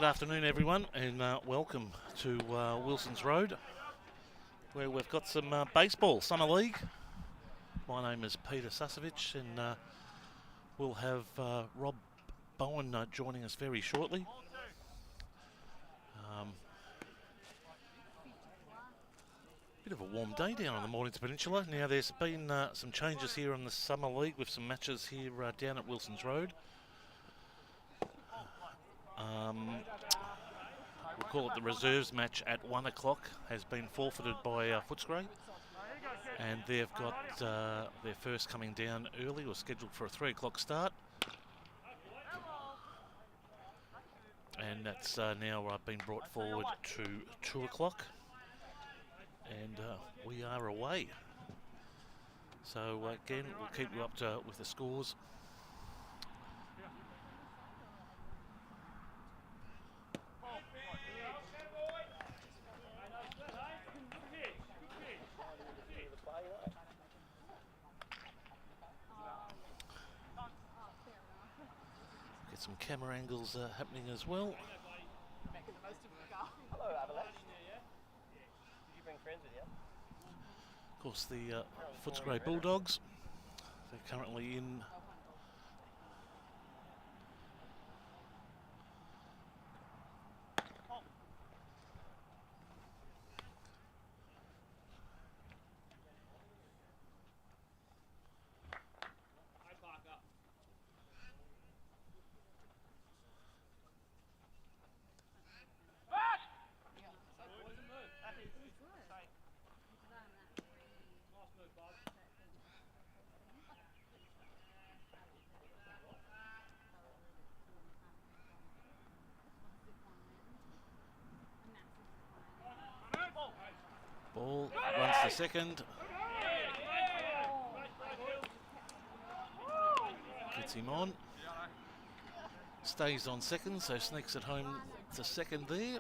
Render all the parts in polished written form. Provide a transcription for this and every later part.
Good afternoon, everyone, and welcome to Wilson's Road, where we've got some baseball, Summer League. My name is Peter Susevich, and we'll have Rob Bowen joining us very shortly. Bit of a warm day down on the Mornington Peninsula. Now, there's been some changes here in the Summer League with some matches here down at Wilson's Road. We'll call it the reserves match at 1 o'clock has been forfeited by Footscray, and they've got their first coming down early, or scheduled for a 3 o'clock start, and that's now been brought forward to 2 o'clock, and we are away. So again, we'll keep you up to with the scores. Some camera angles happening as well. Hello, Avalanche. Did you bring friends with you? Of course, the Footscray Bulldogs, they're currently in ball, runs to second. Gets him on. Stays on second, so sneaks it home to second there.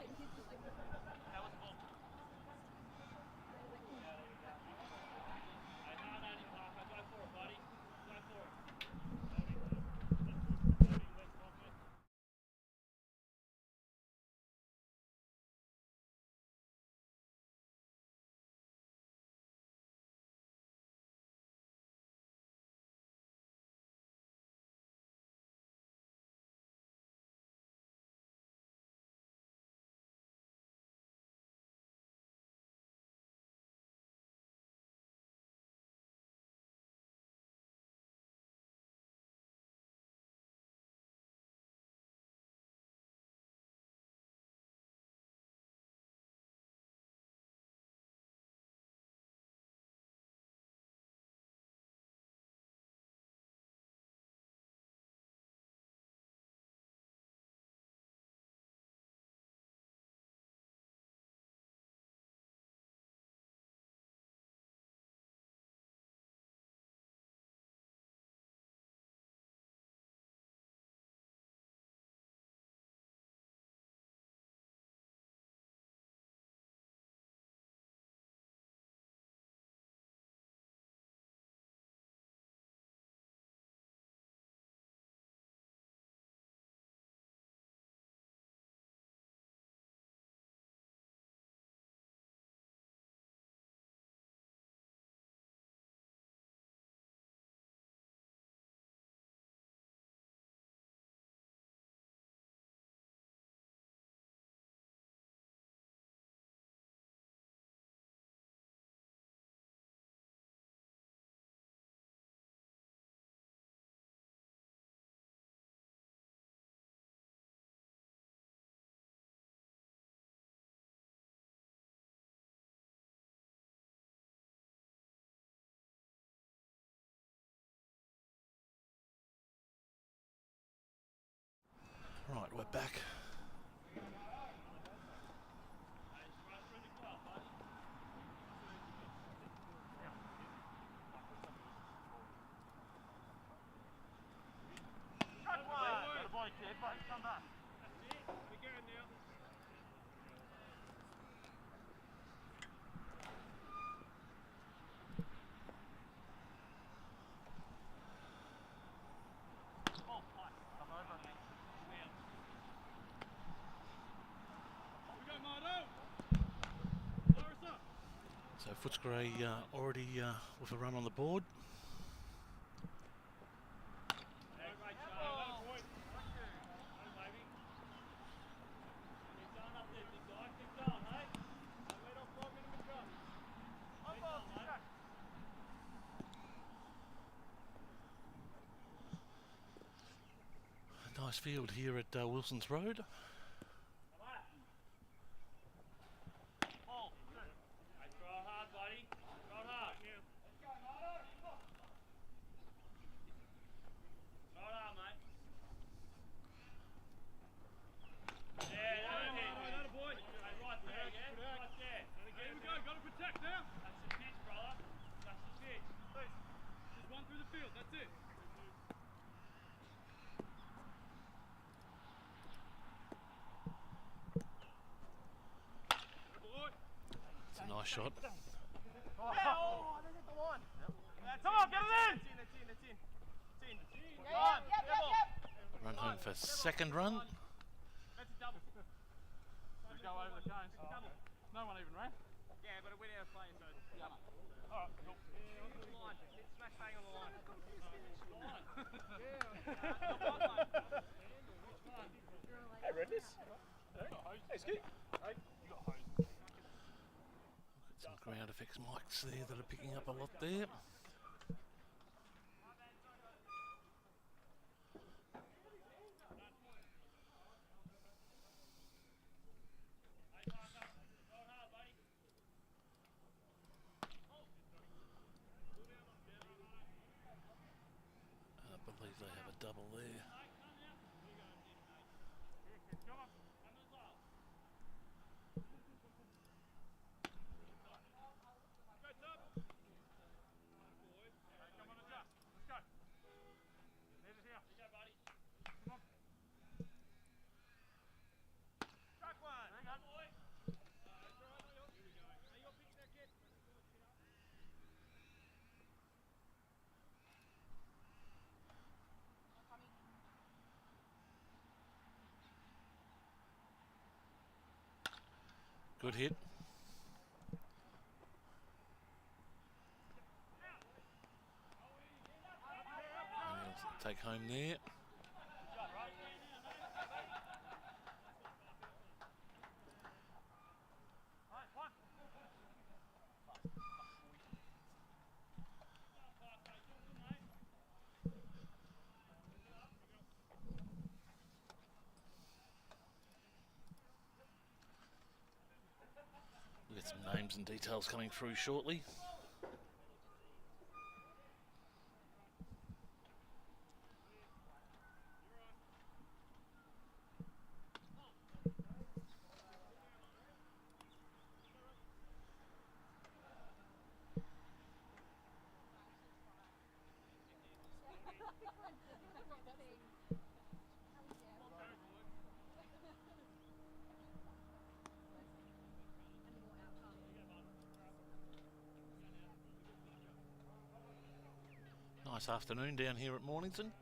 Right, we're back. Footscray already with a run on the board. A nice field here at Wilson's Road. It's a nice shot. Oh, they hit the line. Come on, get it in! It's in. Yep. Run home for second run. That's a double. We go over the cones. No one even ran. Yeah, but it went out of play, so yeah. Alright, cool. Hit the line. Hit smash bang on the line. Hey, Redness. Hey, Scoot. Hey, you got hose. Got some ground effects mics there that are picking up a lot there. I believe they have a double there. Good hit. And he'll take home there. We'll get some names and details coming through shortly. Nice afternoon down here at Mornington.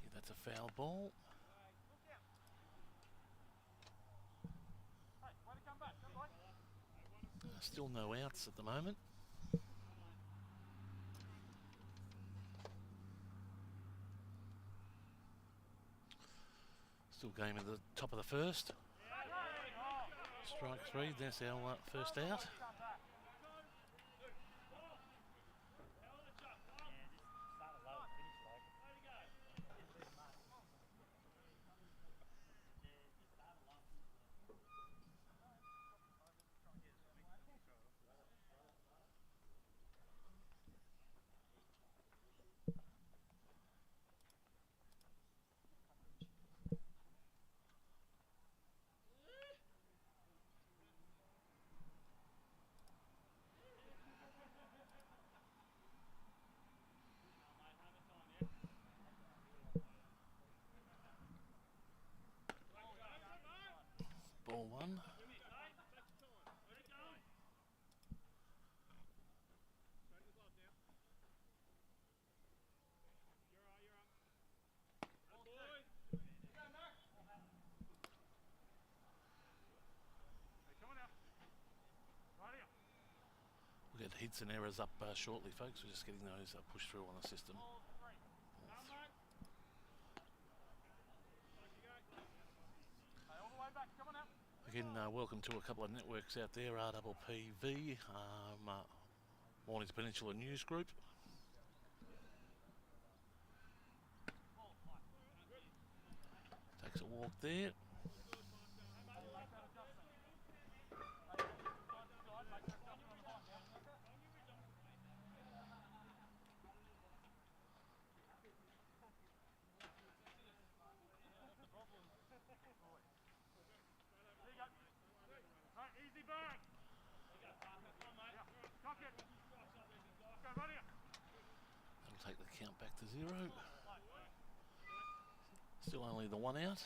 Yeah, that's a foul ball. Still no outs at the moment. Still game at the top of the first. Strike three, that's our first out. hits and errors up shortly, folks. We're just getting those pushed through on the system. Again, welcome to a couple of networks out there, RPPV, Mornington Peninsula News Group. Takes a walk there. That'll take the count back to 0. Still only the 1 out.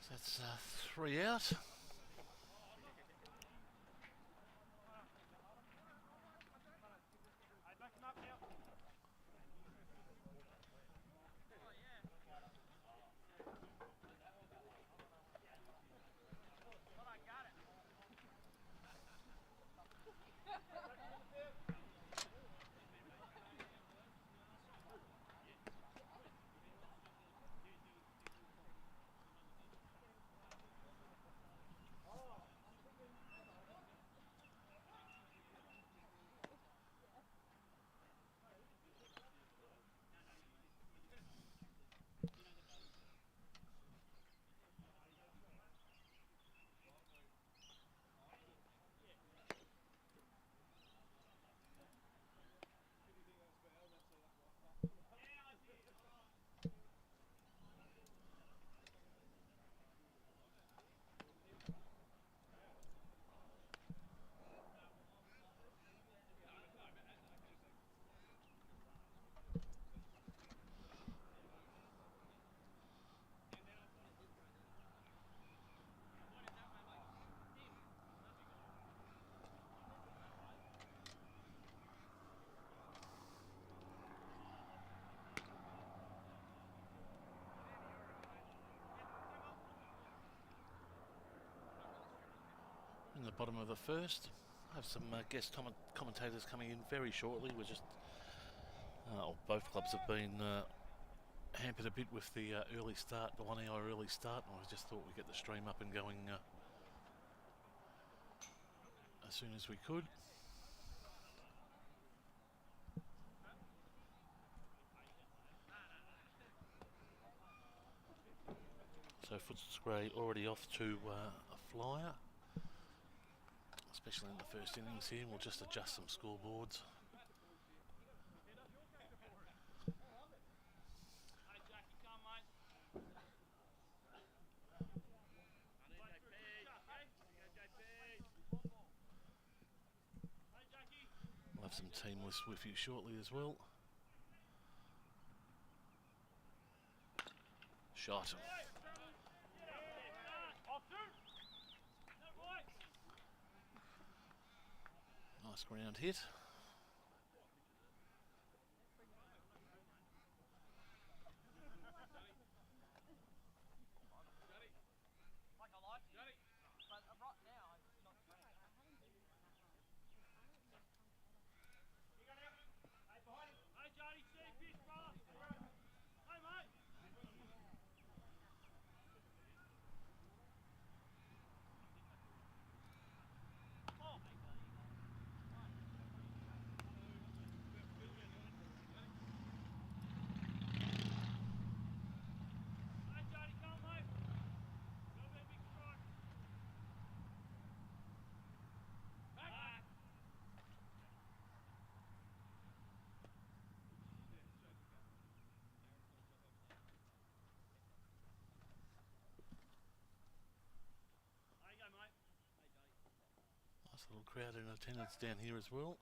That's 3 out. In the bottom of the first, I have some guest commentators coming in very shortly. We're just, both clubs have been hampered a bit with the early start, the 1 hour early start, and I just thought we'd get the stream up and going as soon as we could. So Footscray already off to a flyer, especially in the first innings here. We'll just adjust some scoreboards. We'll have some team lists with you shortly as well. Shot. Nice ground hit. Nice little crowd in attendance down here as well.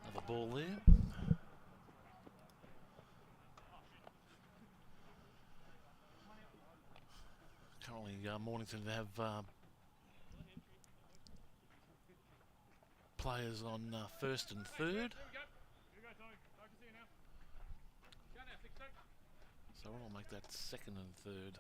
Another ball there. Currently, Mornington have players on first and third. So we'll make that second and third.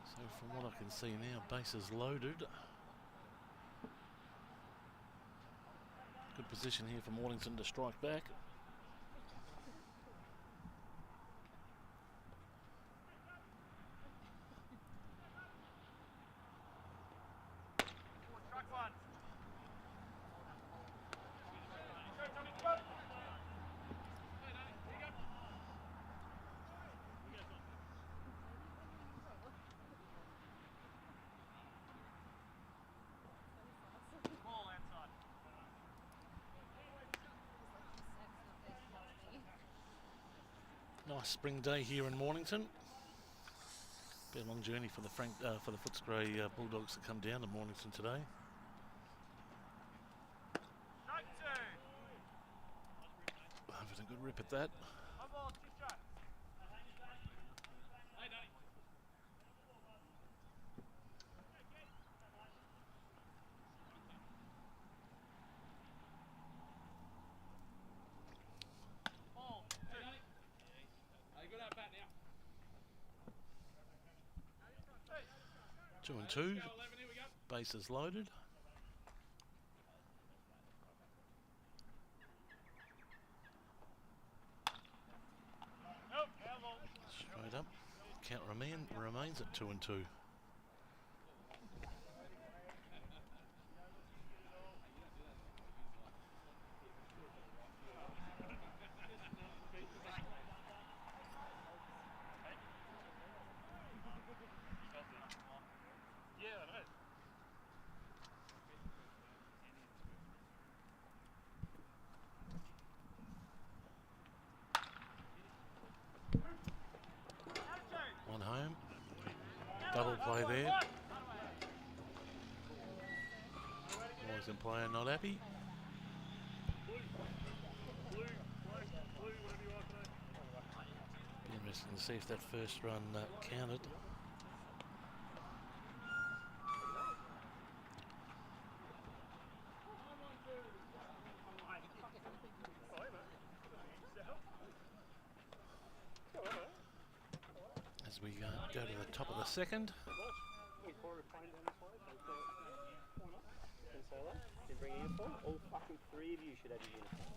So from what I can see now, bases loaded. Good position here for Mornington to strike back. Nice spring day here in Mornington. Been a long journey for the Footscray Bulldogs to come down to Mornington today. Having a good rip at that. Two and two, bases loaded. Straight up, count remains at 2 and 2. One home, double play there. Boys and player not happy. Be interesting to see if that first run counted. As we go to the top of the second. All fucking three of you should have your uniform.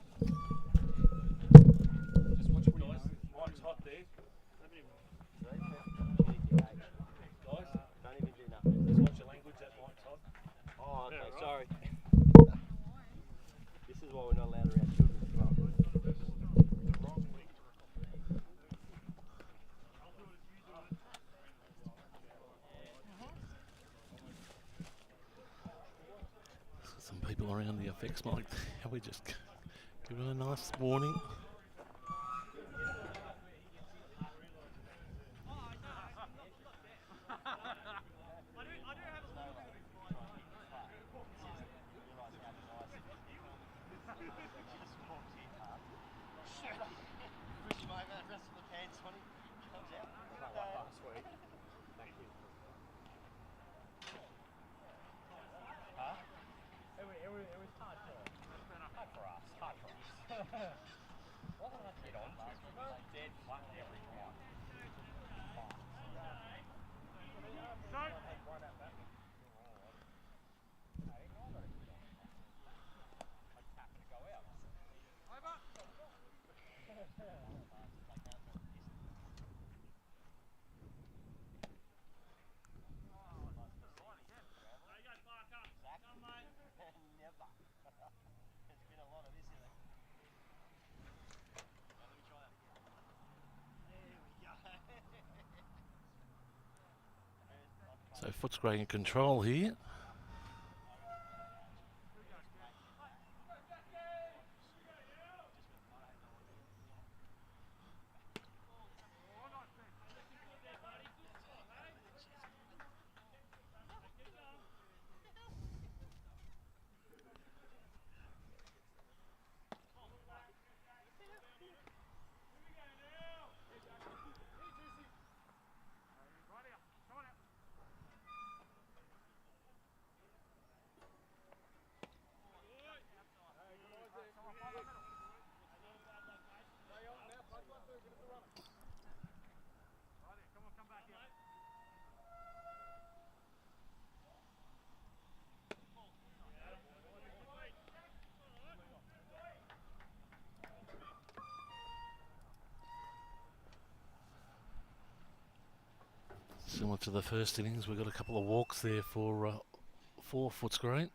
Just watch it, guys. Mike's hot there. Guys, don't even do nothing. Just watch your language, that Mike's hot. Oh, okay, yeah, sorry. This is why we're not allowed around children as well. Some people around the effects mic. How we just give it a nice warning. So Footscray in control here. Similar to the first innings, we've got a couple of walks there for Footscray.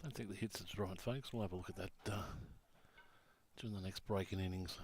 I don't think the hits is right, folks. We'll have a look at that during the next break in innings.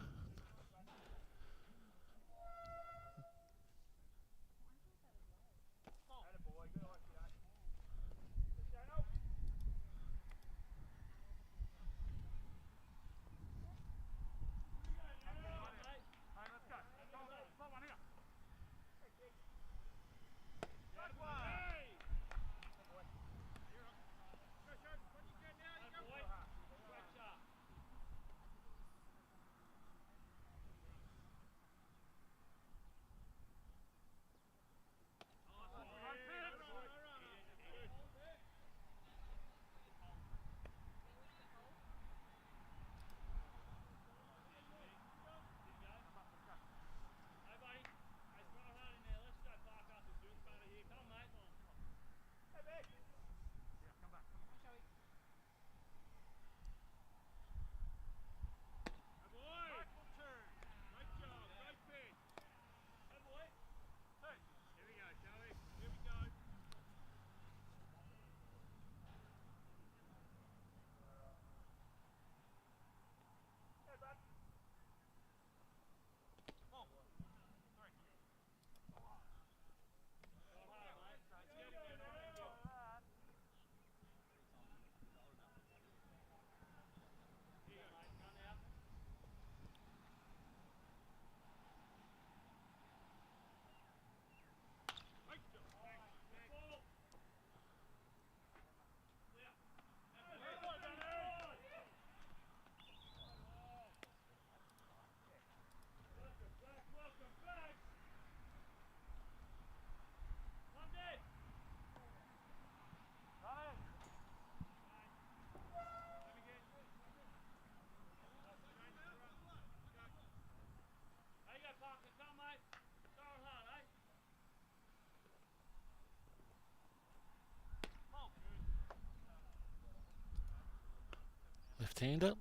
left-hander.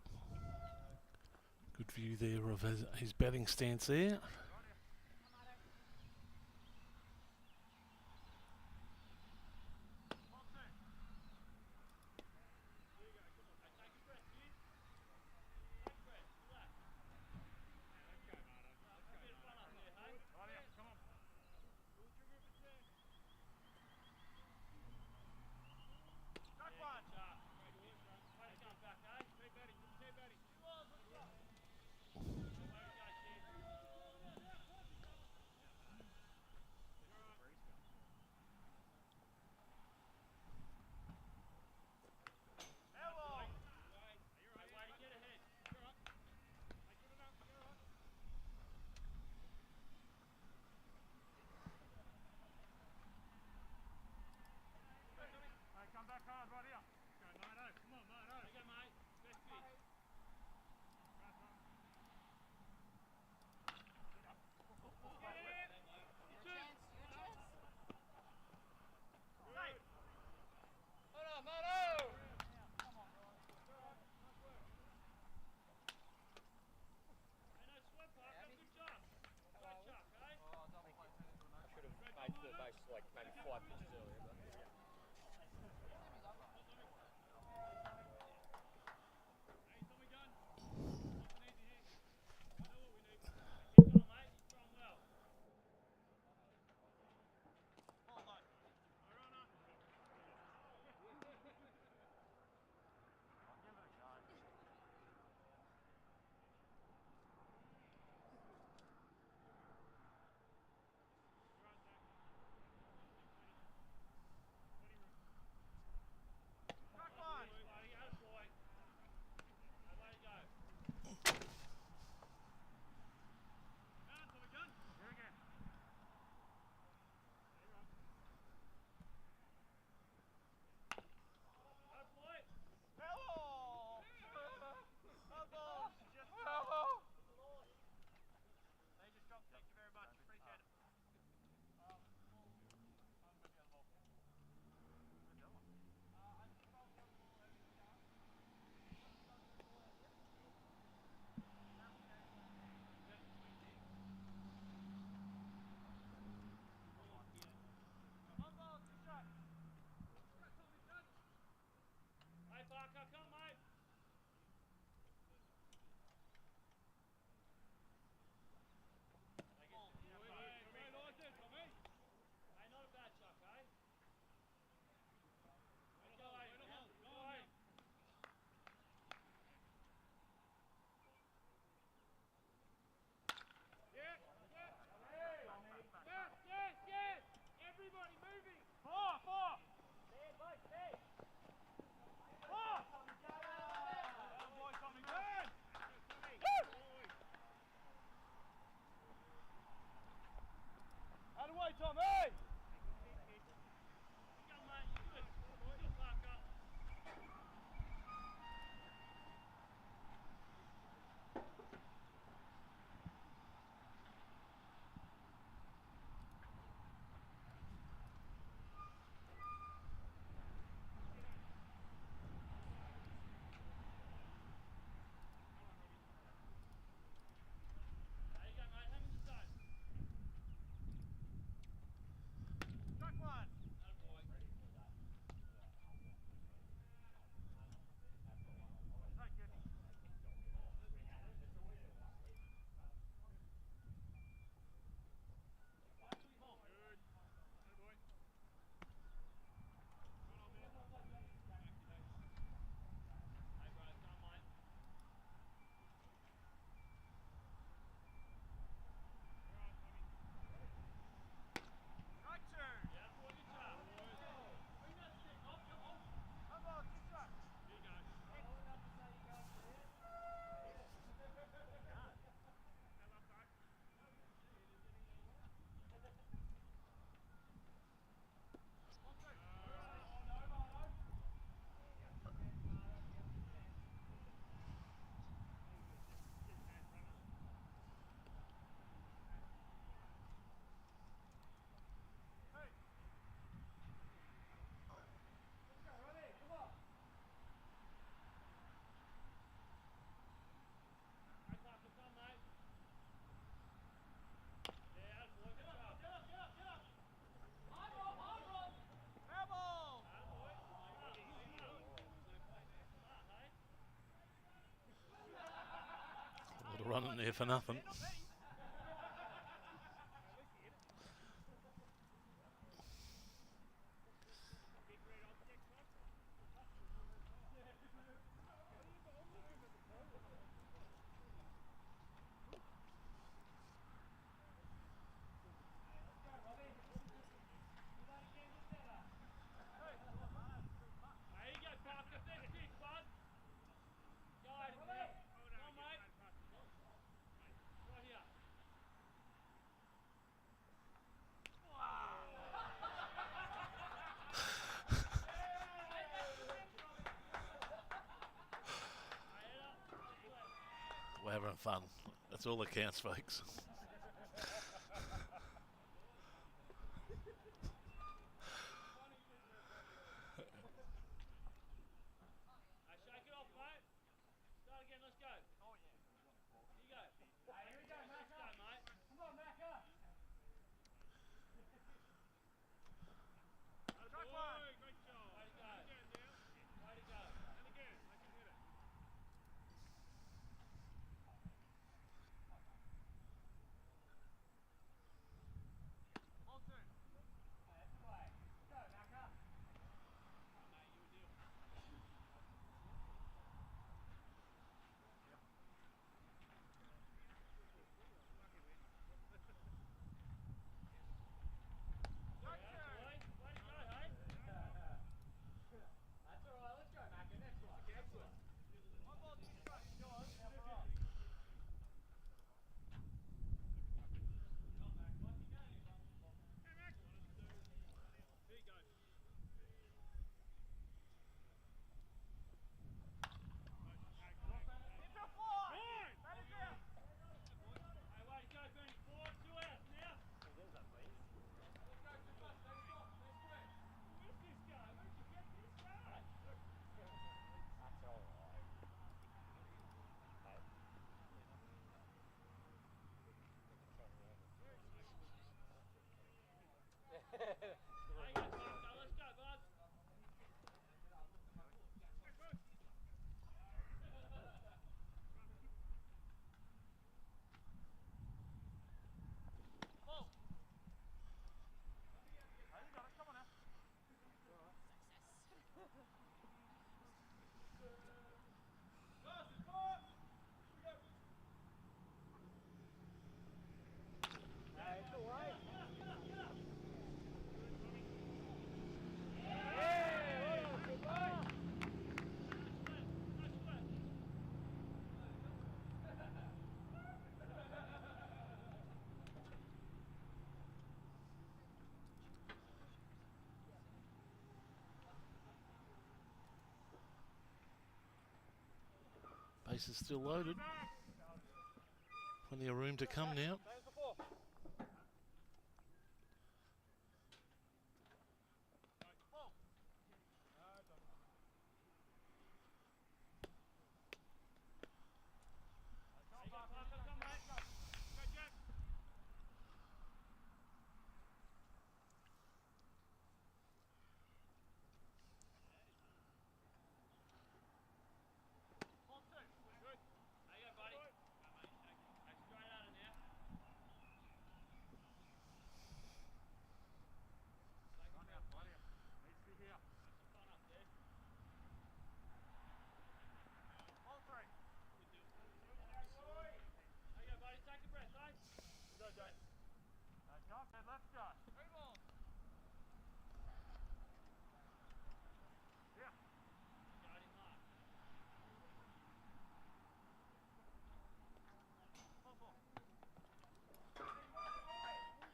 Good view there of his batting stance there. Come back hard right here. Go, Marno. Come on, Marno. There you go, mate. Best pitch. Like maybe 5 pitches earlier. But running there for nothing. We're having fun. That's all that counts, folks. Base is still loaded. Plenty of room to come now.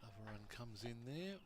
Other run comes in there.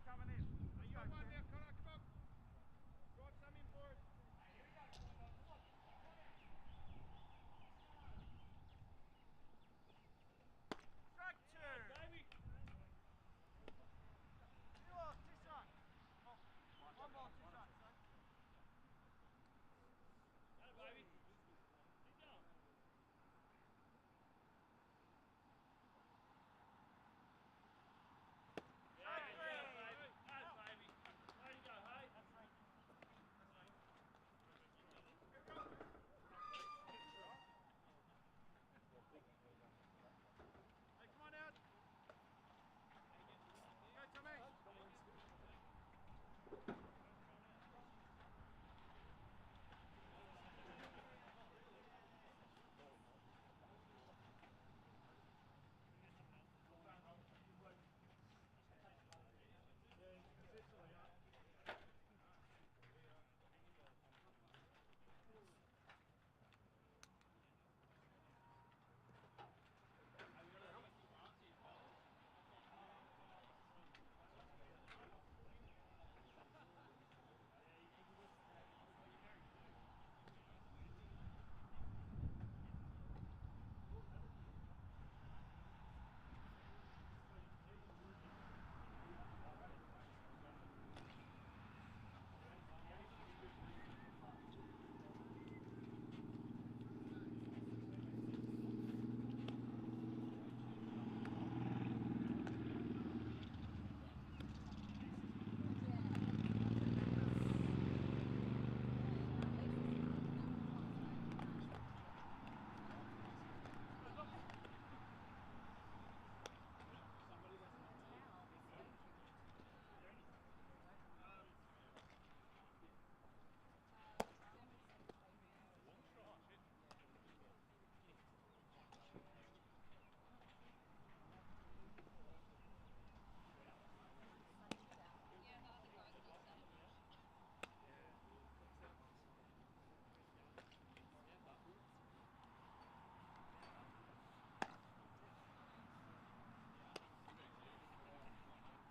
coming in. You got one there, Connor, come on. Drive some in for it. Strike two. Baby. Two off, two strikes. Oh, one ball, two strikes. Go, baby. Keep going. Yeah, baby. That's baby. There you go, hey. That's right. Here we go. Hey, come on out. Go, Tommy.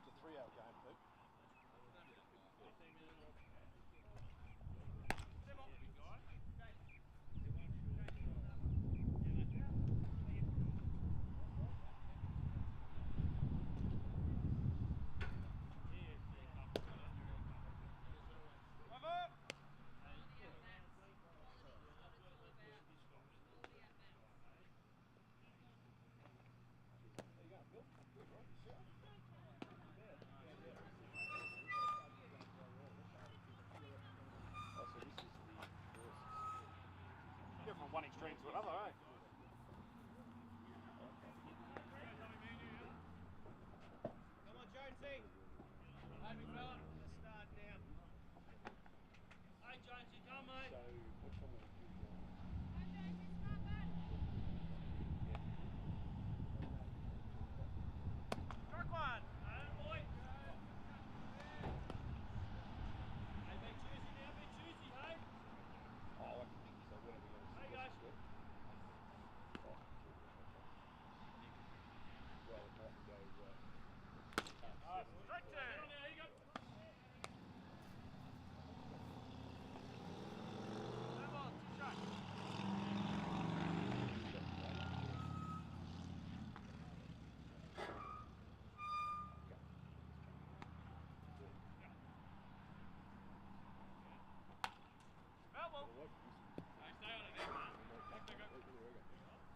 It's a 3-hour game, Pete. Go from one extreme to another, eh? Come on, Jonesy. Hey, big fella. Let's start now. Hey, Jonesy, come, mate. Strike one. Boy. Hey, be choosy now, be choosy, hey? Oh, so what are we going to Hey, guys. Well, it might go. Strike two. Now, you go. No ball, two strikes. Elbow. Hey, stay on it now, man. So you got a clear view of that. There's a. Whoops.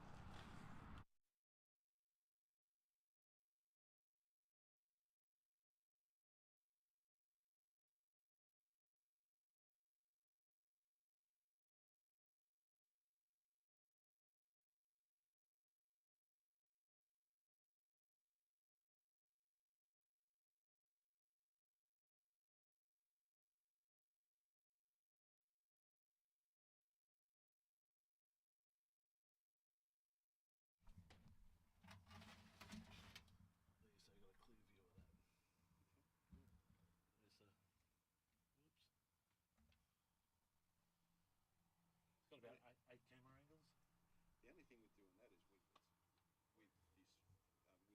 It's got about eight camera angles. The only thing with doing that is with the screen that's sitting here, we're actually not going to be able to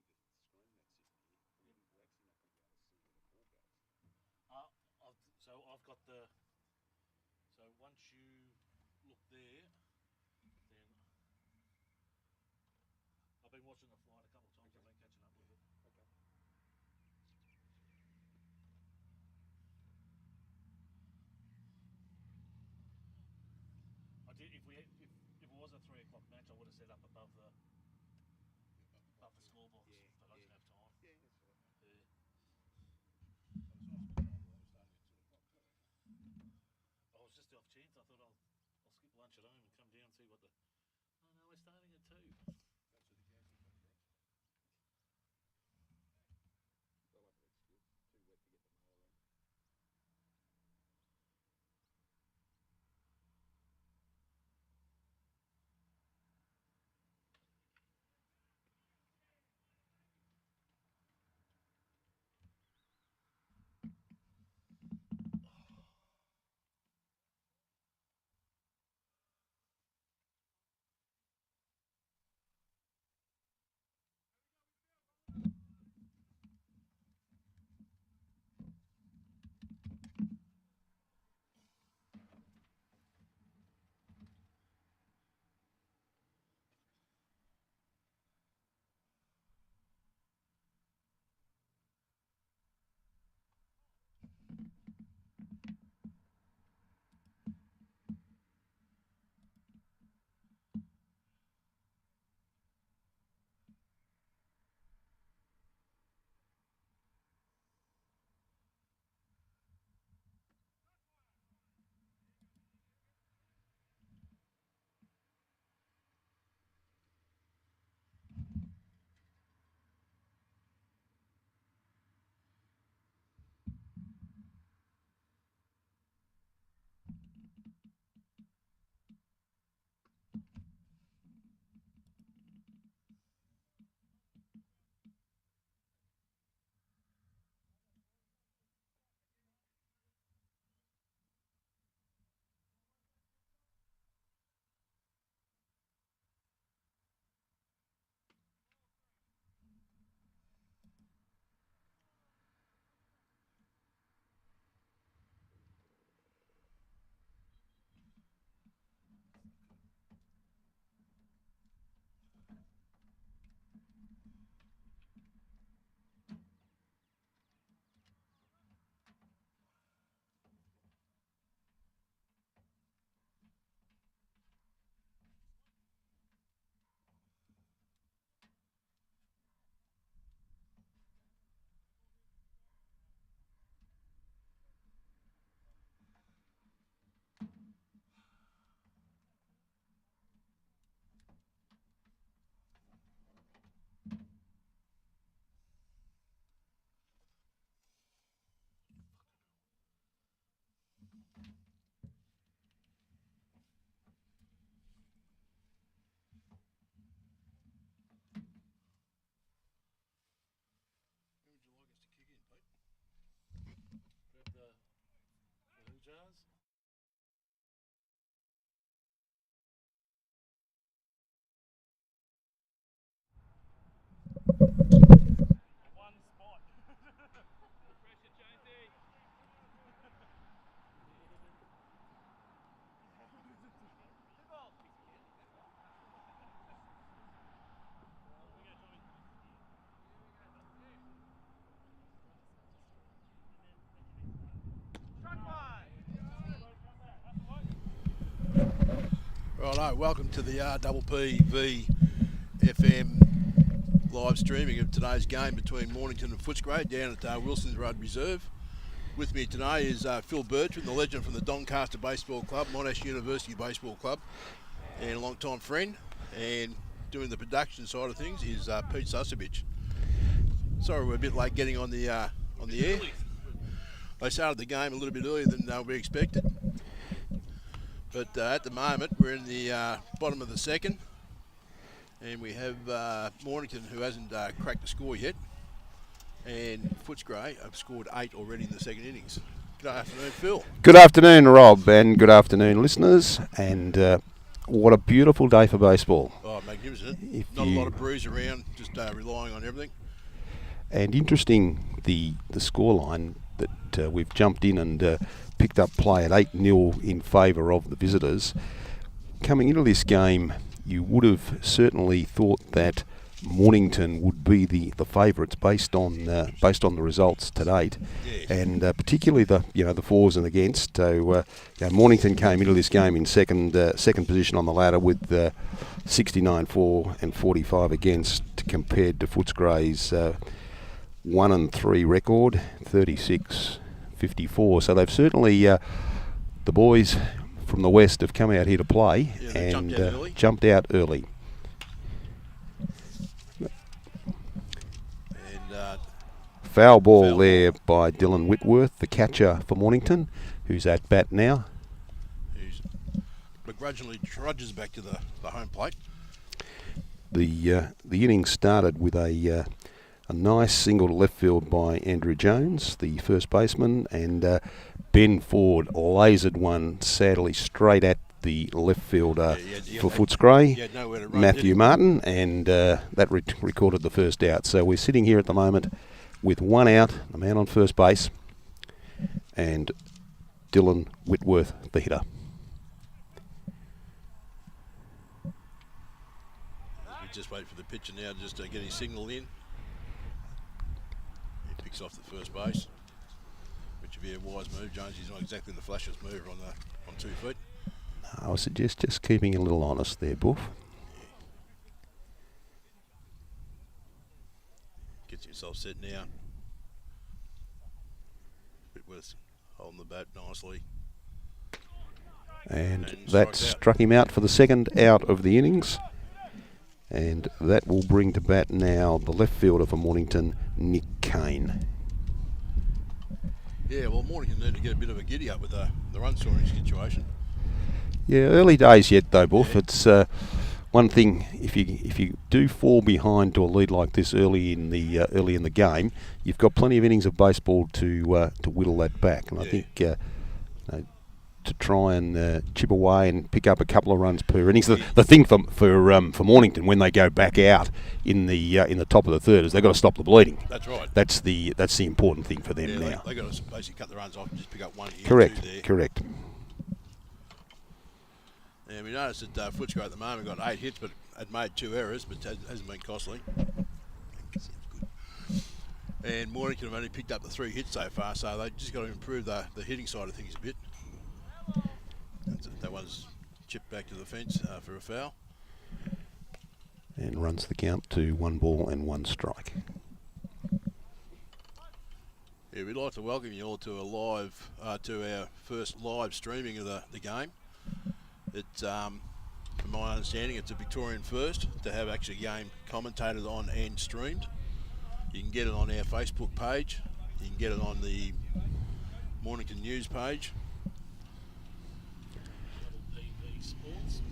see where the ball goes. there, then I've been watching the flight a couple of times. I've been catching up with it. Okay. I did. If it was a 3 o'clock match, I would have set up above the scorebox, but I didn't have time. Yeah, that's all right. Yeah. So it's nice to be told that I'm starting at 2 o'clock. I was just the off chance. I thought I'll skip lunch at home and come down and see what the. Oh no, we're starting at 2. That's where the cancel comes from. I love that excuse. Too wet to get the mail in. When would you like us to kick in, Pete? Grab the hill jars. One spot. Pressure, Jonesy. Righto, welcome to the RPPV FM live streaming of today's game between Mornington and Footscray down at Wilson's Road Reserve. With me today is Phil Bertrand, the legend from the Doncaster Baseball Club, Monash University Baseball Club, and a long-time friend. And doing the production side of things is Pete Susevich. Sorry we're a bit late getting on the air. They started the game a little bit earlier than we expected. But at the moment, we're in the bottom of the second, and we have Mornington, who hasn't cracked the score yet, and Footscray have scored 8 already in the second innings. Good afternoon, Phil. Good afternoon, Rob, and good afternoon, listeners. And what a beautiful day for baseball. Oh, magnificent. Not a lot of breeze around, just relying on everything. And interesting, the scoreline that we've jumped in and picked up play at 8-0 in favour of the visitors. coming into this game, you would have certainly thought that Mornington would be the favourites based on the results to date, and particularly the fors and against. So Mornington came into this game in second position on the ladder with 69-4 and 45 against, compared to Footscray's 1-3 record, 36-54. So they've certainly the boys from the west have come out here to play and jumped out early. Foul ball there by Dylan Whitworth, the catcher for Mornington, who's at bat now. Who's begrudgingly trudges back to the home plate. The innings started with a nice single to left field by Andrew Jones, the first baseman, and Ben Ford lasered one sadly straight at the left fielder for Footscray, Matthew Martin, and that recorded the first out. So we're sitting here at the moment with one out, the man on first base, and Dylan Whitworth, the hitter. We just wait for the pitcher now just to get his signal in. He picks off the first base, which would be a wise move. Jones, he's not exactly the flashiest mover on 2 feet. I would suggest just keeping a little honest there, Buff. Gets himself set now. Whitworth holding the bat nicely. And that struck him out for the second out of the innings. And that will bring to bat now the left fielder for Mornington, Nick Kane. Yeah, well, Mornington need to get a bit of a giddy up with the run scoring situation. Yeah, early days yet though, Buff. It's one thing, if you do fall behind to a lead like this early in the game, you've got plenty of innings of baseball to whittle that back. And I think to try and chip away and pick up a couple of runs per innings. The thing for Mornington when they go back out in the top of the third is they've got to stop the bleeding. That's right. That's the important thing for them now. They've got to basically cut the runs off and just pick up one here. Correct. Two there. Correct. And we noticed that Footscray at the moment got 8 hits, but had made 2 errors, but hasn't been costly. And Mornington have only picked up the 3 hits so far, so they've just got to improve the hitting side of things a bit. That one's chipped back to the fence for a foul. And runs the count to 1 ball and 1 strike. Yeah, we'd like to welcome you all to our first live streaming of the game. It's, from my understanding, it's a Victorian first to have actually a game commentated on and streamed. You can get it on our Facebook page. You can get it on the Mornington News page.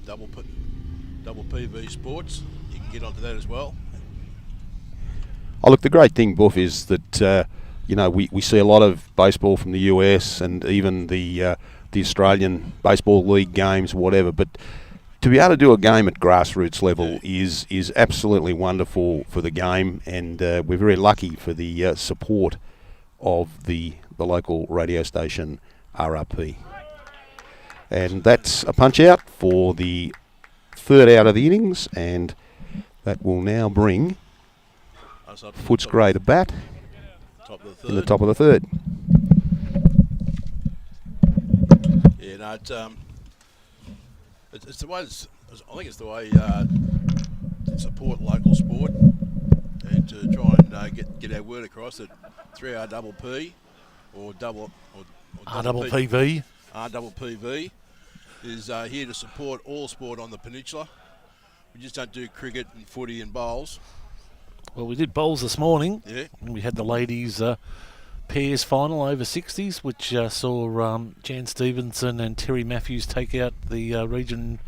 Double PV Sports. You can get onto that as well. Oh, look, the great thing, Buff, is that we see a lot of baseball from the US and even the Australian Baseball League games, whatever. But to be able to do a game at grassroots level is absolutely wonderful for the game, and we're very lucky for the support of the local radio station RRP. And that's a punch out for the third out of the innings, and that will now bring Footscray to bat in the top of the third. Yeah, no, it's the way. I think it's the way to support local sport and to try and get our word across that 3RPP or RPPV. RPPV is here to support all sport on the peninsula. We just don't do cricket and footy and bowls. Well, we did bowls this morning. Yeah. And we had the ladies' pairs final over 60s, which saw Jan Stevenson and Terry Matthews take out the region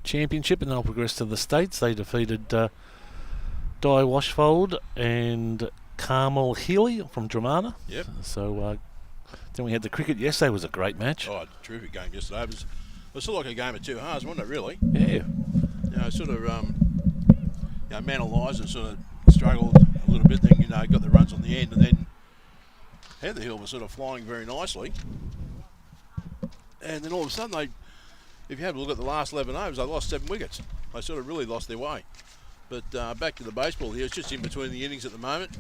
championship, and they'll progress to the States. They defeated Di Washfold and Carmel Healy from Dramana. Yep. So then we had the cricket yesterday. It was a great match. Oh, terrific game yesterday. It was sort of like a game of 2 halves, wasn't it, really? Yeah. Sort of, Man Eliza sort of struggled a little bit, then, got the runs on the end, and then Heather Hill was sort of flying very nicely. And then all of a sudden if you have a look at the last 11 overs, they lost 7 wickets. They sort of really lost their way. But back to the baseball here. It's just in between the innings at the moment.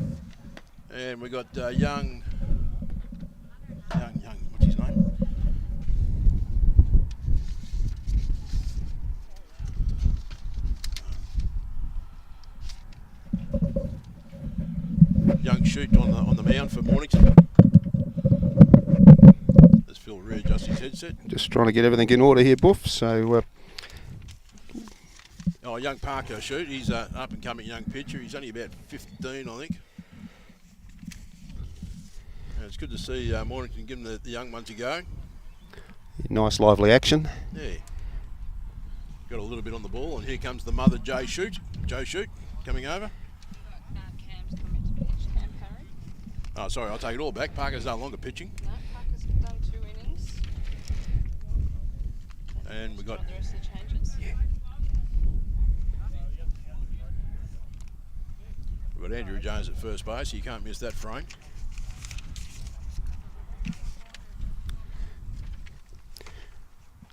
And we've got young, what's his name? Young Shoot on the mound for Mornington. As Phil readjusts his headset. Just trying to get everything in order here, Buff. So, young Parker Shoot. He's an up-and-coming young pitcher. He's only about 15, I think. And it's good to see Mornington giving the young ones a go. Nice, lively action. Yeah. Got a little bit on the ball, and here comes the mother, Joe Shoot, coming over. Cam's coming to pitch, Cam Parry. Oh, sorry, I'll take it all back. Parker's no longer pitching. No, Parker's done 2 innings. And we got the rest of the changes. Yeah. We've got Andrew Jones at first base, so you can't miss that frame.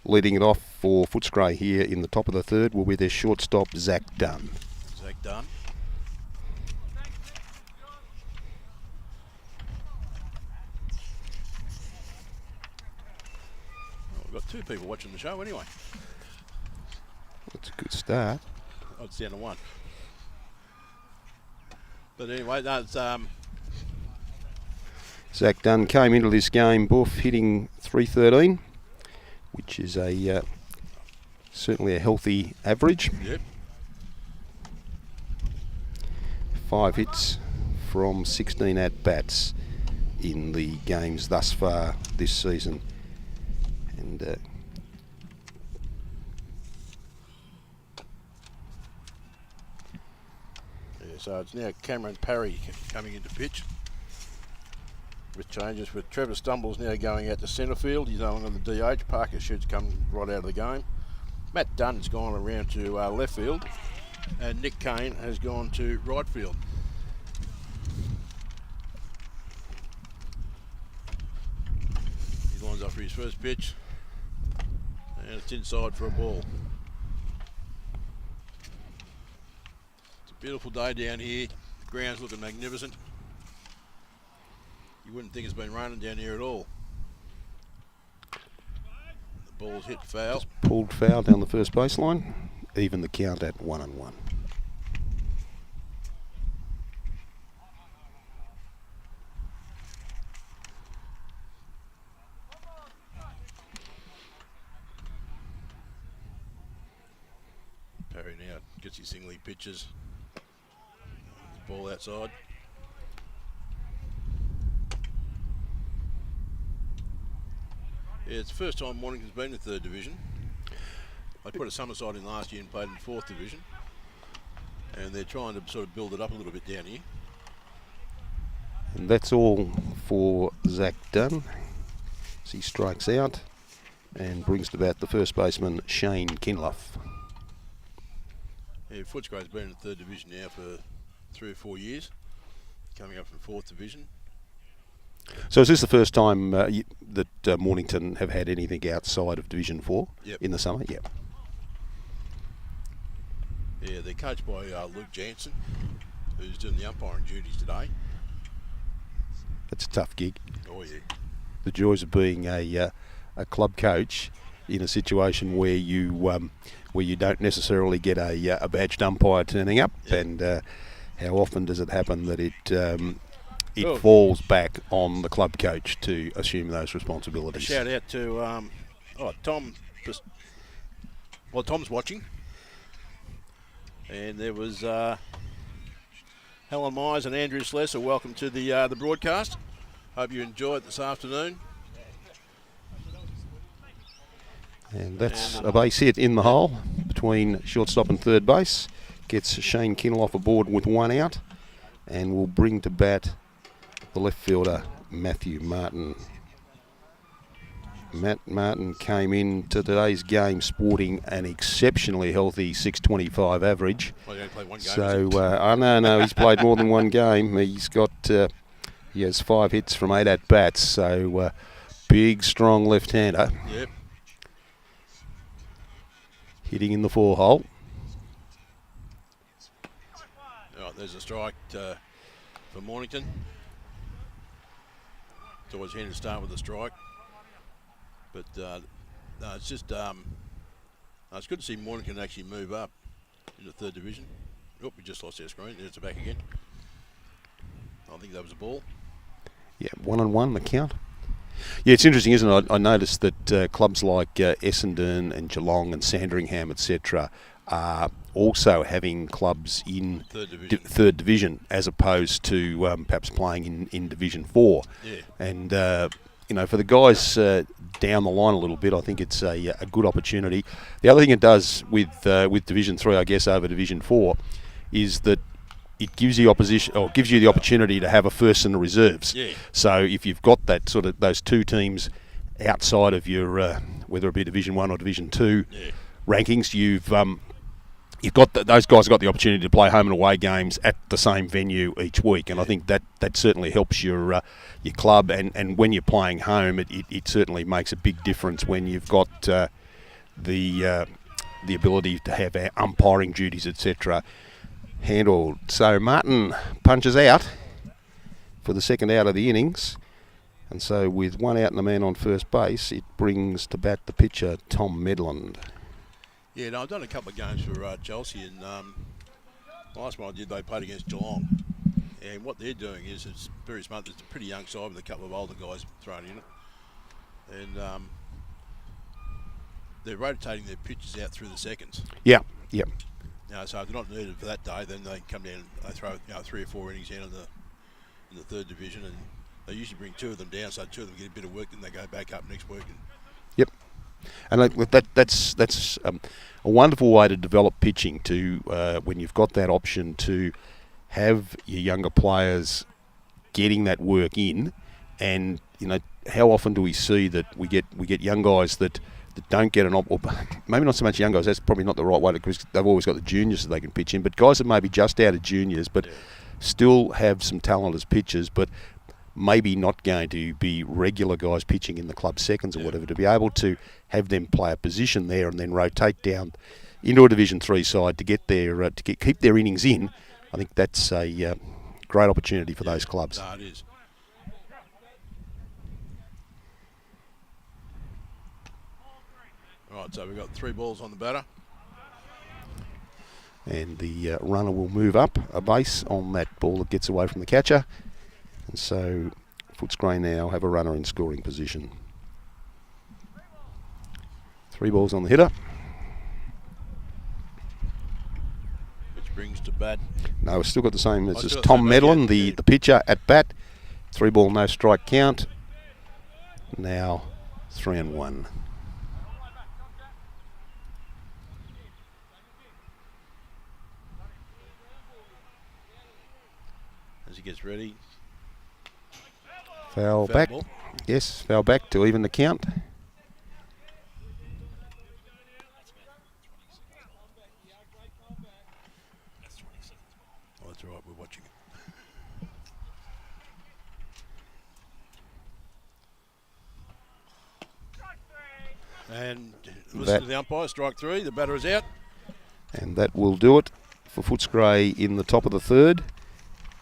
Leading it off for Footscray here in the top of the third will be their shortstop, Zach Dunn. Zach Dunn. Well, we've got 2 people watching the show anyway. That's a good start. Oh, it's down to 1. But anyway, that's Zach Dunn came into this game, Buff, hitting .313, which is a certainly a healthy average. Yep. 5 hits from 16 at-bats in the games thus far this season. And so it's now Cameron Parry coming into pitch. With changes, with Trevor Stumbles now going out to centre field. He's no longer on the DH. Parker Shoot's come right out of the game. Matt Dunn's gone around to left field. And Nick Kane has gone to right field. He lines up for his first pitch. And it's inside for a ball. It's a beautiful day down here. The ground's looking magnificent. You wouldn't think it's been raining down here at all. The ball's hit foul. just pulled foul down the first baseline. Even the count at 1-1. Parry now gets his single, he pitches. Ball outside. Yeah, it's the first time Mornington's been in 3rd division. They put a summer side in last year and played in 4th division. And they're trying to sort of build it up a little bit down here. And that's all for Zach Dunn as he strikes out and brings to bat the first baseman, Shane Kinlough. Yeah, Footscray's been in 3rd division now for 3 or 4 years. Coming up from 4th division. So is this the first time that Mornington have had anything outside of Division 4 Yep. in the summer? Yep. Yeah, they're coached by Luke Jansen, who's doing the umpiring duties today. It's a tough gig. Oh yeah. The joys of being a club coach in a situation where you don't necessarily get a badged umpire turning up, Yep. and how often does it happen that it Oh. falls back on the club coach to assume those A responsibilities? shout out to Tom. Tom's watching, and there was Helen Myers and Andrew Slesser. Welcome to the broadcast. Hope you enjoy it this afternoon. And that's a base hit in the hole between shortstop and third base. Gets Shane Kinlough aboard with 1 out, and will bring to bat the left fielder, Matthew Martin. Matt Martin came into today's game sporting an exceptionally healthy 625 average. Well, he only played 1 game. So, no, he's played more than 1 game. He's got, he has 5 hits from 8 at-bats. So, big, strong left-hander. Yep. hitting in the 4 hole. Right, there's a strike for Mornington. It's always handy to start with a strike. But no, it's just it's good to see Mornington actually move up into 3rd division. Oh, we just lost our screen. There's it back again. I think that was a ball. Yeah, 1-1 the count. Yeah, it's interesting, isn't it? I noticed that clubs like Essendon and Geelong and Sandringham, etc., are also having clubs in 3rd division as opposed to perhaps playing in Division 4. Yeah. And, for the guys down the line a little bit, I think it's a good opportunity. The other thing it does with Division 3, I guess, over Division 4, is that it gives you the opportunity to have a first and a reserves. Yeah. So if you've got that sort of those 2 teams outside of your whether it be Division 1 or Division 2 rankings, you've got those guys have got the opportunity to play home and away games at the same venue each week, and I think that certainly helps your club. And when you're playing home, it certainly makes a big difference when you've got the ability to have our umpiring duties, etc., handled. So Martin punches out for the second out of the innings, and so with 1 out and a man on first base, it brings to bat the pitcher Tom Medland. Yeah, no, I've done a couple of games for Chelsea, and last one I did, they played against Geelong, and what they're doing is it's very smart. It's a pretty young side with a couple of older guys thrown in it, and they're rotating their pitches out through the seconds. Yeah. So if they're not needed for that day, then they come down and they throw 3 or 4 innings down in the 3rd division, and they usually bring 2 of them down, so 2 of them get a bit of work, then they go back up next week. Yep. And that's a wonderful way to develop pitching, to when you've got that option to have your younger players getting that work in. And how often do we see that we get young guys that don't get or maybe not so much young guys, that's probably not the right way, because they've always got the juniors that they can pitch in, but guys that may be just out of juniors but still have some talent as pitchers, but maybe not going to be regular guys pitching in the club seconds or whatever, to be able to have them play a position there and then rotate down into a Division 3 side to get their keep their innings in. I think that's a great opportunity for those clubs. No, it is. Right, so we've got 3 balls on the batter. And the runner will move up a base on that ball that gets away from the catcher. And so Footscray now have a runner in scoring position. 3 balls on the hitter. Which brings to bat. No, we've still got the same as Still Tom got the same Medlin, bat, yeah. the pitcher at bat. 3 ball, no strike count. Now 3-1. As he gets ready. Foul back. Ball. Yes, foul back to even the count. Oh, that's all right, we're watching it. And listen to the umpire, strike 3, the batter is out. And that will do it for Footscray in the top of the 3rd.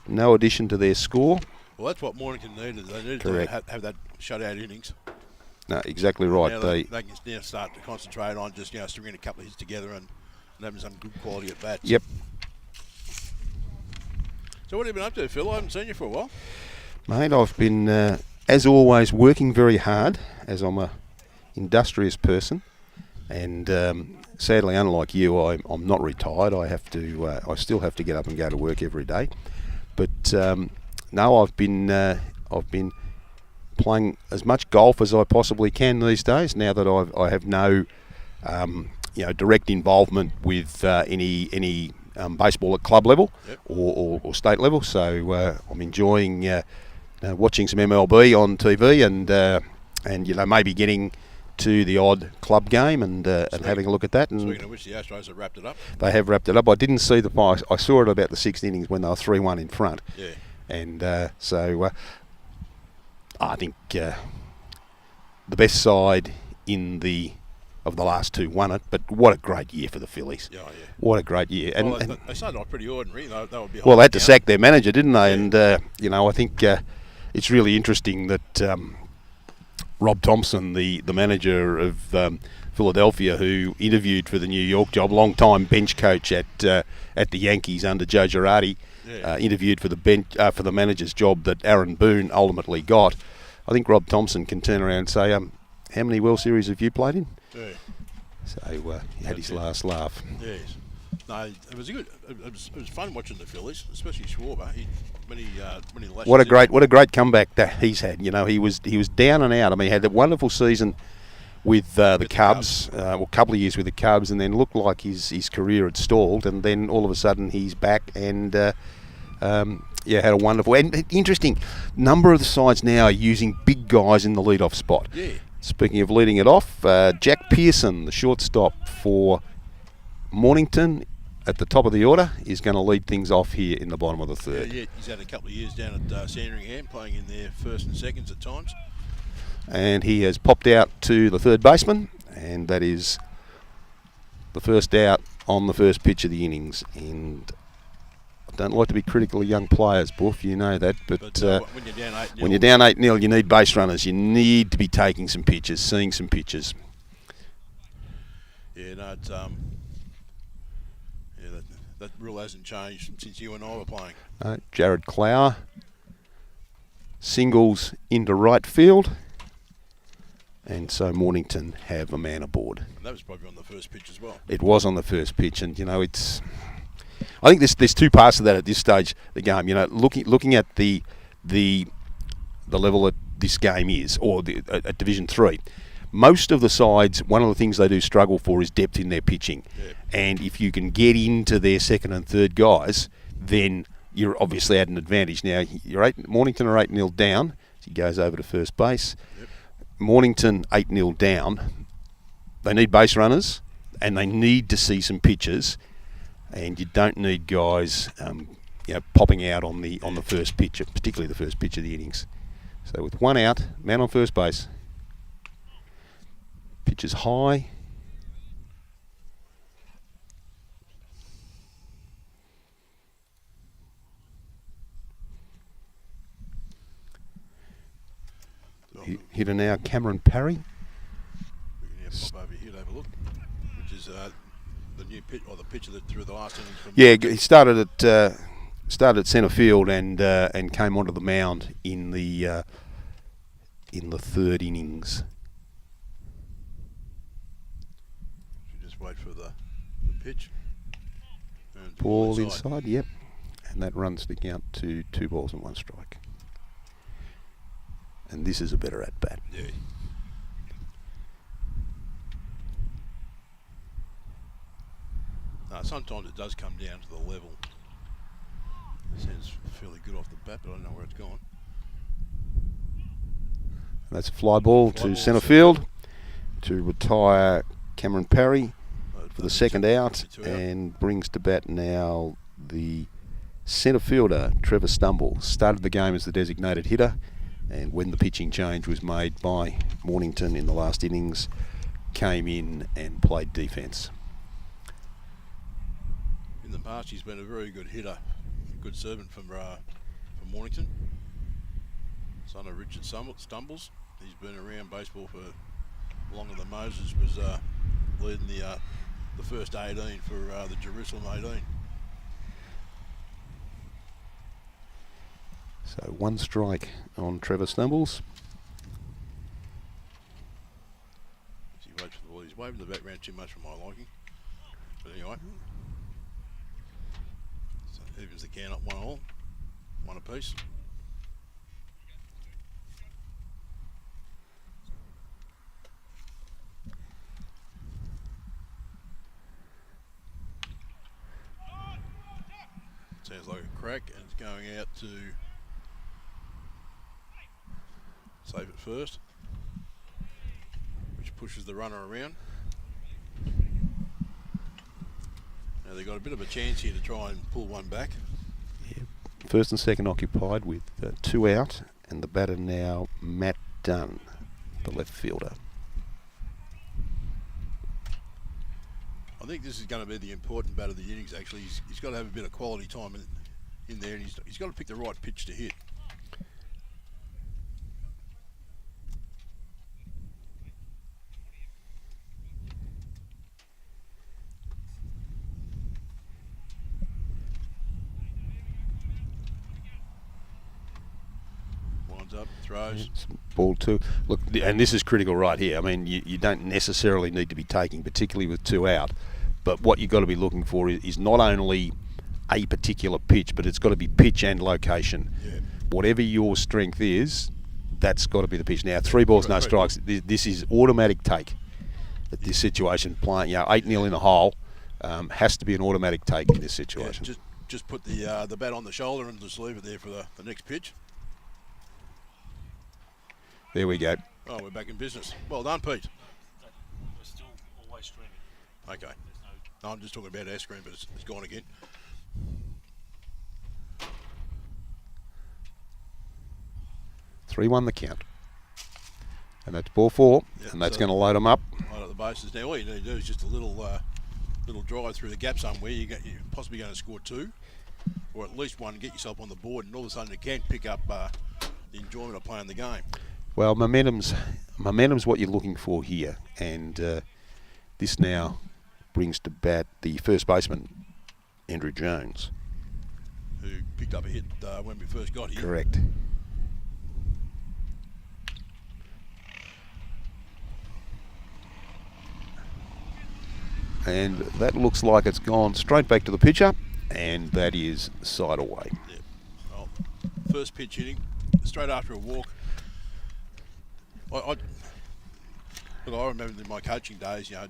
No addition to their score. Well, that's what Mornington needed. They needed Correct. to have that shutout innings. No, exactly right. Now they can now start to concentrate on just stringing a couple of hits together and having some good quality at bats. Yep. So what have you been up to, Phil? I haven't seen you for a while. Mate, I've been, as always, working very hard, as I'm a industrious person. And sadly, unlike you, I'm not retired. I still have to get up and go to work every day. But no, I've been playing as much golf as I possibly can these days. Now that I have no direct involvement with any baseball at club level or state level, so I'm enjoying watching some MLB on TV and maybe getting to the odd club game and having a look at that. And speaking of which, the Astros have wrapped it up. They have wrapped it up. I didn't see the final. I saw it about the 6th innings when they were 3-1 in front. Yeah. And so I think the best side in the of the last two won it. But what a great year for the Phillies! Yeah, yeah. What a great year! And, Well, and they started off pretty ordinary. They were behind. well, they had to the sack their manager, didn't they? Yeah. And I think it's really interesting that Rob Thompson, the manager of Philadelphia, who interviewed for the New York job, long-time bench coach at the Yankees under Joe Girardi, interviewed for the manager's job that Aaron Boone ultimately got. I think Rob Thompson can turn around and say, how many World Series have you played in? Yeah. So he had his last laugh. Yes. No, it was good. It was fun watching the Phillies, especially Schwarber. When he lashed What a in. great comeback that he's had. He was down and out. I mean, he had a wonderful season with the Cubs, a couple of years with the Cubs, and then looked like his career had stalled, and then all of a sudden he's back and had a wonderful and interesting number of the sides now are using big guys in the leadoff spot. Yeah. Speaking of leading it off, Jack Pearson, the shortstop for Mornington, at the top of the order, is going to lead things off here in the bottom of the third. Yeah, he's had a couple of years down at Sandringham, playing in their first and seconds at times. And he has popped out to the third baseman, and that is the first out on the first pitch of the innings. And I don't like to be critical of young players, Buff, you know that, but When you're down 8-0, when you're down 8-0, you need base runners. You need to be taking some pitches, seeing some pitches. Yeah, no, it's that rule hasn't changed since you and I were playing. Jared Clower singles into right field, and so Mornington have a man aboard. And that was probably on the first pitch as well. It was on the first pitch, and it's. I think there's two parts to that at this stage of the game. Looking at the level that this game is, or at Division 3. Most of the sides, one of the things they do struggle for is depth in their pitching. Yeah. And if you can get into their second and third guys, then you're obviously at an advantage. Now, Mornington are 8-0 down. He goes over to first base. Yep. Mornington 8-0 down. They need base runners, and they need to see some pitches. And you don't need guys popping out on the first pitch, particularly the first pitch of the innings. So with one out, man on first base. Pitch is high. Hitter now, Cameron Parry. We can now pop over here to have a look, which is the new pitch, or the pitcher that threw the last innings from. Yeah, he started at centre field and came onto the mound in the third innings. Should just wait for the pitch. And Ball inside, yep. And that runs the count to 2 balls and 1 strike. And this is a better at bat. Yeah. Sometimes it does come down to the level. It sounds fairly good off the bat, but I don't know where it's gone. And that's a fly ball to centre field to retire Cameron Parry for the second out, and brings to bat now the centre fielder, Trevor Stumble. Started the game as the designated hitter, and when the pitching change was made by Mornington in the last innings, came in and played defence. In the past, he's been a very good hitter, good servant from Mornington. Son of Richard Stumbles. He's been around baseball for longer than Moses was leading the first 18 for the Jerusalem 18. So 1 strike on Trevor Stumbles. He waits for the ball. He's waving the background too much for my liking. But anyway. So evens the count up 1-1, 1 apiece. Sounds like a crack, and it's going out to save it first, which pushes the runner around. Now they've got a bit of a chance here to try and pull one back. Yeah. First and second occupied with 2 out, and the batter now Matt Dunn, the left fielder. I think this is going to be the important bat of the innings. Actually, he's got to have a bit of quality time in there, and he's got to pick the right pitch to hit. Winds up, throws. Ball two. Look, and this is critical right here. I mean, you don't necessarily need to be taking, particularly with two out, but what you've got to be looking for is not only a particular pitch, but it's got to be pitch and location. Yeah. Whatever your strength is, that's got to be the pitch. Now, 3 balls, no strikes. This is automatic take at this situation. Playing, 8-0 in a hole has to be an automatic take in this situation. Yeah, just put the bat on the shoulder and just leave it there for the next pitch. There we go. Oh, we're back in business. Well done, Pete. We're still always streaming. Okay. No, I'm just talking about our screen, but it's gone again. Three-one the count. And that's ball 4, Yep, and that's so- going to load them up. Right at the bases. Now, all you need to do is just a little drive through the gap somewhere. You're possibly going to score 2, or at least 1, get yourself on the board, and all of a sudden you can pick up the enjoyment of playing the game. Well, momentum's what you're looking for here, and this now brings to bat the first baseman, Andrew Jones. Who picked up a hit when we first got here. Correct. And that looks like it's gone straight back to the pitcher, and that is side away. Yeah. Well, first pitch hitting, straight after a walk. I remember in my coaching days, I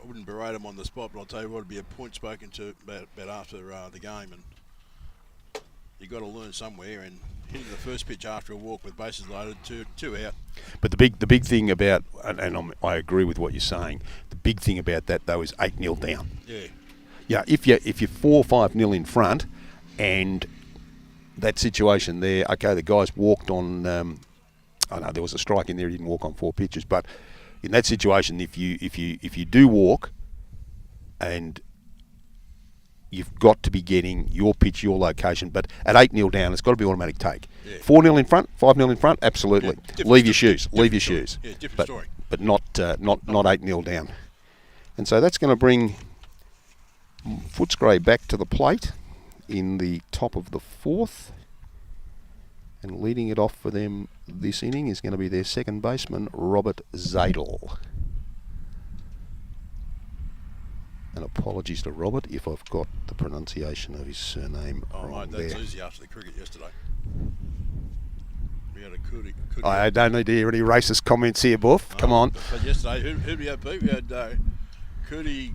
wouldn't berate him on the spot, but I'll tell you what, it'd be a point spoken to about after the game, and you got to learn somewhere. And hitting the first pitch after a walk with bases loaded, two out. But the big thing about, and I agree with what you're saying. The big thing about that though is 8-0 down. Yeah. Yeah, if you're 4-5-0 in front, and that situation there, okay, the guys walked on. I know there was a strike in there. He didn't walk on 4 pitches, but in that situation, if you do walk, and you've got to be getting your pitch, your location. But at 8-0 down, it's got to be automatic take. Yeah. 4-0 in front, 5-0 in front, absolutely. Yeah, Leave your shoes. different Leave your story. shoes. Yeah, different but, story. But not 8-0 down. And so that's going to bring Footscray back to the plate in the top of the 4th. And leading it off for them this inning is going to be their second baseman, Robert Zadel. And apologies to Robert if I've got the pronunciation of his surname Oh, wrong mate, that's there. easy after the cricket yesterday. We had a Coody. I don't need to hear any racist comments here, Buff. Come on. But yesterday, who did we have, Pete? We had Coody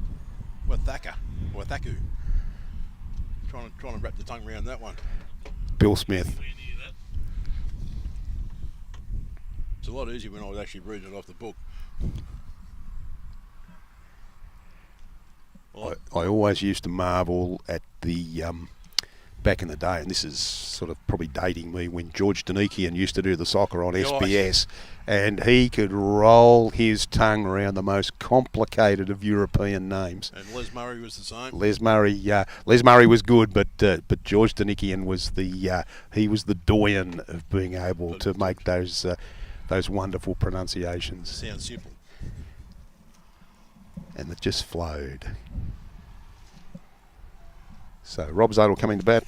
Wathaku. Trying to wrap the tongue around that one. Bill Smith. It's a lot easier when I was actually reading it off the book. Well, I always used to marvel at the back in the day, and this is sort of probably dating me, when George Danikian used to do the soccer on SBS, and he could roll his tongue around the most complicated of European names. and Les Murray was the same. Les Murray was good, but George Danikian was he was the doyen of being able to make those wonderful pronunciations, Sounds simple. and it just flowed. So Rob Zadel coming to bat,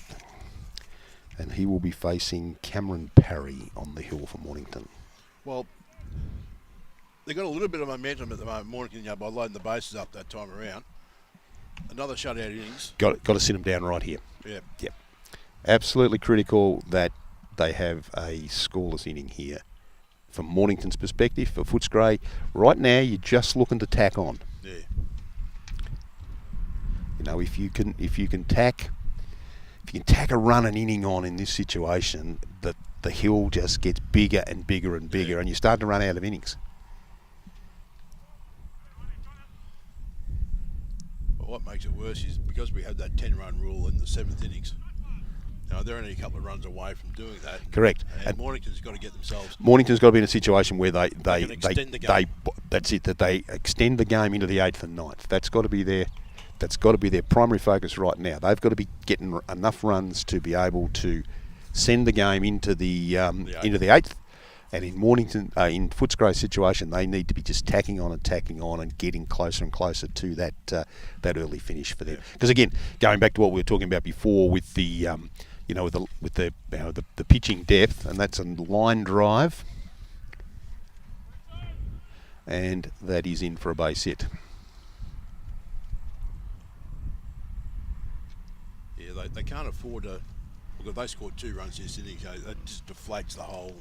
and he will be facing Cameron Parry on the hill for Mornington. Well, they got a little bit of momentum at the moment, Mornington, by loading the bases up that time around. Another shutout innings. Got to sit him down right here. Yeah. Yep. Absolutely critical that they have a scoreless inning here. From Mornington's perspective, for Footscray, right now you're just looking to tack on. Yeah. You know, if you can tack a run an inning on in this situation, that the hill just gets bigger and bigger and bigger, and you start to run out of innings. But what makes it worse is because we had that 10-run rule in the 7th innings, Now, they're only a couple of runs away from doing that. Correct. And Mornington's got to get themselves. Mornington's got to be in a situation where they can extend the game. that's it, that they extend the game into the 8th and 9th. That's got to be their primary focus right now. They've got to be getting enough runs to be able to send the game into the 8th. And in Mornington, in Footscray's situation, they need to be just tacking on and getting closer and closer to that early finish for them. Because again, going back to what we were talking about before with the the pitching depth, and that's a line drive, and that is in for a base hit. Yeah, they can't afford to. Because they scored 2 runs this inning, so that just deflates the whole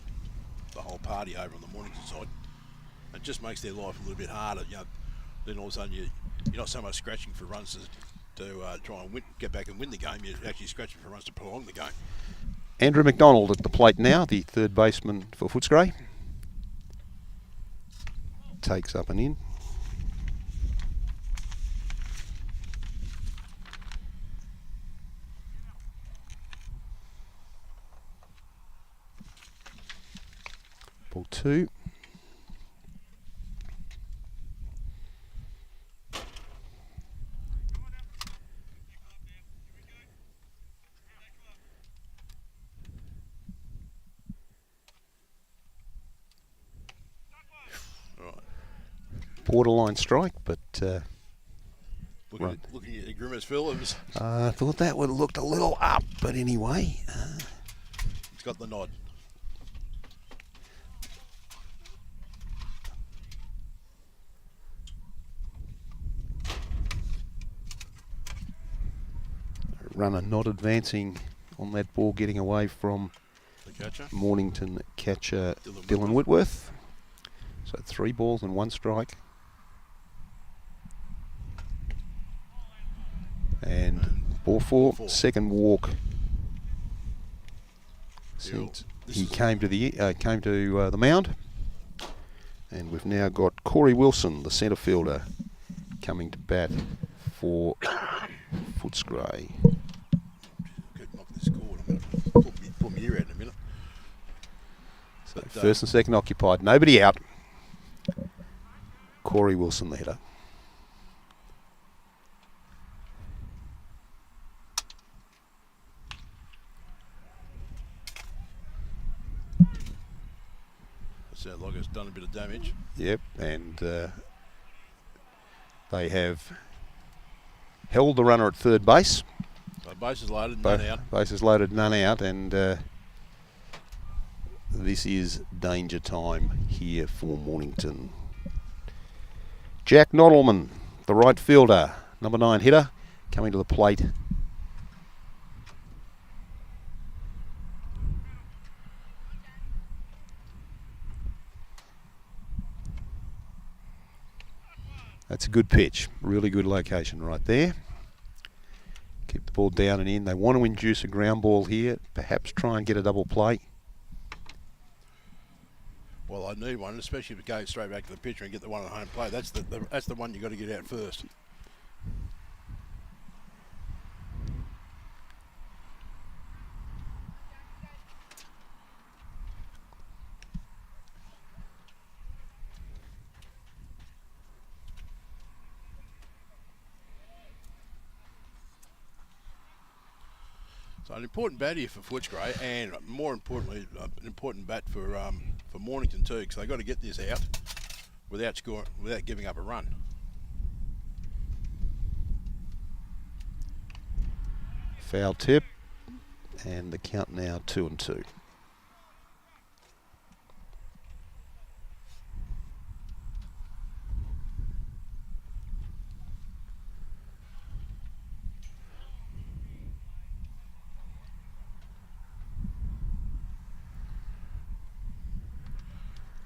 party over on the Mornington side. It just makes their life a little bit harder. Then all of a sudden you're not so much scratching for runs to try and get back and win the game. You're actually scratching for runs to prolong the game. Andrew McDonald at the plate now, the third baseman for Footscray. Takes up and in. Ball 2. Borderline strike, but looking at the grimace, Phil, I thought that would have looked a little up, but anyway. It's got the nod. Runner not advancing on that ball, getting away from The catcher. Mornington catcher Dylan Whitworth. So 3 balls and 1 strike. And ball 4, second walk. Since he came to the mound, and we've now got Corey Wilson, the centre fielder, coming to bat for Footscray. Knock this cord. I'm going to put my ear out in a minute. So first and second occupied, nobody out. Corey Wilson, the hitter. Sounds like it's done a bit of damage. Yep, and they have held the runner at third base. So bases loaded, none out. Bases loaded, none out, and this is danger time here for Mornington. Jack Noddleman, the right fielder, number 9 hitter, coming to the plate. That's a good pitch, really good location right there. Keep the ball down and in. They want to induce a ground ball here, perhaps try and get a double play. Well, I need one, especially if it goes straight back to the pitcher and get the one on home play. That's the one you got to get out first. So an important bat here for Footscray, and more importantly, an important bat for Mornington too, because they got to get this out without giving up a run. Foul tip, and the count now 2-2.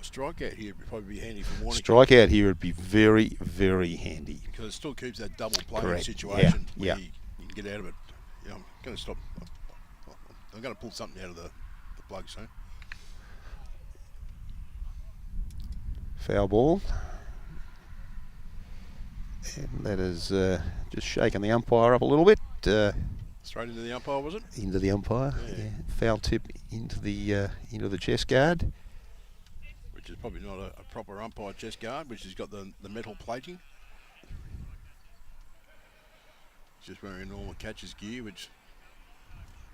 Strikeout here would probably be handy for Mornington. Strikeout here would be very, very handy. Because it still keeps that double play Correct. situation Yeah. where you can get out of it. Yeah, I'm going to stop. I'm going to pull something out of the plug soon. Foul ball. And that has just shaken the umpire up a little bit. Straight into the umpire, was it? Into the umpire. Yeah. Yeah. Foul tip into the chest guard. Which is probably not a proper umpire chest guard, which has got the metal plating. Just wearing normal catcher's gear, which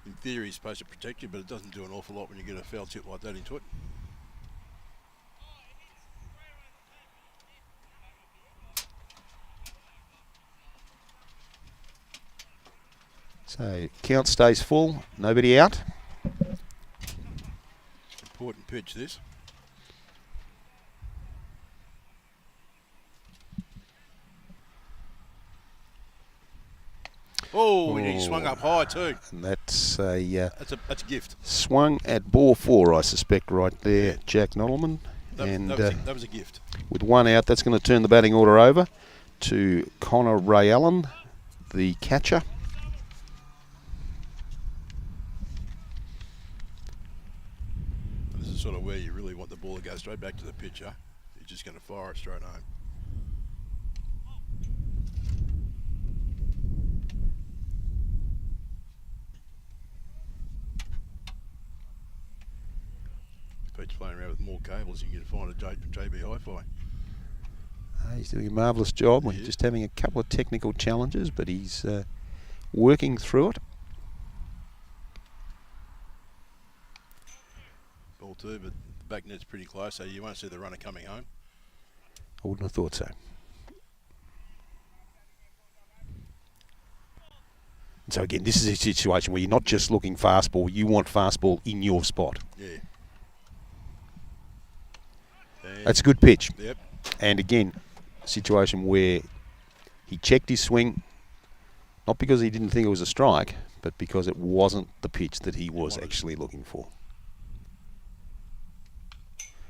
in theory is supposed to protect you, but it doesn't do an awful lot when you get a foul tip like that into it. So count stays full. Nobody out. Important pitch, this. Oh, and he swung up high too. And that's a That's a gift. swung at ball 4, I suspect, right there, Jack Nodelman. That was a gift. With one out, that's going to turn the batting order over to Connor Ray Allen, the catcher. And this is sort of where you really want the ball to go straight back to the pitcher. He's just going to fire it straight home. Pete's playing around with more cables. You can find a JB Hi-Fi. He's doing a marvellous job. He He's is. just having a couple of technical challenges, but he's working through it. Ball 2, but the back net's pretty close, so you won't see the runner coming home. I wouldn't have thought so. And so again, this is a situation where you're not just looking fastball, you want fastball in your spot. Yeah. And That's a good pitch. Yep. And again, a situation where he checked his swing, not because he didn't think it was a strike, but because it wasn't the pitch that he was actually looking for.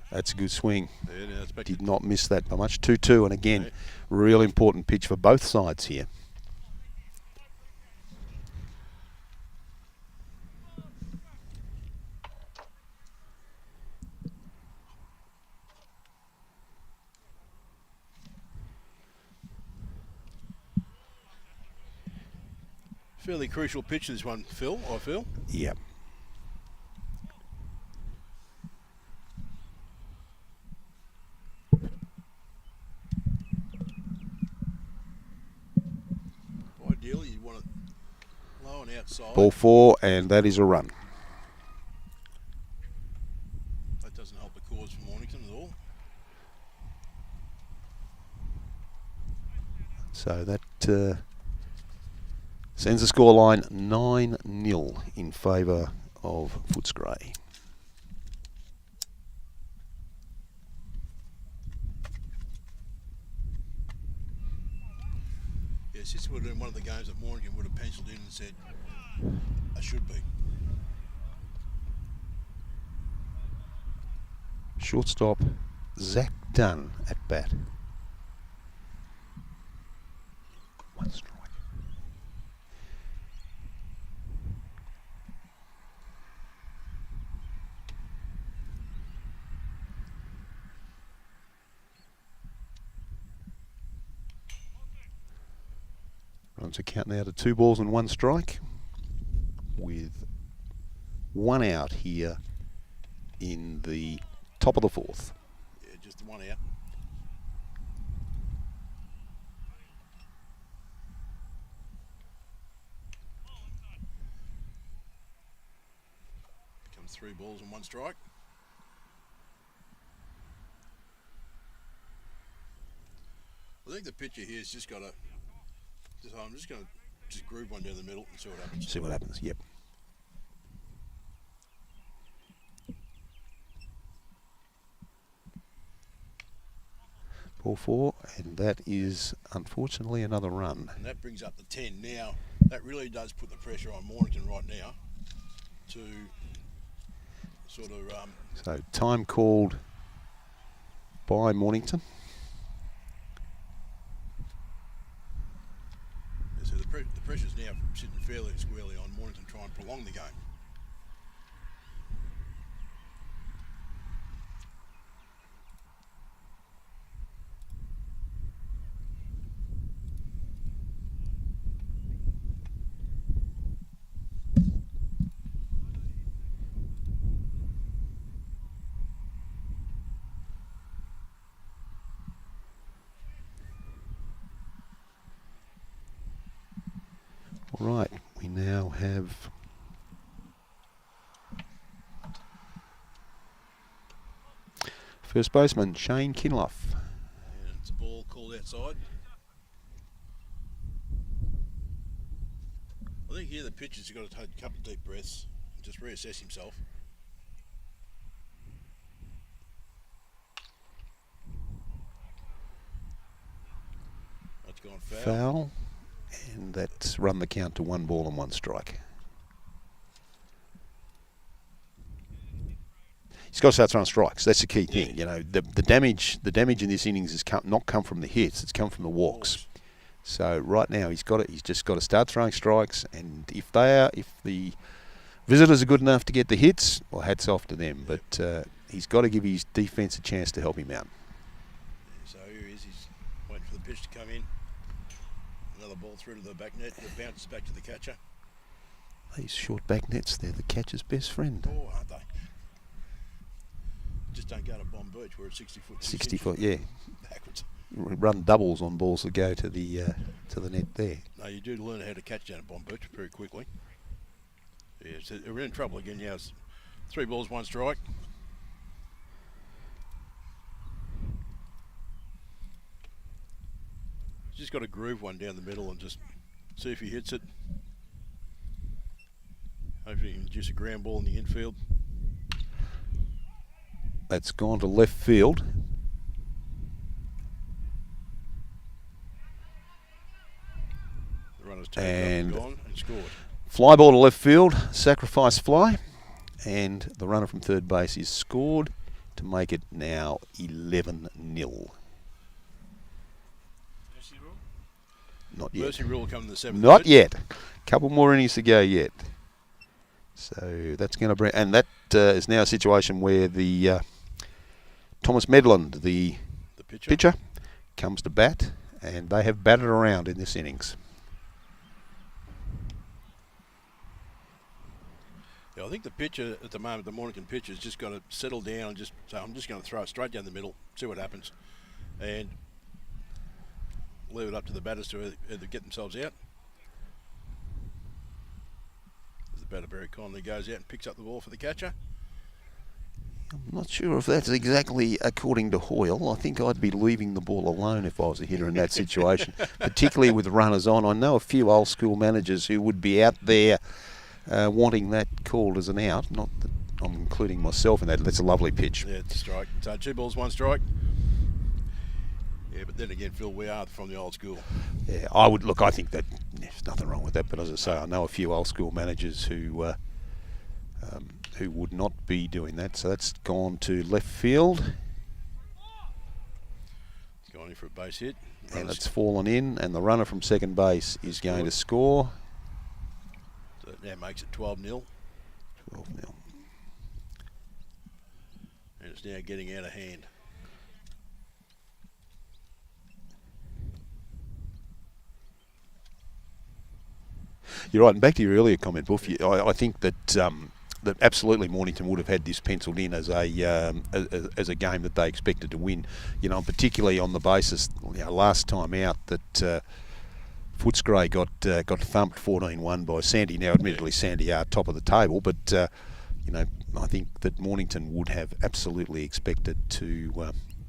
That's a good swing. Yeah, now it's back Did to not miss that by much. 2-2, and again, Yeah. real important pitch for both sides here. fairly crucial pitch, this one, Phil, I feel. Yep. Ideally, you want it low and outside. Ball 4, and that is a run. That doesn't help the cause for Mornington at all. So that sends the scoreline 9-0 in favour of Footscray. Yes, this would have been one of the games that Mornington would have penciled in and said, I should be. Shortstop Zach Dunn at bat. One strike. Runs a count now to 2 balls and 1 strike, with 1 out here in the top of the 4th. Yeah, just the one out. Becomes 3 balls and 1 strike. I think the pitcher here has just got to. I'm just going to just groove one down the middle and see what happens. See what happens. Yep. Ball 4, and that is unfortunately another run. And that brings up the 10. Now, that really does put the pressure on Mornington right now to sort of. So time called by Mornington. So the pressure's now sitting fairly squarely on Mornington to try and prolong the game. Right, we now have first baseman Shane Kinlough. And it's a ball called outside. I think here the pitcher's got to take a couple of deep breaths and just reassess himself. That's gone foul. Foul, and that's run the count to 1 ball and 1 strike. He's got to start throwing strikes. That's the key thing. You know, the damage in this innings has not come from the hits. It's come from the walks. So right now he's just got to start throwing strikes. And if the visitors are good enough to get the hits, well, hats off to them. But he's got to give his defence a chance to help him out. So here he is. He's waiting for the pitch to come in. Another ball through to the back net. It bounces back to the catcher. These short back nets, they're the catcher's best friend. Oh, aren't they? Just don't go to Bomb Beach where it's 60 foot. 60 foot, yeah. Backwards. Run doubles on balls that go to the net there. No, you do learn how to catch down at Bomb Beach very quickly. Yeah, so we're in trouble again now. It's 3 balls, 1 strike. Just got to groove one down the middle and just see if he hits it. Hopefully he can induce a ground ball in the infield. That's gone to left field. The runner's taken up and gone and scored. Fly ball to left field, sacrifice fly, and the runner from third base is scored to make it now 11-0. Not yet. Mercy rule will come in the 7th. Not yet. Couple more innings to go yet. So that's going to bring, and that is now a situation where the Thomas Medland, the pitcher, comes to bat, and they have batted around in this innings. Yeah, I think the pitcher at the moment, the Mornington pitcher, has just got to settle down and just say, I'm just going to throw it straight down the middle, see what happens, and leave it up to the batters to either get themselves out. The batter very kindly goes out and picks up the ball for the catcher. I'm not sure if that's exactly according to Hoyle. I think I'd be leaving the ball alone if I was a hitter in that situation, particularly with runners on. I know a few old school managers who would be out there wanting that called as an out. Not that I'm including myself in that. That's a lovely pitch. Yeah, it's a strike. So 2 balls, 1 strike. Yeah, but then again, Phil, we are from the old school. Yeah, I think that there's nothing wrong with that. But as I say, I know a few old school managers who would not be doing that. So that's gone to left field. It's gone in for a base hit. And it's fallen in, and the runner from second base is going to score. So that now makes it 12-0. 12-0. And it's now getting out of hand. You're right, and back to your earlier comment, Buff. I think that that absolutely Mornington would have had this penciled in as a game that they expected to win. You know, and particularly on the basis, last time out that Footscray got thumped 14-1 by Sandy. Now, admittedly, Sandy are top of the table, but I think that Mornington would have absolutely expected to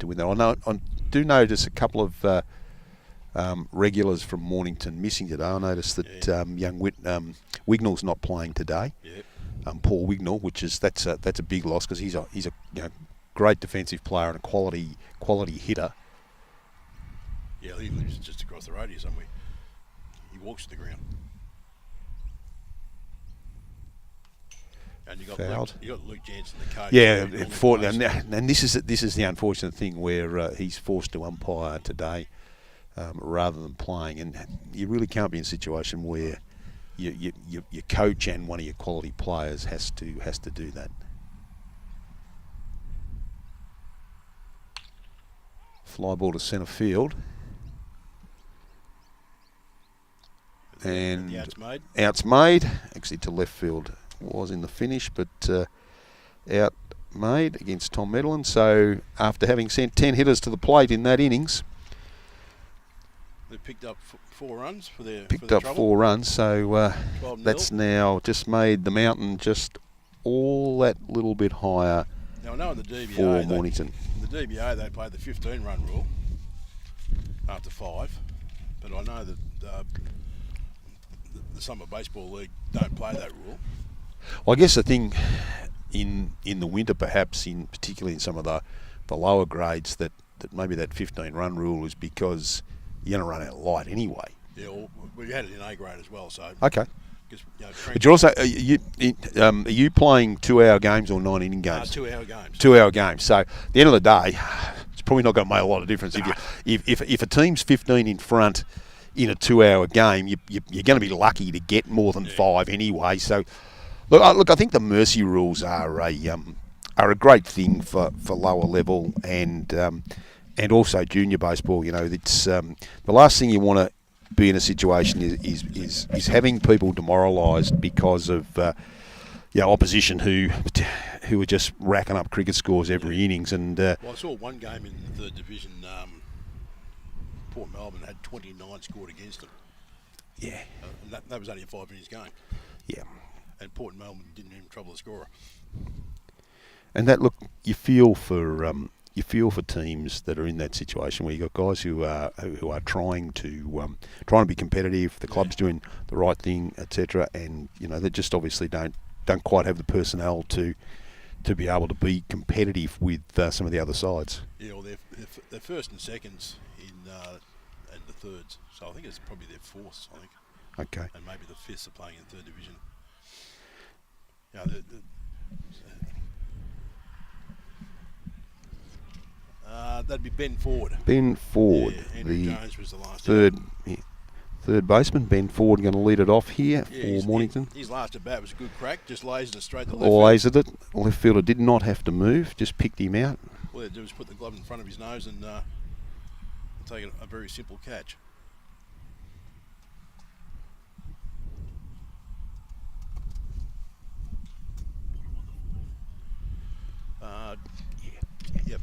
win that. I do notice a couple of regulars from Mornington missing today. I noticed that young Wignall's not playing today. Yep. Paul Wignall, that's a big loss because he's a great defensive player and a quality hitter. Yeah, he lives just across the road here somewhere. He walks to the ground. And you got Luke Jansen, the coach. Yeah, and this is the unfortunate thing where he's forced to umpire today. Rather than playing, and you really can't be in a situation where your coach and one of your quality players has to do that. Fly ball to centre field, and the out's made. Actually, to left field was in the finish, but out made against Tom Medland. So after having sent 10 hitters to the plate in that innings, They picked up 4 runs for their Picked up trouble. 4 runs, so 12-0. that's now just made the mountain just all that little bit higher Now I know in the DBA, for Mornington. in the DBA they played the 15-run rule after 5, but I know that the Summer Baseball League don't play that rule. Well, I guess the thing in the winter, perhaps particularly in some of the lower grades, that maybe that 15-run rule is because you're going to run out of light anyway. Yeah, well, we had it in A grade as well, so. Okay. Because, But you're also, are you playing 2-hour games or 9-inning games? 2-hour games. 2-hour games. So at the end of the day, it's probably not going to make a lot of difference. If a team's 15 in front in a 2-hour game, you're going to be lucky to get more than 5 anyway. So, look, I think the mercy rules are a great thing for lower level and also junior baseball. You know, it's the last thing you want to be in a situation is having people demoralised because of opposition who are just racking up cricket scores every innings. And well, I saw one game in the 3rd division. Port Melbourne had 29 scored against them. Yeah, and that was only a 5 innings game. Yeah, and Port Melbourne didn't even trouble the scorer. And that, look, you feel for teams that are in that situation where you got guys who are trying to be competitive. The club's doing the right thing, etc. And they just obviously don't quite have the personnel to be able to be competitive with some of the other sides. Yeah, well, they're first and seconds and the thirds. So I think it's probably their fourths. I think. Okay. And maybe the fifths are playing in 3rd division. That'd be Ben Ford. Ben Ford, yeah, Andrew Jones was the last third baseman. Ben Ford going to lead it off here for Mornington. His last at bat was a good crack, just lasered it straight to left. Or lasered it. Left fielder did not have to move, just picked him out. All he had to do was put the glove in front of his nose and take a very simple catch. Yep.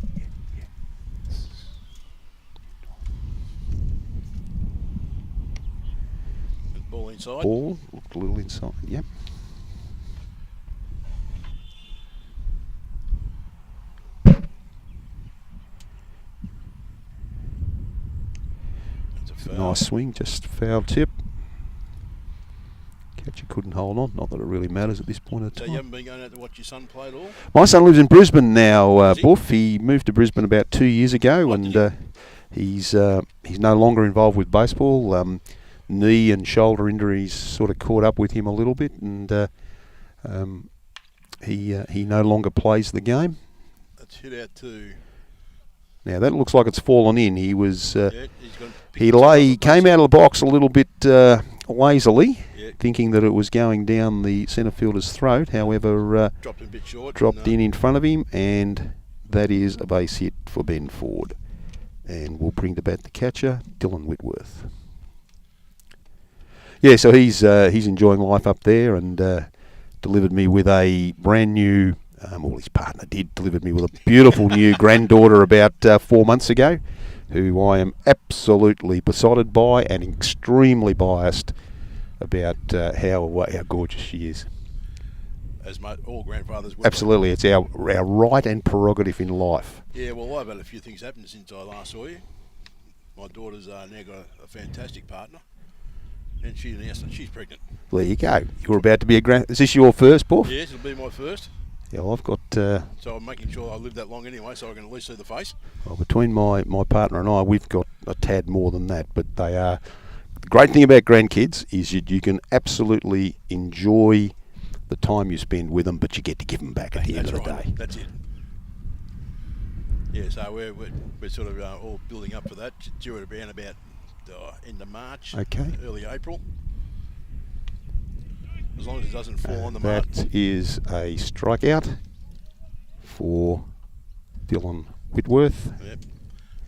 Ball inside. Ball, looked a little inside, yep. Nice swing, just foul tip. Catcher couldn't hold on. Not that it really matters at this point in time. So you haven't been going out to watch your son play at all? My son lives in Brisbane now, Buff. He moved to Brisbane about 2 years ago, and he's no longer involved with baseball. Knee and shoulder injuries sort of caught up with him a little bit, and he no longer plays the game. Let's hit out to. Now that looks like it's fallen in. He was he came out of the box a little bit lazily, thinking that it was going down the centre fielder's throat. However, dropped a bit short. Dropped in front of him, and that is a base hit for Ben Ford. And we'll bring to bat the catcher, Dylan Whitworth. Yeah, so he's enjoying life up there, and delivered me with a brand new. His partner delivered me with a beautiful new granddaughter about 4 months ago, who I am absolutely besotted by and extremely biased about how gorgeous she is. As all grandfathers would. Absolutely, it's our right and prerogative in life. Yeah, well, I've had a few things happen since I last saw you. My daughter's now got a fantastic partner, and she's pregnant. There you go. You're about to be a Is this your first, Buff? Yes, it'll be my first. Yeah, well, I've got. So I'm making sure I live that long anyway, so I can at least see the face. Well, between my partner and I, we've got a tad more than that, but they are. The great thing about grandkids is you can absolutely enjoy the time you spend with them, but you get to give them back at the end of the day. That's it. Yeah, so we're sort of all building up for that. Due at around about end of March, early April. As long as it doesn't fall on the mark. That is a strikeout for Dylan Whitworth. Yep.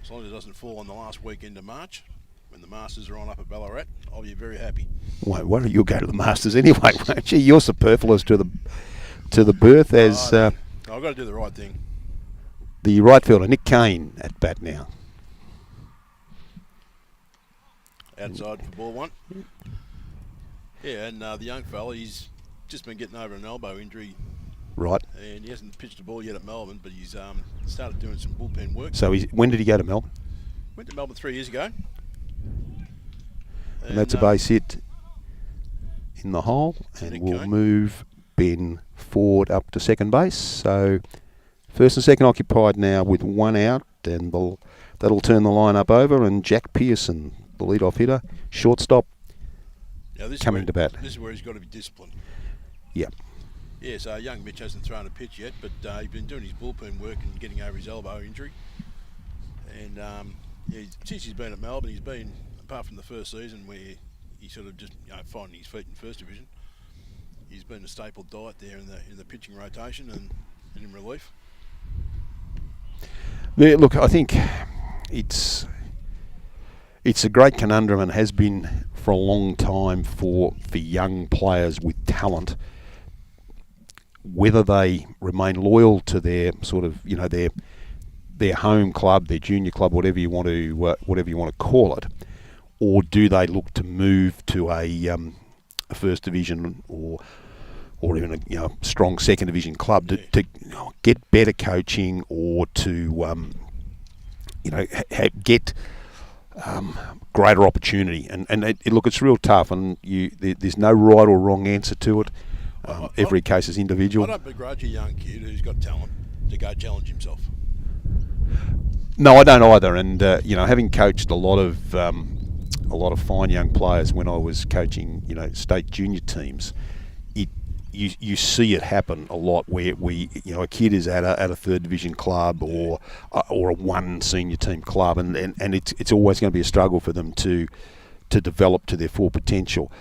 As long as it doesn't fall on the last weekend of March, when the Masters are on up at Ballarat, I'll be very happy. Why don't you go to the Masters anyway, won't you? You're superfluous to the berth as... I've got to do the right thing. The right fielder, Nick Kane, at bat now. outside for ball one. Yeah, and the young fella, he's just been getting over an elbow injury. Right. And he hasn't pitched a ball yet at Melbourne, but he's started doing some bullpen work. So when did he go to Melbourne? Went to Melbourne 3 years ago. And that's a base hit in the hole, and we'll move Ben Ford up to second base. So first and second occupied now with one out, and that'll turn the lineup over. And Jack Pearson, the leadoff hitter, shortstop, coming to bat. This is where he's got to be disciplined. Yep. Yeah, so young Mitch hasn't thrown a pitch yet, but he's been doing his bullpen work and getting over his elbow injury. And since he's been at Melbourne, he's been, apart from the first season where he sort of just finding his feet in first division, he's been a staple diet there in the pitching rotation and in relief. Yeah, look, I think it's a great conundrum, and has been for a long time for young players with talent, whether they remain loyal to their sort of their home club, their junior club, whatever you want to call it, or do they look to move to a first division or even a strong second division club to get better coaching, or to get greater opportunity. And look, it's real tough, and there's no right or wrong answer to it. Every case is individual. I don't begrudge a young kid who's got talent to go challenge himself. No, I don't either. And having coached a lot of fine young players when I was coaching, state junior teams, you see it happen a lot where a kid is at a third division club or a one senior team club, and it's always going to be a struggle for them to develop to their full potential.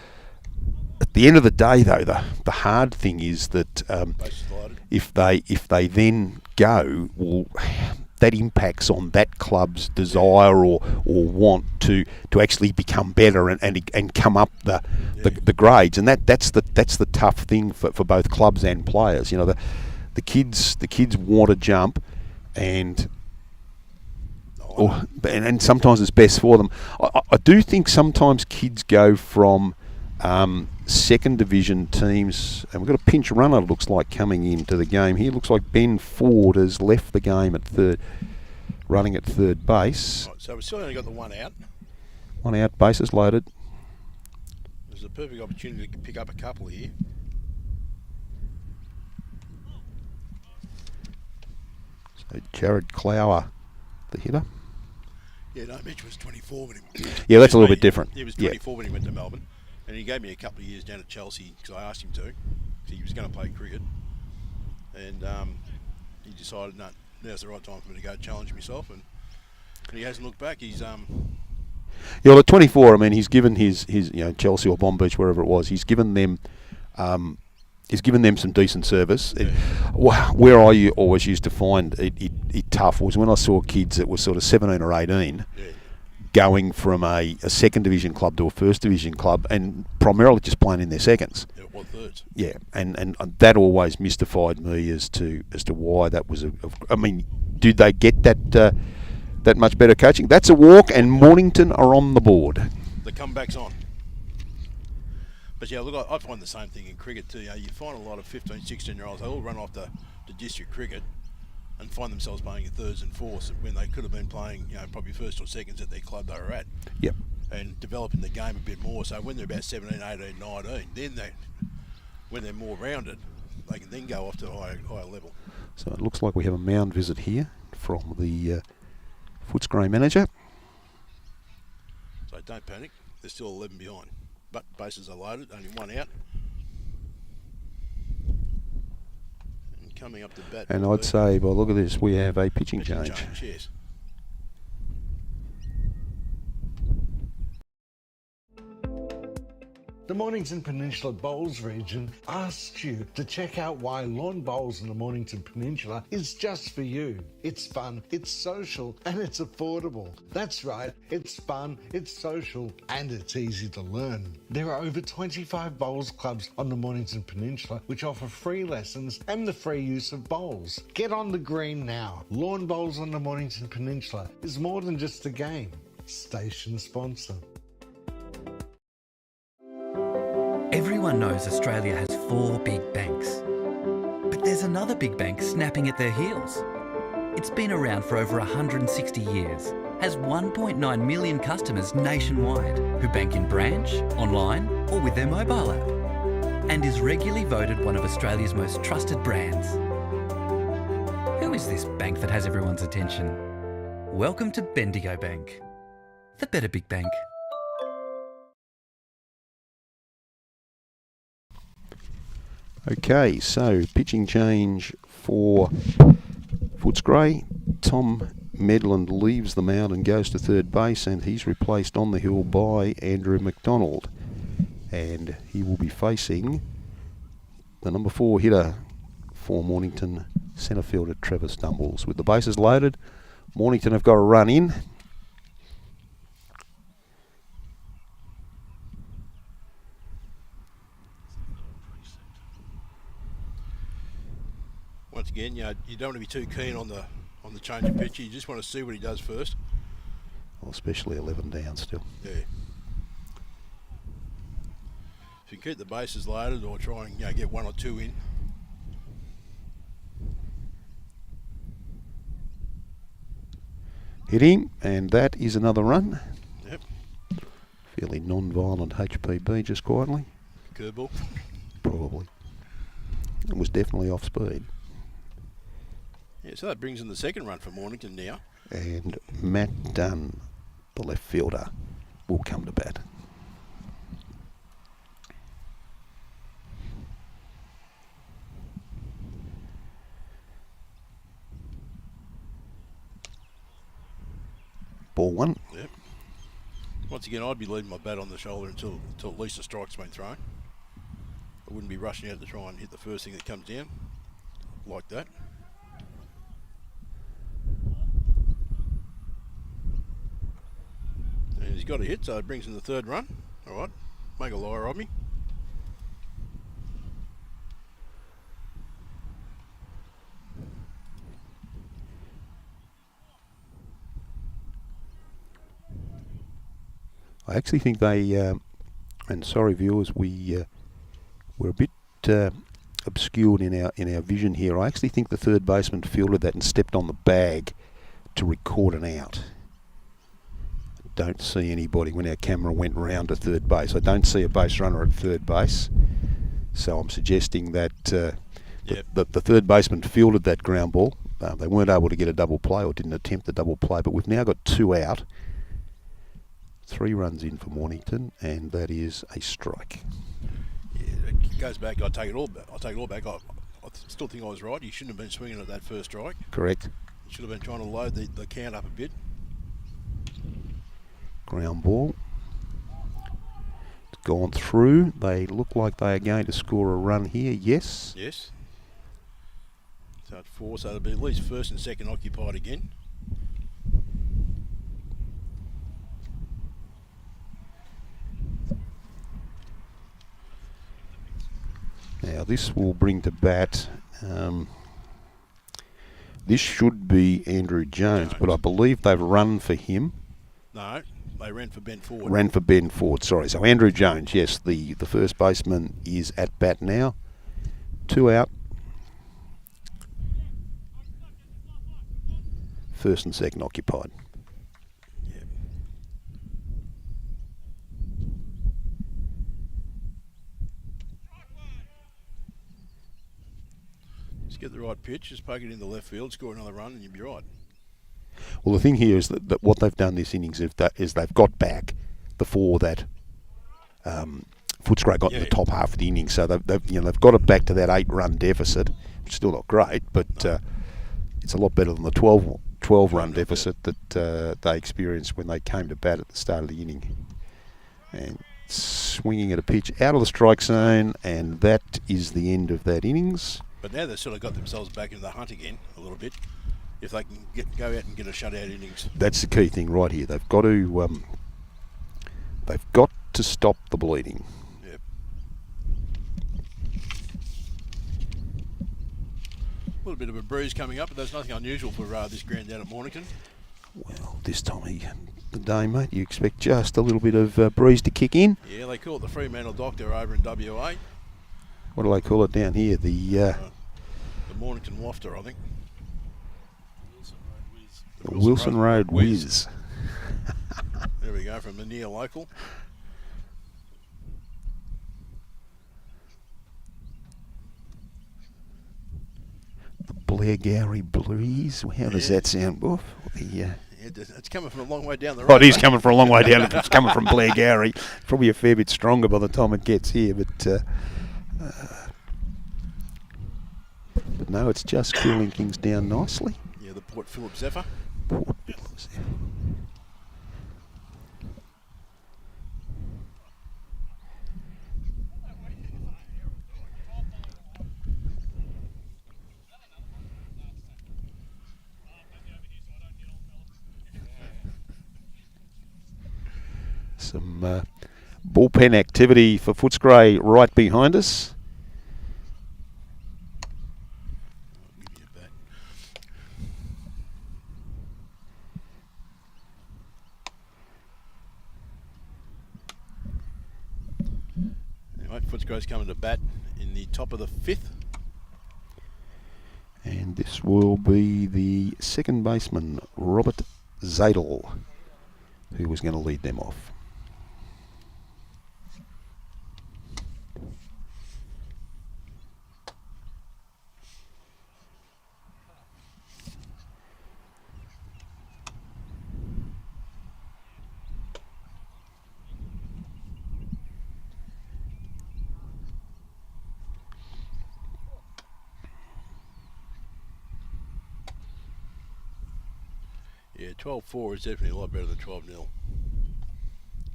At the end of the day, though, the hard thing is that if they then go, well, that impacts on that club's desire or want to actually become better and come up the grades, and that's the tough thing for both clubs and players. The kids want to jump, and sometimes it's best for them. I do think sometimes kids go from second division teams, and we've got a pinch runner, looks like, coming into the game here. Looks like Ben Ford has left the game at third, running at third base. Right, so we've still only got the one out. One out, bases loaded. There's a perfect opportunity to pick up a couple here. So Jared Clower, the hitter. Yeah, no, Mitch was 24 when he... Yeah, that's a little bit different. He was 24 when he went to Melbourne. And he gave me a couple of years down at Chelsea because I asked him to. He was going to play cricket. And he decided, no, now's the right time for me to go challenge myself. And he hasn't looked back. He's... Yeah, well, at 24, I mean, he's given his Chelsea or Bomb Beach, wherever it was, he's given them some decent service. Yeah. Where I always used to find it tough was when I saw kids that were sort of 17 or 18 going from a second division club to a first division club, and primarily just playing in their seconds. Yeah, what thirds? Yeah, and that always mystified me as to why that was. I mean, did they get that much better coaching? That's a walk, and Mornington are on the board. The comeback's on. But yeah, look, I find the same thing in cricket too. You find a lot of 15, 16-year-olds, they all run off to district cricket and find themselves playing in thirds and fourths when they could have been playing, probably first or seconds at their club they were at. Yep. And developing the game a bit more. So when they're about 17, 18, 19, then when they're more rounded, they can then go off to a higher level. So it looks like we have a mound visit here from the Footscray manager. So don't panic, they're still 11 behind. But bases are loaded, only one out. And coming up to bat. And I'd say, by look at this, we have a pitching change. Yes. The Mornington Peninsula Bowls region asks you to check out why lawn bowls in the Mornington Peninsula is just for you. It's fun, it's social, and it's affordable. That's right, it's fun, it's social, and it's easy to learn. There are over 25 bowls clubs on the Mornington Peninsula which offer free lessons and the free use of bowls. Get on the green now. Lawn bowls on the Mornington Peninsula is more than just a game. Station sponsor. Everyone knows Australia has 4 big banks. But there's another big bank snapping at their heels. It's been around for over 160 years, has 1.9 million customers nationwide who bank in branch, online or with their mobile app, and is regularly voted one of Australia's most trusted brands. Who is this bank that has everyone's attention? Welcome to Bendigo Bank, the better big bank. Okay, so pitching change for Footscray. Tom Medland leaves the mound and goes to third base, and he's replaced on the hill by Andrew McDonald. And he will be facing the number 4 hitter for Mornington, centre fielder Trevor Stumbles. With the bases loaded, Mornington have got a run in. Once again, you don't want to be too keen on the change of pitch. You just want to see what he does first. Well, especially 11 down still. Yeah. If you keep the bases loaded or try and get 1 or 2 in. Hit him, and that is another run. Yep. Fairly non-violent HPB, just quietly. Curveball. Probably. It was definitely off speed. Yeah, so that brings in the second run for Mornington now. And Matt Dunn, the left fielder, will come to bat. Ball 1. Yep. Once again, I'd be leaving my bat on the shoulder until at least a strike's been thrown. I wouldn't be rushing out to try and hit the first thing that comes down like that. And he's got a hit, so it brings in the third run. All right, make a liar of me. I actually think they, and sorry viewers, we're a bit obscured in our vision here. I actually think the third baseman fielded that and stepped on the bag to record an out. Don't see anybody when our camera went round to third base. I don't see a base runner at third base, so I'm suggesting that the third baseman fielded that ground ball. They weren't able to get a double play or didn't attempt the double play, but we've now got 2 out. 3 runs in for Mornington, and that is a strike. Yeah, it goes back. I'll take it all back. I still think I was right. You shouldn't have been swinging at that first strike. Correct. You should have been trying to load the count up a bit. Ground ball. It's gone through. They look like they are going to score a run here. Yes. Yes. So it's 4, so it'll be at least first and second occupied again. Now this will bring to bat. This should be Andrew Jones, but I believe they've run for him. No, they ran for Ben Ford. Ran for Ben Ford, sorry. So Andrew Jones, yes, the first baseman is at bat now. 2 out. First and second occupied. Yep. Just get the right pitch, just poke it in the left field, score another run, and you'll be right. Well, the thing here is that what they've done this innings is they've got back the 4 that Footscray got in the top half of the innings. So they've got it back to that 8-run deficit, which is still not great, but it's a lot better than the 12-run deficit that they experienced when they came to bat at the start of the inning. And swinging at a pitch out of the strike zone, and that is the end of that innings. But now they've sort of got themselves back in the hunt again a little bit. If they can go out and get a shutout innings. That's the key thing right here. They've got to stop the bleeding. Yep. A little bit of a breeze coming up, but there's nothing unusual for this ground down at Mornington. Well, this time the day, mate. You expect just a little bit of breeze to kick in. Yeah, they call it the Fremantle Doctor over in WA. What do they call it down here? The Mornington Wafter, I think. Wilson Road Whiz. There we go, from the near local. The Blairgowrie Blues. How does that sound, Buff? It's coming from a long way down the road. Oh, it is coming from a long way down. If it's coming from Blairgowrie, probably a fair bit stronger by the time it gets here. But no, it's just cooling things down nicely. Yeah, the Port Phillip Zephyr. Port Phillip Zephyr. Some bullpen activity for Footscray right behind us. Anyway, Footscray's coming to bat in the top of the 5th. And this will be the second baseman, Robert Zadel, who was going to lead them off. Yeah, 12-4 is definitely a lot better than 12-0.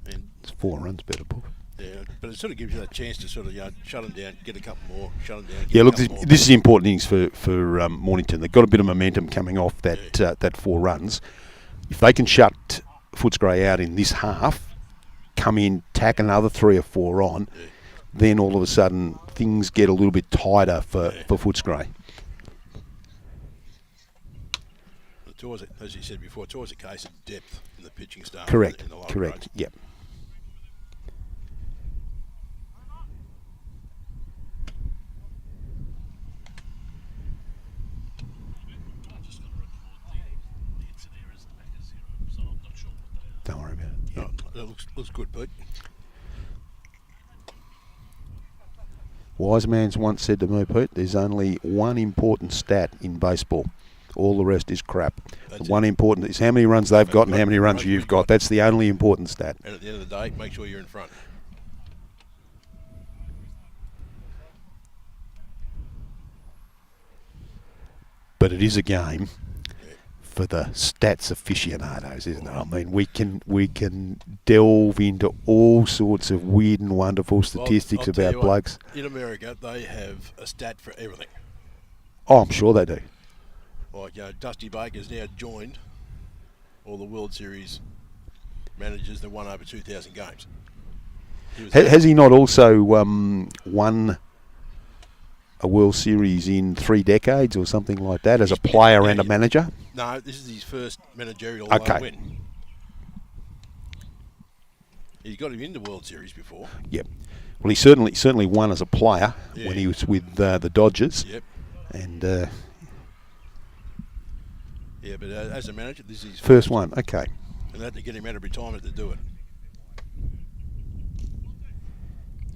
And It's 4 runs better, Bob. yeah, but it sort of gives you that chance to sort of shut them down, get a couple more, shut them down. Get Yeah, a look, couple more. this is important innings for Mornington. They've got a bit of momentum coming off that 4 runs. If they can shut Footscray out in this half, come in, tack another 3 or 4 on, then all of a sudden things get a little bit tighter for Footscray. It's always, as you said before, it's always a case of depth in the pitching staff. Correct, in the lower correct, grades. yep. Don't worry about it. No, that looks good, Pete. Wise man's once said to me, Pete, there's only one important stat in baseball. All the rest is crap. That's The one important is how many runs they've got and how many runs you've got. That's the only important stat. And at the end of the day, make sure you're in front. But it is a game for the stats aficionados, isn't it? I mean, we can delve into all sorts of weird and wonderful statistics I'll tell about you what, blokes. In America, they have a stat for everything. Oh, I'm sure they do. Like Dusty Baker's now joined all the World Series managers that won over 2,000 games. Has he not also won a World Series in 3 decades or something like that as a player and a manager? No, this is his first managerial win. He's got him in the World Series before. Yep. Well, he certainly won as a player when he was with the Dodgers. Yep. And yeah, but as a manager, this is his first one. Okay. And they had to get him out of retirement to do it.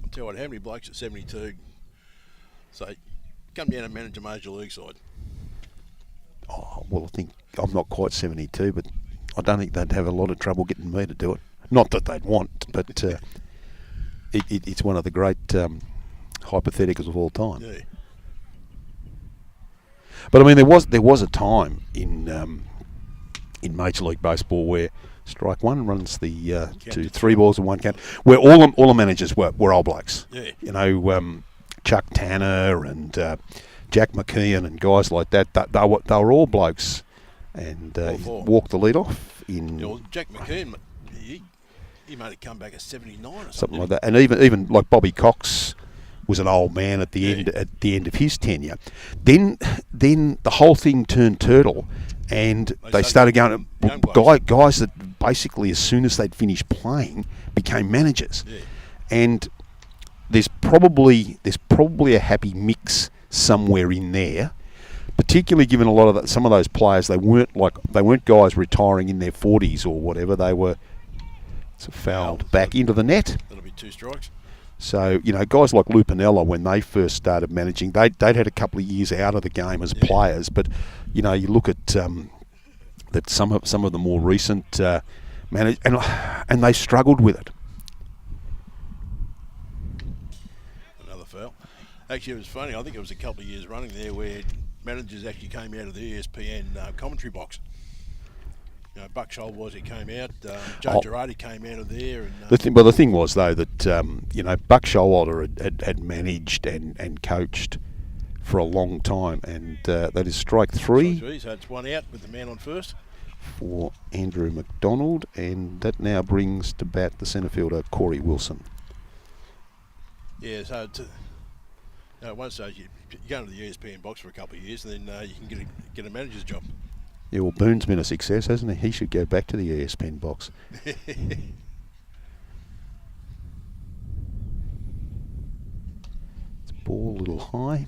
I'll tell you what, how many blokes at 72 say, come down and manage a major league side? Oh, well, I think I'm not quite 72, but I don't think they'd have a lot of trouble getting me to do it. Not that they'd want, but it's one of the great hypotheticals of all time. Yeah. But I mean, there was a time in Major League Baseball where strike one runs the to 3 balls and 1 count, where all the managers were old blokes. Yeah. You know, Chuck Tanner and Jack McKeon and guys like that. They were all blokes, and walked the lead off in. Yeah, well, Jack McKeon, he made a comeback at 79 or something like that, and even like Bobby Cox was an old man at the end of his tenure. Then the whole thing turned turtle, and they started going guys that basically as soon as they'd finished playing, became managers. Yeah. And there's probably a happy mix somewhere in there, particularly given a lot of some of those players, they weren't guys retiring in their 40s or whatever. They were fouled back into the net. That'll be 2 strikes. So, guys like Lupinella, when they first started managing, they'd had a couple of years out of the game as players. But, you look at that some of the more recent managers, and they struggled with it. Another foul. Actually, it was funny. I think it was a couple of years running there where managers actually came out of the ESPN commentary box. Buck Showalter came out. Joe Girardi came out of there. And, the thing was though that Buck Showalter had managed and coached for a long time, and that is strike 3. So it's 1 out with the man on first for Andrew McDonald, and that now brings to bat the centre fielder Corey Wilson. Yeah, so at one stage you go into the ESPN box for a couple of years, and then you can get a manager's job. Yeah, well, Boone's been a success, hasn't he? He should go back to the ESPN box. It's ball a little high.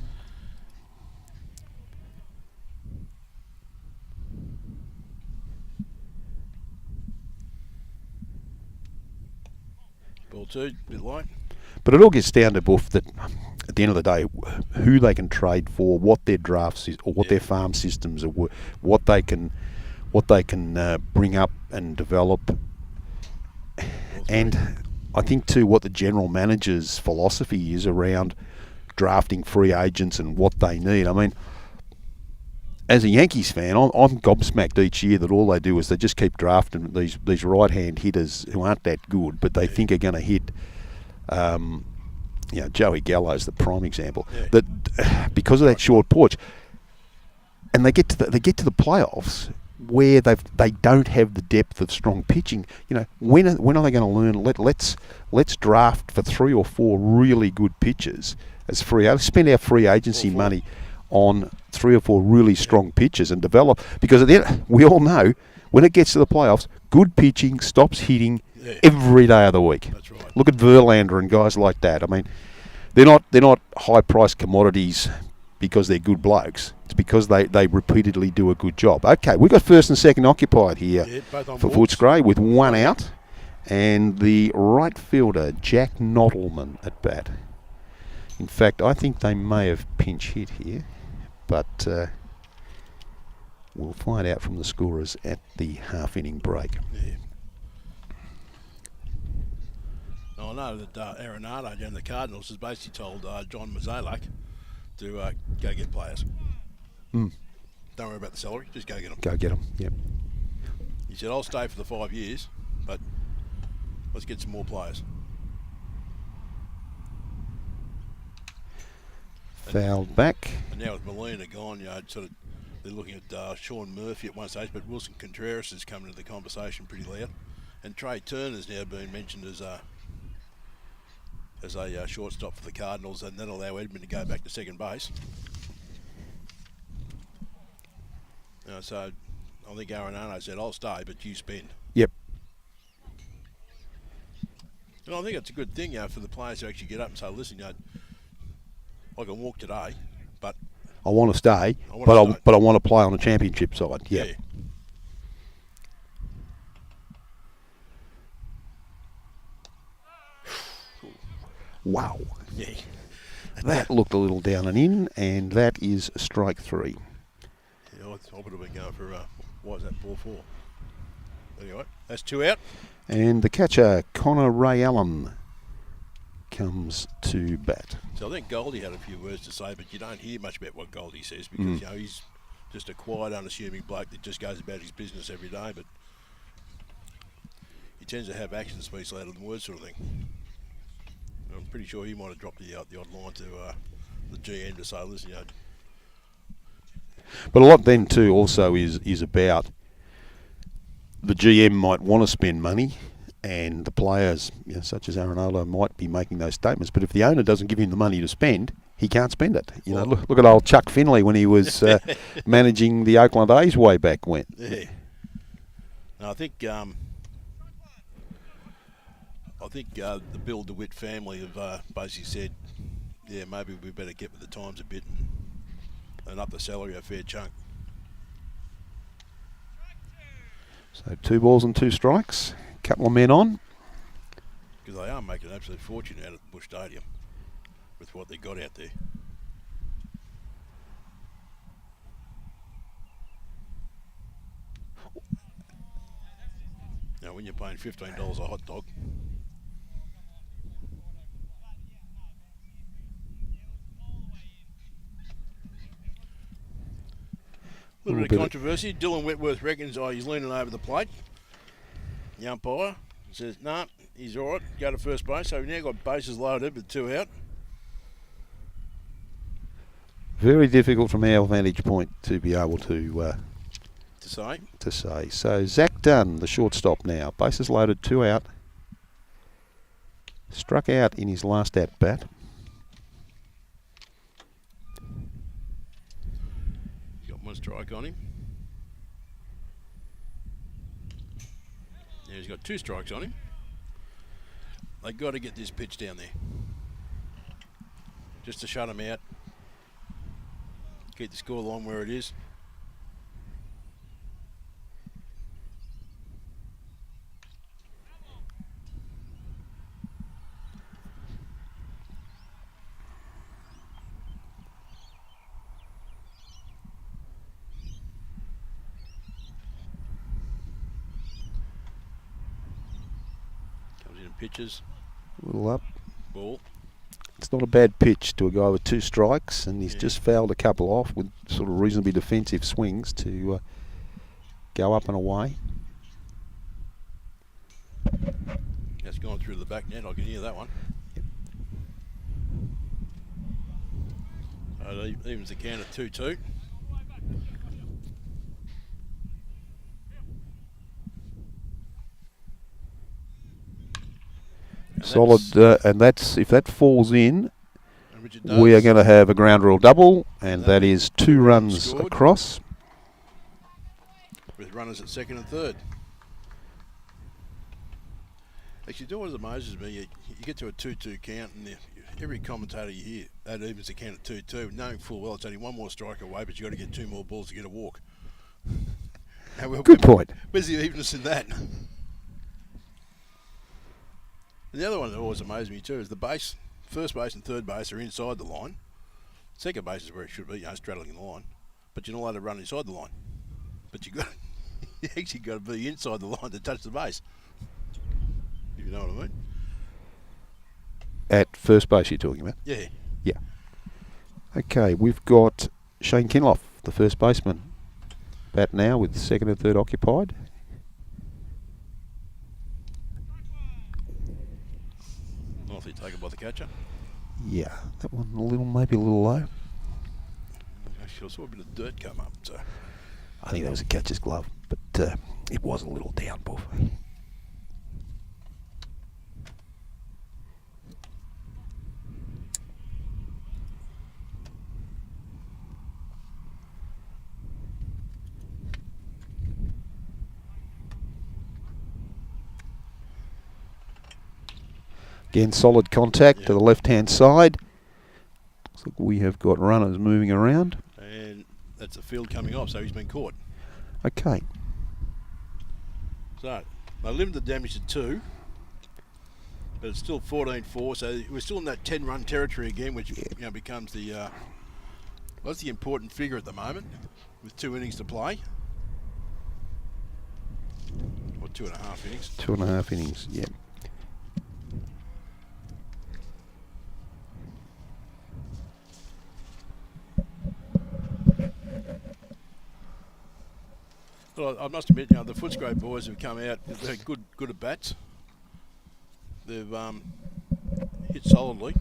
Ball 2, a bit light. But it all gets down to Buff that at the end of the day, who they can trade for, what their drafts is, or what their farm systems are, what they can bring up and develop, and I think too what the general manager's philosophy is around drafting free agents and what they need. I mean, as a Yankees fan, I'm gobsmacked each year that all they do is they just keep drafting these right-hand hitters who aren't that good, but they think are going to hit. Joey Gallo's the prime example. Yeah. That because of that short porch, and they get to the playoffs where they don't have the depth of strong pitching. When are they going to learn? Let's draft for 3 or 4 really good pitchers as free. Let's spend our free agency money on 3 or 4 really strong pitchers and develop. Because at the end, we all know when it gets to the playoffs, good pitching stops hitting every day of the week. That's right. Look at Verlander and guys like that. I mean, they're not high-priced commodities because they're good blokes. It's because they repeatedly do a good job. Okay, we've got first and second occupied here for Footscray with 1 out, and the right fielder Jack Nottleman at bat. In fact, I think they may have pinch hit here, but we'll find out from the scorers at the half-inning break. Yeah. I know that Arenado down the Cardinals has basically told John Mozeliak to go get players. Don't worry about the salary, just go get them. Go get them, yep. He said, I'll stay for the 5 years, but let's get some more players. Fouled back. And now with Molina gone, they're looking at Sean Murphy at one stage, but Wilson Contreras is coming into the conversation pretty loud. And Trey Turner's now been mentioned as a shortstop for the Cardinals, and that'll allow Edmund to go back to second base. So I think Arenado said, I'll stay, but you spend. Yep. And I think it's a good thing, for the players to actually get up and say, listen, I can walk today, but I want to stay, but I want to play on a championship side. Yep. Yeah. Wow. Yeah. That looked a little down and in, and that is strike 3. Yeah, I would have been going for, what was that, ball 4? Anyway, that's 2 out. And the catcher, Connor Ray Allen, comes to bat. So I think Goldie had a few words to say, but you don't hear much about what Goldie says because, he's just a quiet, unassuming bloke that just goes about his business every day, but he tends to have action speaks louder than words sort of thing. I'm pretty sure he might have dropped the odd line to the GM to say, listen, But a lot then too also is about the GM might want to spend money, and the players, such as Arenado, might be making those statements. But if the owner doesn't give him the money to spend, he can't spend it. Look at old Chuck Finley when he was managing the Oakland A's way back when. Yeah. No, I think I think the Bill DeWitt family have basically said, yeah, maybe we better get with the times a bit and up the salary a fair chunk. So 2 balls and 2 strikes. Couple of men on. Because they are making an absolute fortune out at Bush Stadium with what they got out there. Now, when you're paying $15 a hot dog, a little bit of controversy. Dylan Whitworth reckons he's leaning over the plate. The umpire says, nah, he's all right, go to first base. So we've now got bases loaded with 2 out. Very difficult from our vantage point to be able to say. So Zach Dunn, the shortstop now. Bases loaded, 2 out. Struck out in his last at-bat. He's got 1 strike on him. Yeah, he's got 2 strikes on him. They got to get this pitch down there. Just to shut him out. Keep the scoreline where it is. Comes in and pitches. A little up. Ball. It's not a bad pitch to a guy with 2 strikes, and he's just fouled a couple off with sort of reasonably defensive swings to go up and away. That's gone through the back net. I can hear that one. Yep. So it evens the count at 2-2. Solid, and that's if that falls in, and we are going to have a ground rule double, and that is 2 runs scored. across. With runners at second and third. Actually, do what amazes me, you get to a 2-2 count, and every commentator you hear, that evens the count at 2-2, knowing full well it's only 1 more strike away, but you've got to get 2 more balls to get a walk. Good point. Where's the evenness in that? And the other one that always amazes me too is the base. First base and third base are inside the line. Second base is where it should be, straddling the line. But you're not allowed to run inside the line. But you actually got to be inside the line to touch the base. If you know what I mean. At first base, you're talking about? Yeah. Yeah. Okay, we've got Shane Kinloff, the first baseman. Bat now with second and third occupied. Nicely taken by the catcher. Yeah, that one maybe a little low. Actually, I saw a bit of dirt come up. So I think that was a catcher's glove, but it was a little down, Buff. Again, solid contact to the left-hand side. Looks like we have got runners moving around. And that's the field coming off, so he's been caught. Okay. So they limited the damage to 2, but it's still 14-4. So we're still in that 10-run territory again, which becomes the that's the important figure at the moment, with 2 innings to play. Or 2.5 innings. 2.5 innings. Yeah. Well, I must admit, the Footscray boys have come out. They're good at bats. They've hit solidly.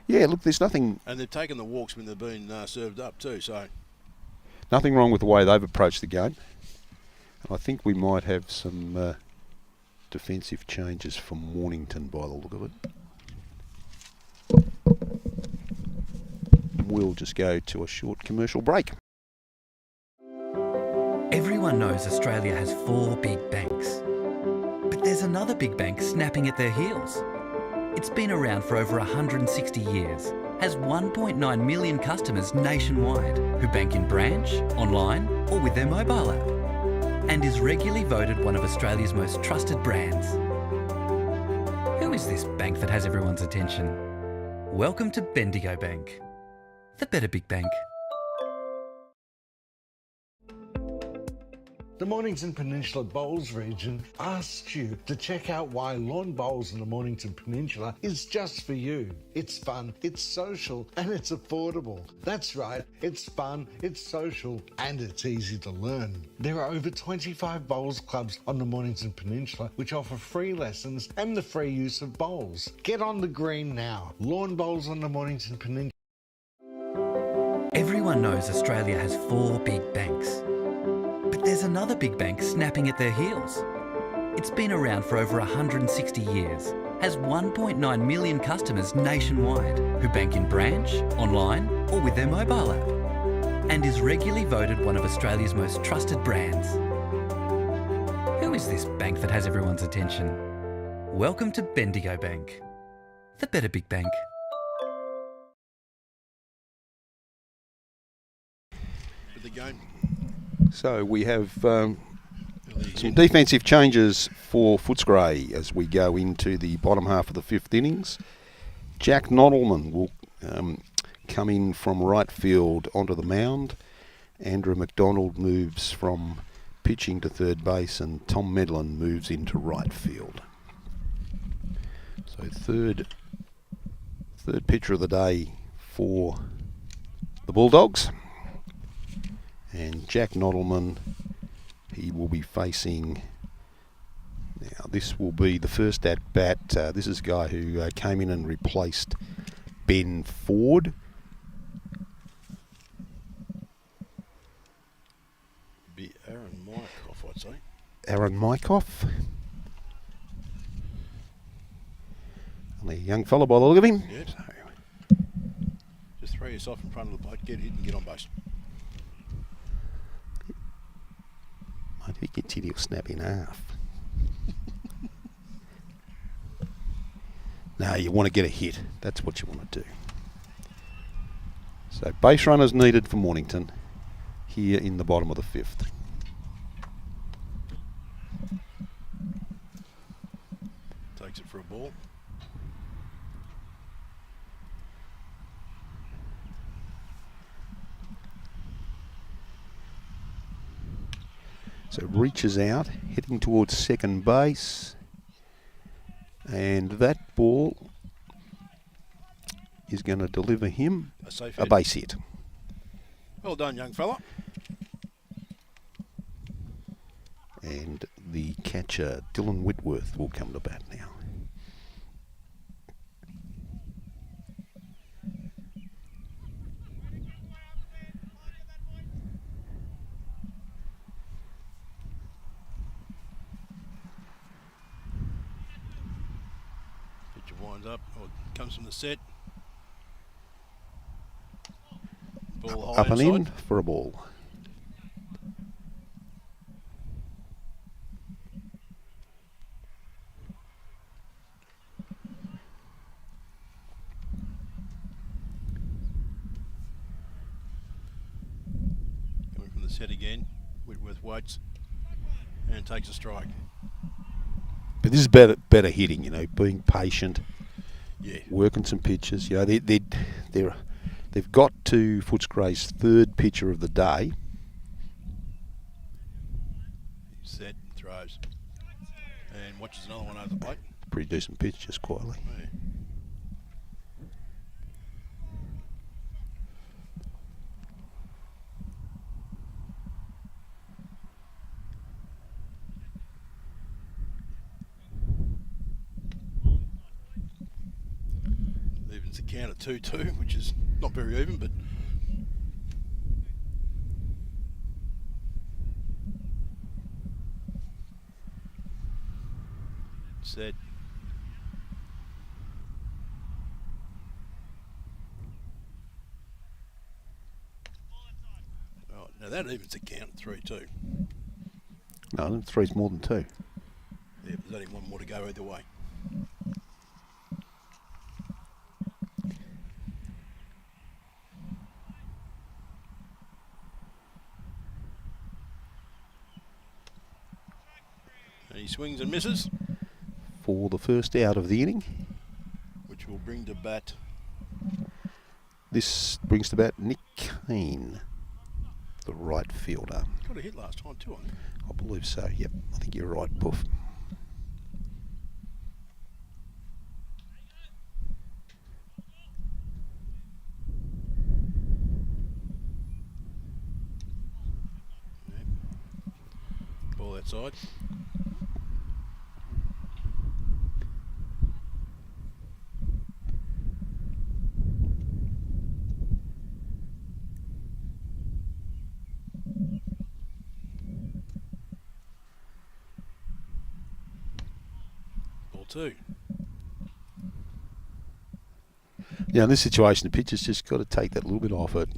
Yeah, look, there's nothing... And they've taken the walks when they've been served up too, so... Nothing wrong with the way they've approached the game. I think we might have some defensive changes from Mornington by the look of it. We'll just go to a short commercial break. Everyone knows Australia has 4 big banks. But there's another big bank snapping at their heels. It's been around for over 160 years, has 1.9 million customers nationwide who bank in branch, online or with their mobile app, and is regularly voted one of Australia's most trusted brands. Who is this bank that has everyone's attention? Welcome to Bendigo Bank, the better big bank. The Mornington Peninsula Bowls region asks you to check out why lawn bowls in the Mornington Peninsula is just for you. It's fun, it's social, and it's affordable. That's right, it's fun, it's social, and it's easy to learn. There are over 25 bowls clubs on the Mornington Peninsula which offer free lessons and the free use of bowls. Get on the green now. Lawn bowls on the Mornington Peninsula. Everyone knows Australia has 4 big banks. But there's another big bank snapping at their heels. It's been around for over 160 years, has 1.9 million customers nationwide who bank in branch, online or with their mobile app, and is regularly voted one of Australia's most trusted brands. Who is this bank that has everyone's attention? Welcome to Bendigo Bank, the better big bank. With the game. So we have some defensive changes for Footscray as we go into the bottom half of the 5th innings. Jack Noddleman will come in from right field onto the mound. Andrew McDonald moves from pitching to third base, and Tom Medlin moves into right field. So third pitcher of the day for the Bulldogs. And Jack Noddleman, he will be facing, now this will be the first at bat. This is a guy who came in and replaced Ben Ford. Be Aaron Mykoff, I'd say. Aaron Mykoff. Only a young fella by the look of him. Yep. Just throw yourself in front of the plate, get hit and get on base. If he gets hit, he'll snap in half. No, you want to get a hit. That's what you want to do. So base runners needed for Mornington here in the bottom of the 5th. Takes it for a ball. So reaches out, heading towards second base, and that ball is going to deliver him a base hit. Well done, young fella. And the catcher, Dylan Whitworth, will come to bat now. Winds up, or comes from the set. Ball high Up and inside. in for a ball. Coming from the set again, Whitworth waits and takes a strike. But this is better hitting, you know, being patient, Yeah. working some pitches. You know, they've got to Footscray's 3rd pitcher of the day. He's set, throws, and watches another one over the plate. Pretty decent pitch, just quietly. Yeah. Evens the count at 2-2, which is not very even, but set. Oh, now that evens the count at 3-2. No, 3's more than 2. Yeah, there's only one more to go either way. And he swings and misses, For the first out of the inning. which will bring to bat. This brings to bat Nick Kane, the right fielder. Got a hit last time too, I think. I believe so, yep. I think you're right, Puff. Ball outside. Ball 2. Now, in this situation, the pitcher's just got to take that little bit off it,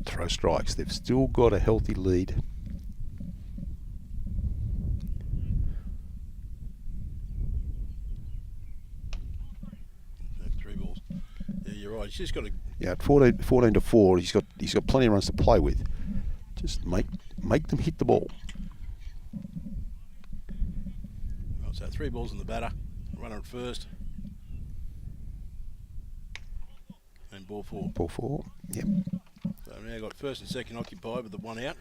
throw strikes. They've still got a healthy lead. Three balls. Yeah, you're right. He's just got to. Yeah, at 14 to 4, he's got plenty of runs to play with. Just make them hit the ball. Oh, so 3 balls in the batter. Runner at first. And ball 4. Ball 4, yep. So now got first and second occupied with the one out.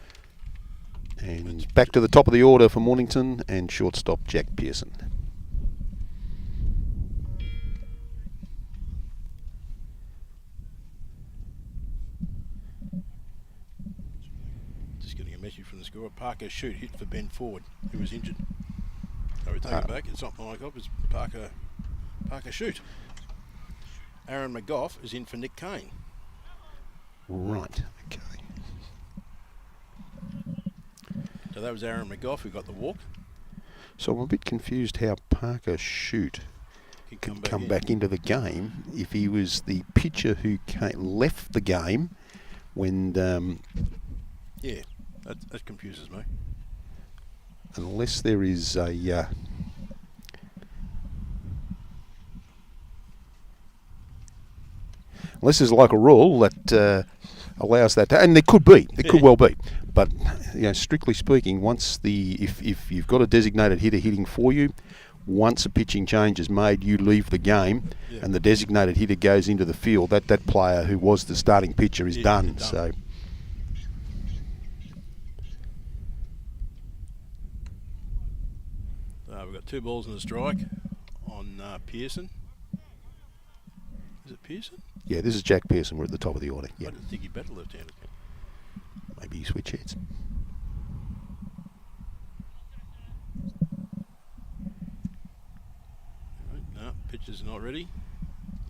And back to the top of the order for Mornington and shortstop Jack Pearson. Just getting a message from the scorer. Parker shoot hit for Ben Ford, who was injured. So we take it back. It's not Mike Opp, it's Parker shoot. Aaron McGough is in for Nick Kane. Right, okay. So that was Aaron McGough who got the walk. So I'm a bit confused how Parker Shoot Can could come back into the game if he was the pitcher who left the game when... Yeah, that confuses me. unless there is a... unless there's like a rule that allows that to, and there could be, it could well be, but strictly speaking, once if you've got a designated hitter hitting for you, once a pitching change is made, you leave the game, and the designated hitter goes into the field. That player who was the starting pitcher is done. So. We've got 2 balls and a strike on Pearson. Is it Pearson? Yeah, this is Jack Pearson. We're at the top of the order. Yeah. I didn't think he batted left-handed. Maybe you switch heads. No, pitcher's not ready.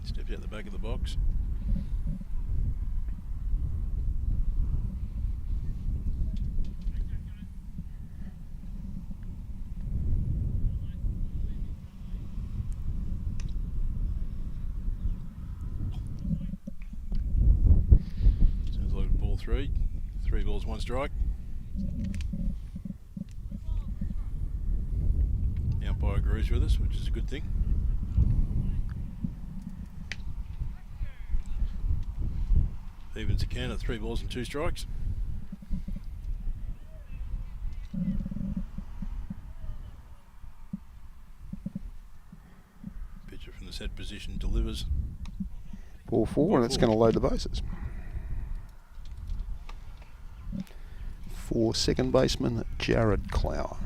He steps out the back of the box. Sounds like ball 3. 3 balls, 1 strike. The umpire agrees with us, which is a good thing. Evens again at 3 balls and 2 strikes. Pitcher from the set position delivers. Ball 4, and it's going to load the bases. For second baseman Jared Clower,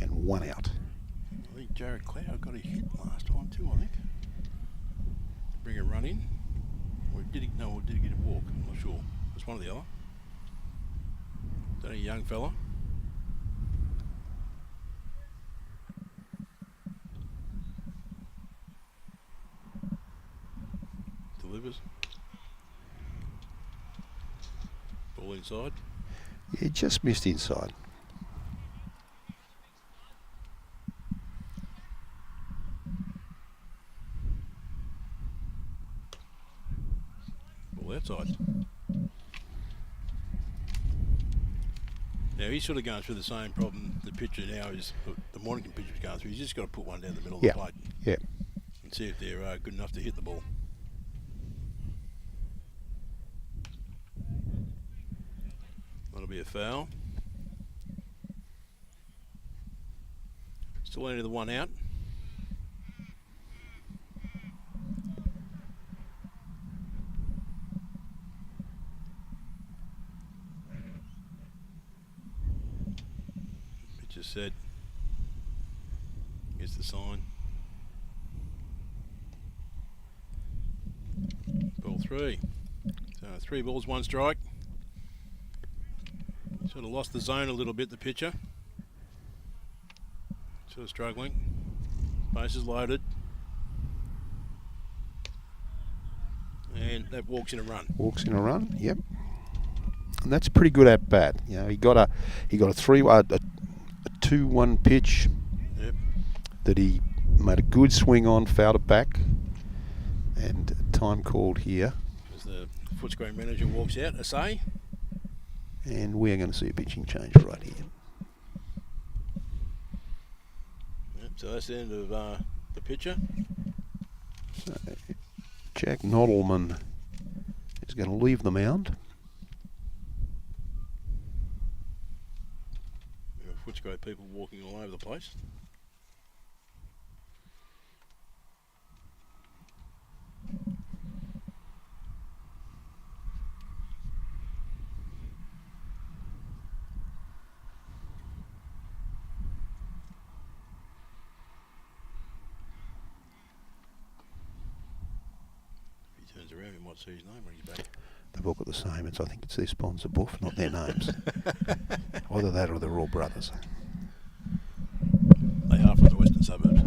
and 1 out. I think Jared Clower got a hit last time too, I think. Bring a run in. Or did he get a walk? I'm not sure. It's one or the other. Is that a young fella? Delivers. Ball inside. Yeah, just missed inside. Ball outside. Now he's sort of going through the same problem the pitcher now is the Mornington pitcher's going through. He's just got to put one down the middle of Yeah. the plate Yeah. and see if they're good enough to hit the ball. That'll be a foul. Still only the one out. Pitcher said, gets the sign. Ball 3. So 3 balls, 1 strike. Sort of lost the zone a little bit, the pitcher. Sort of struggling. Bases loaded. And that walks in a run. Walks in a run, yep. And that's a pretty good at bat. You know, he got a 2-1 pitch. Yep. That he made a good swing on, fouled it back, and time called here. As the Footscray manager walks out, a say. And we are going to see a pitching change right here. Yep, so that's the end of the pitcher. So Jack Noddleman is going to leave the mound. Footscray people walking all over the place. If he turns around, we might see his name when he's back. They've all got the same. I think it's their sponsor, Buff, not their names. Either that or they're all brothers. They are from the western suburbs.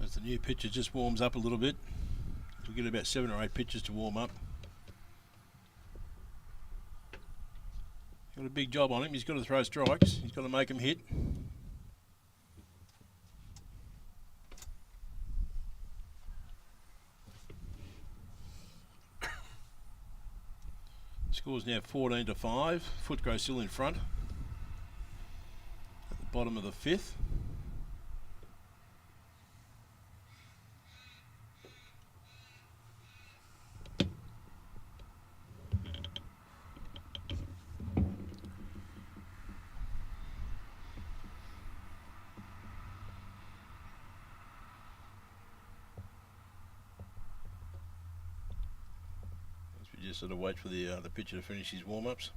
As the new pitcher just warms up a little bit. We'll get about 7 or 8 pitches to warm up. Got a big job on him. He's got to throw strikes. He's got to make them hit. Score's now 14-5. Footscray still in front. At the bottom of the 5th. Just sort of wait for the pitcher to finish his warm-ups.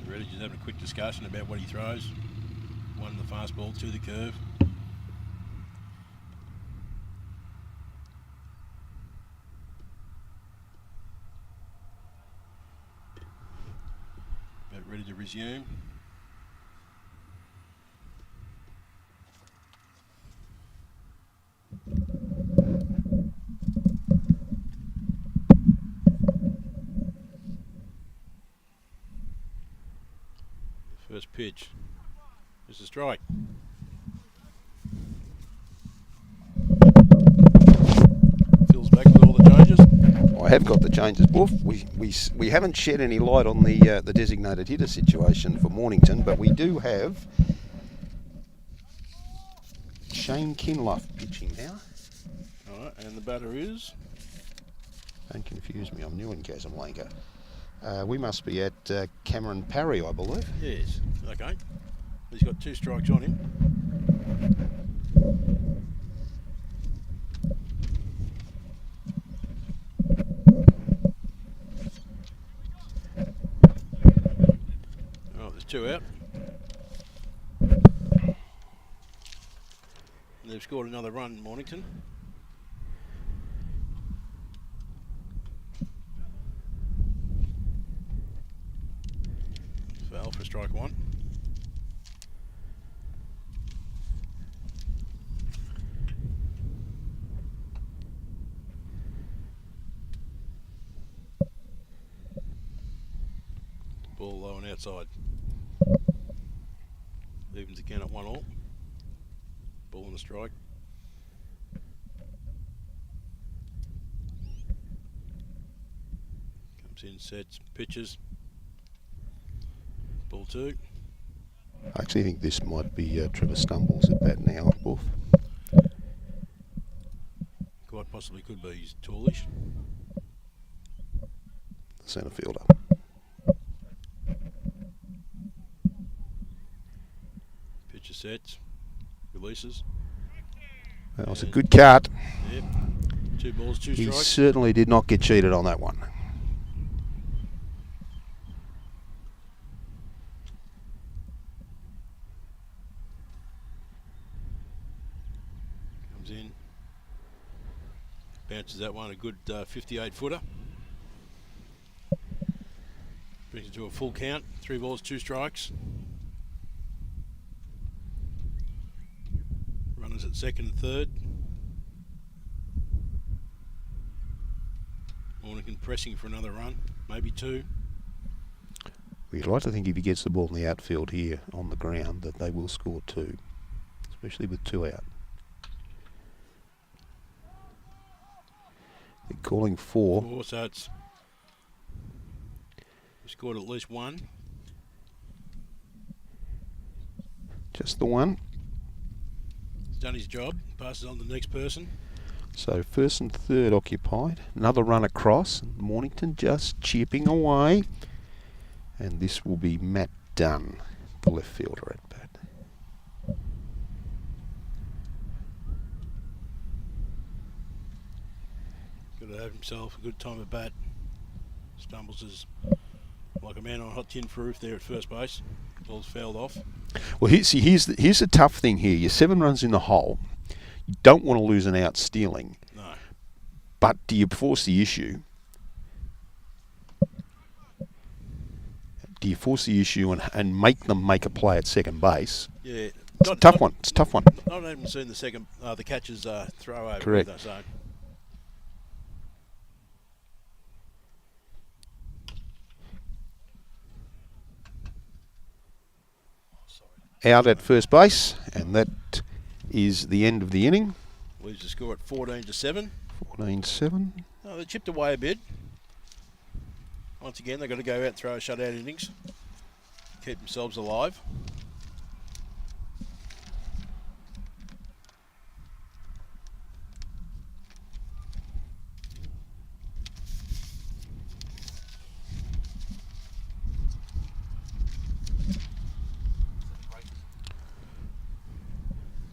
Ready, just having a quick discussion about what he throws. 1 the fastball, 2 the curve. Ready to resume. First pitch. There's a strike. Phil's back with all the changes. I have got the changes, Buff. We haven't shed any light on the designated hitter situation for Mornington, but we do have Shane Kinlough pitching now. All right, and the batter is? Don't confuse me, I'm new in Casablanca. We must be at Cameron Parry, I believe. Yes, okay. He's got 2 strikes on him. Oh, there's 2 out. they've scored another run, Mornington. Foul for strike one. Ball low and outside. Evens again at 1-1. Ball in the strike. Comes in, sets, pitches. Ball 2. I actually think this might be Trevor Stumbles at bat now, Wolf. Quite possibly could be. He's tallish. The centre fielder. Pitcher sets. Releases. That was a good cut. Yep. 2 balls, 2 He strikes. certainly did not get cheated on that one. Comes in. Bounces that one, a good 58 footer. Brings it to a full count. 3 balls, 2 strikes. Runners at second and third. Mornington pressing for another run, maybe 2. We'd like to think if he gets the ball in the outfield here on the ground that they will score 2, especially with 2 out. They're calling 4. 4, so it's we scored at least 1. Just the one. He's done his job. Passes on to the next person. So first and third occupied. Another run across. Mornington just chipping away. And this will be Matt Dunn, the left fielder at bat. Got to have himself a good time at bat. Stumbles is like a man on a hot tin roof there at first base. Ball's fouled off. Well, here's the tough thing here. You're 7 runs in the hole. You don't want to lose an out stealing. No. But do you force the issue? Do you force the issue and make them make a play at second base? Yeah. It's a tough one. It's a tough one. Not even seen the second, the catcher's throw over. Correct. Either, so. Out at first base, and that is the end of the inning. Leaves the score at 14-7. 14-7. Oh, they chipped away a bit. Once again, they've got to go out and throw a shutout innings. Keep themselves alive.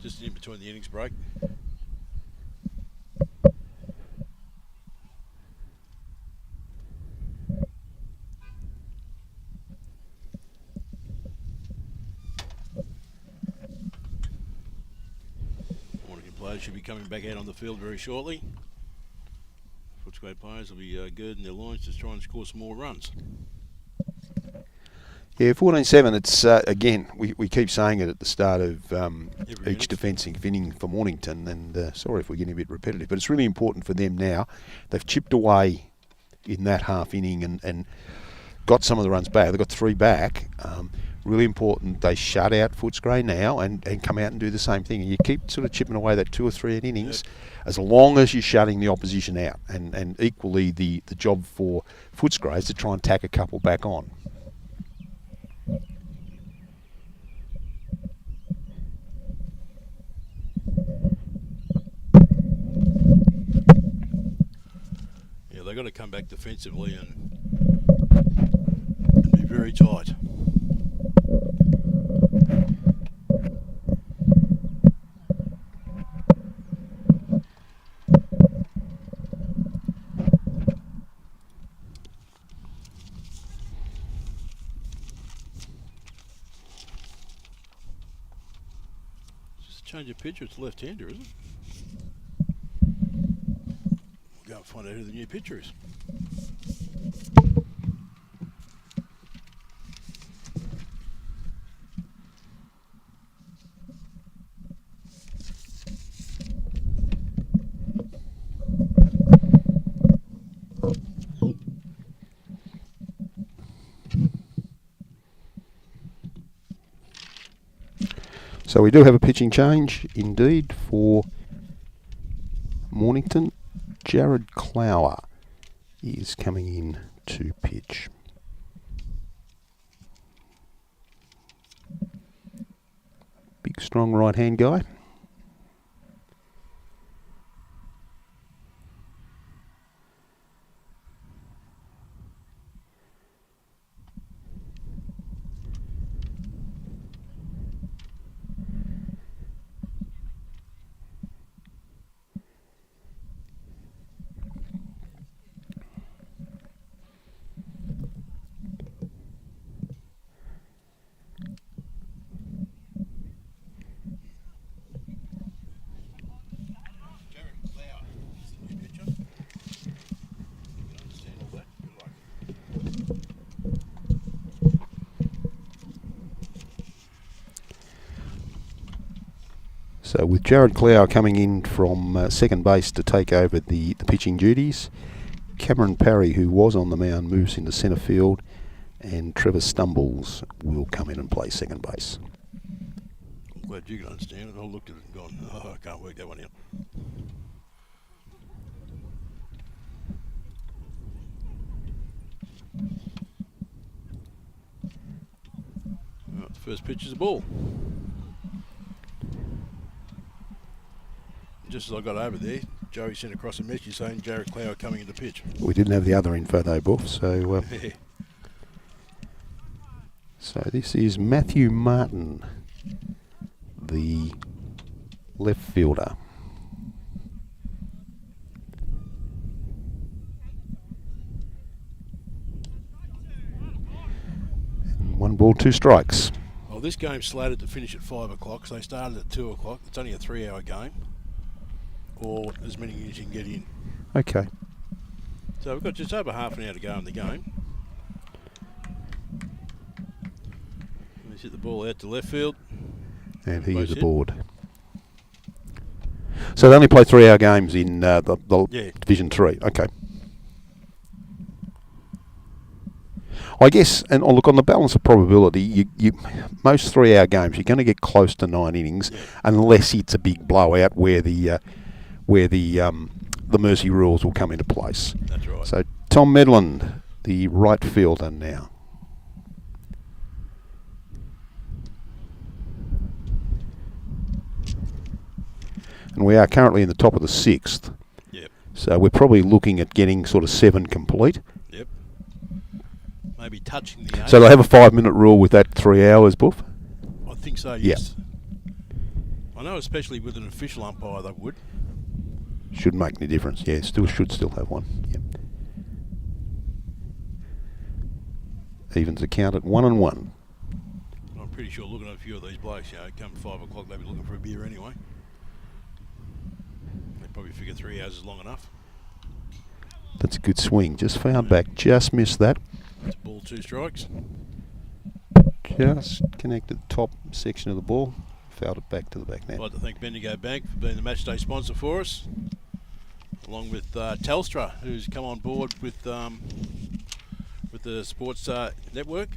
Just in between the innings break. Mornington players should be coming back out on the field very shortly. Footscray players will be girding their loins to try and score some more runs. Yeah, 14-7. It's again, we keep saying it at the start of each innings. defensive inning for Mornington, and sorry if we're getting a bit repetitive, but it's really important for them now. They've chipped away in that half inning and got some of the runs back. They've got 3 back. Really important they shut out Footscray now and come out and do the same thing. And you keep sort of chipping away that 2 or 3 innings as long as you're shutting the opposition out. And equally the job for Footscray is to try and tack a couple back on. Yeah, they've got to come back defensively and be very tight. Change of pitcher, it's left-hander, is it? We'll go and find out who the new pitcher is. So we do have a pitching change indeed for Mornington. Jared Clower is coming in to pitch. Big strong right hand guy. So with Jared Clower coming in from second base to take over the pitching duties, Cameron Parry, who was on the mound, moves into centre field, and Trevor Stumbles will come in and play second base. I'm glad you can understand it. I looked at it and gone, oh, I can't work that one out. Right, the first pitch is a ball. Just as I got over there, Joey sent across a message saying Jared Clower coming into pitch. We didn't have the other info though, Buff, so... So this is Matthew Martin, the left fielder. And 1 ball, 2 strikes. Well, this game's slated to finish at 5 o'clock, so they started at 2 o'clock. It's only a 3-hour game, or as many as you can get in. Okay. So we've got just over half an hour to go in the game. Let's hit the ball out to left field. And he is aboard. So they only play 3-hour games in the Division 3. Okay. I guess, and look, on the balance of probability, you most 3-hour games you're going to get close to 9 innings, unless it's a big blowout where the mercy rules will come into place. That's right. So Tom Medlin, the right fielder now. And we are currently in the top of the 6th. Yep. So we're probably looking at getting sort of 7 complete. Yep. Maybe touching the 8. So they have a 5-minute rule with that 3 hours, Buff? I think so, yes. I know, especially with an official umpire, they would. Shouldn't make any difference. Yeah, should still have one. Yep. Evens account at 1-1. I'm pretty sure looking at a few of these blokes, come 5 o'clock, they'll be looking for a beer anyway. They probably figure 3 hours is long enough. That's a good swing. Just found back. Just missed that. That's a ball, 2 strikes. Just connected the top section of the ball. Fouled it back to the back net. I'd like to thank Bendigo Bank for being the match day sponsor for us, along with Telstra, who's come on board with the sports network.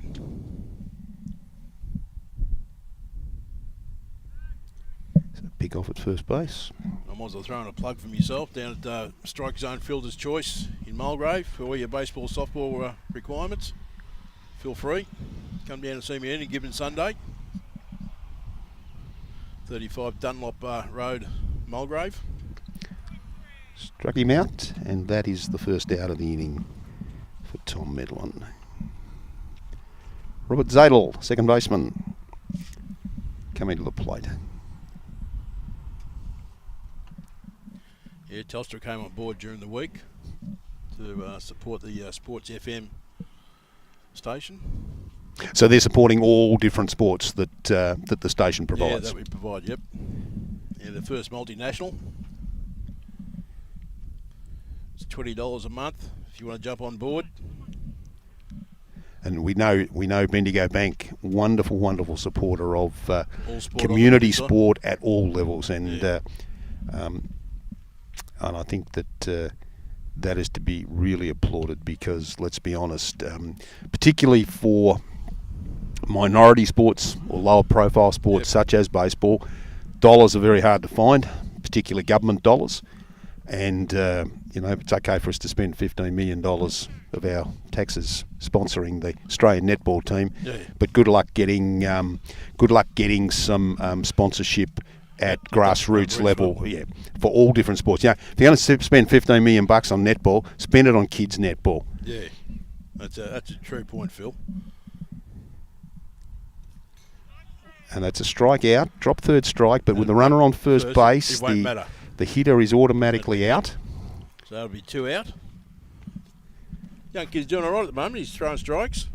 So pick off at first base. I might as well throw in a plug for myself down at Strike Zone Fielder's Choice in Mulgrave for all your baseball, softball requirements. Feel free. Come down and see me any given Sunday. 35 Dunlop Road, Mulgrave. Struck him out, and that is the first out of the inning for Tom Medlin. Robert Zadel, second baseman, coming to the plate. Yeah, Telstra came on board during the week to support the Sports FM station. So they're supporting all different sports that the station provides. Yeah, that we provide, yep. Yeah, the first multinational. It's $20 a month if you want to jump on board. And we know Bendigo Bank, wonderful supporter of sport community on the sport at all levels, and Yeah. and I think that that is to be really applauded, because let's be honest, particularly for minority sports or lower profile sports such as baseball, dollars are very hard to find, particularly government dollars. And it's okay for us to spend $15 million of our taxes sponsoring the Australian netball team, but good luck getting some sponsorship at grassroots level, for all different sports. If you're going to spend $15 million on netball, spend it on kids netball. Yeah, that's a true point, Phil. And that's a strike out, drop third strike, but with the runner on first base, it won't matter. The hitter is automatically out. So that'll be 2 out. Young kid's doing all right at the moment. He's throwing strikes.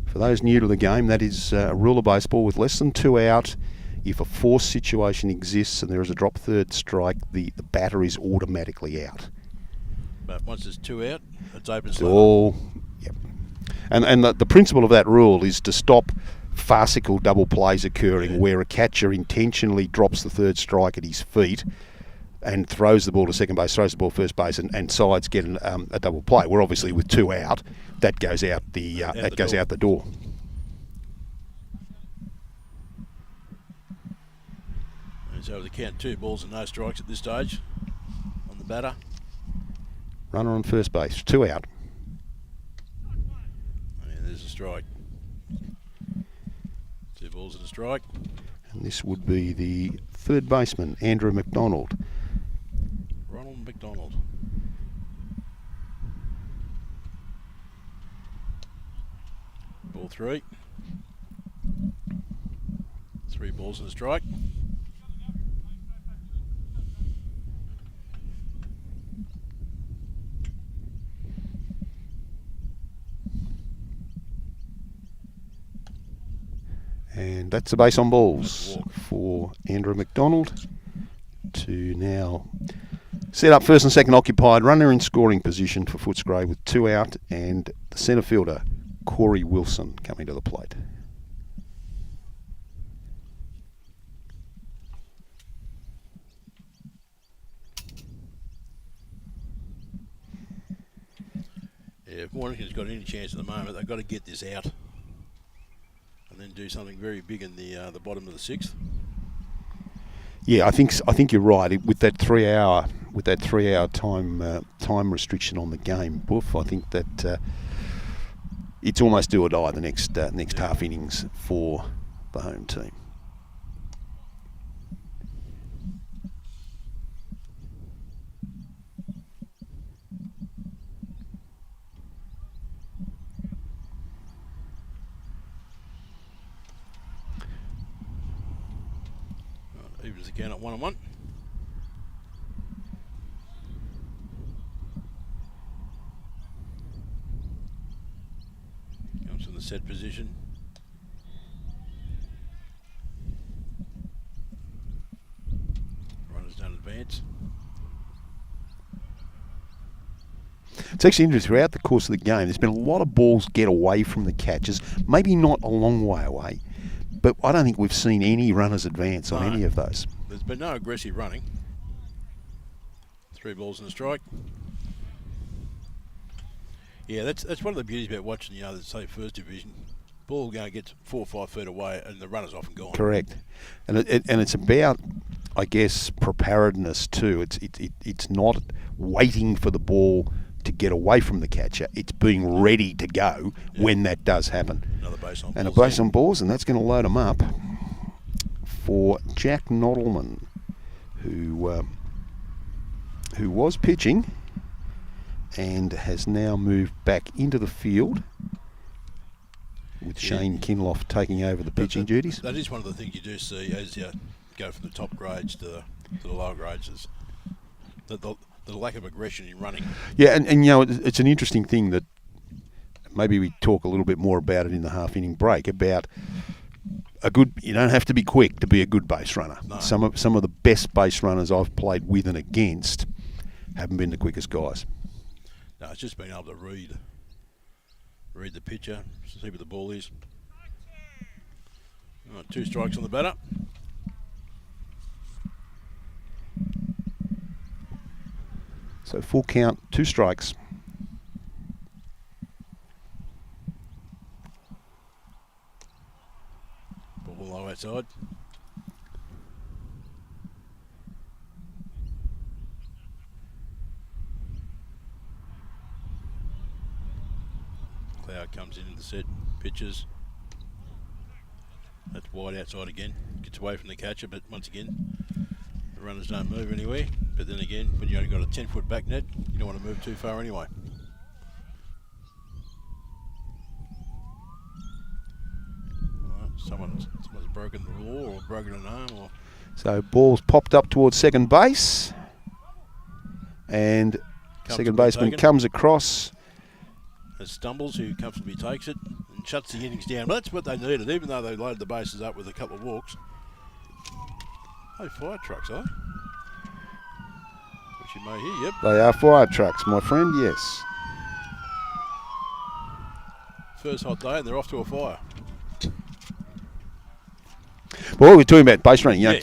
For those new to the game, that is a rule of baseball. With less than 2 out, if a force situation exists and there is a drop third strike, the batter is automatically out. But once there's 2 out, it's open. It's all, yep. And the principle of that rule is to stop farcical double plays occurring where a catcher intentionally drops the third strike at his feet and throws the ball to second base, throws the ball first base, and sides get a double play. Where obviously with 2 out, that goes out the door. And so the count 2 balls and no strikes at this stage on the batter. Runner on first base, 2 out. And there's a strike. 2 balls and a strike. And this would be the third baseman, Andrew McDonald. Ronald McDonald. Ball 3. 3 balls and a strike. And that's the base on balls for Andrew McDonald to now set up first and second occupied, runner in scoring position for Footscray with 2 out, and the centre fielder, Corey Wilson, coming to the plate. Yeah, if Mornington's got any chance at the moment, they've got to get this out and then do something very big in the bottom of the 6th. Yeah, I think you're right. With that 3 hour time restriction on the game, Boof, I think that it's almost do or die the next half innings for the home team. Evens again at 1-1. Comes from the set position. Runners don't advance. It's actually interesting, throughout the course of the game, there's been a lot of balls get away from the catchers, maybe not a long way away, but I don't think we've seen any runners advance on any of those. There's been no aggressive running. 3 balls and a strike. Yeah, that's one of the beauties about watching, say First Division. Ball going gets 4 or 5 feet away, and the runner's often gone. Correct, and it's about, I guess, preparedness too. It's not waiting for the ball to get away from the catcher. It's being ready to go when that does happen. Another base on balls. And a base on balls, and that's going to load them up for Jack Nodelman, who was pitching and has now moved back into the field with Shane Kinloff taking over the pitching duties. That is one of the things you do see as you go from the top grades to the lower grades, is the lack of aggression in running. Yeah, and it's an interesting thing that maybe we talk a little bit more about it in the half-inning break, about You don't have to be quick to be a good base runner. No. Some of the best base runners I've played with and against haven't been the quickest guys. No, it's just being able to read the pitcher, see where the ball is. All right, 2 strikes on the batter. So full count, 2 strikes. Ball low outside. Cloud comes into the set, pitches. That's wide outside again. Gets away from the catcher, but once again, the runners don't move anywhere. But then again, when you only got a 10-foot back net, you don't want to move too far anyway. Well, someone's broken the law or broken an arm or. So ball's popped up towards second base, and second baseman comes across. It stumbles, who comfortably takes it and shuts the innings down. But that's what they needed, even though they loaded the bases up with a couple of walks. Hey, fire trucks, are they? Which you may hear, yep. They are fire trucks, my friend, yes. First hot day and they're off to a fire. Well, we're talking about base running. You know,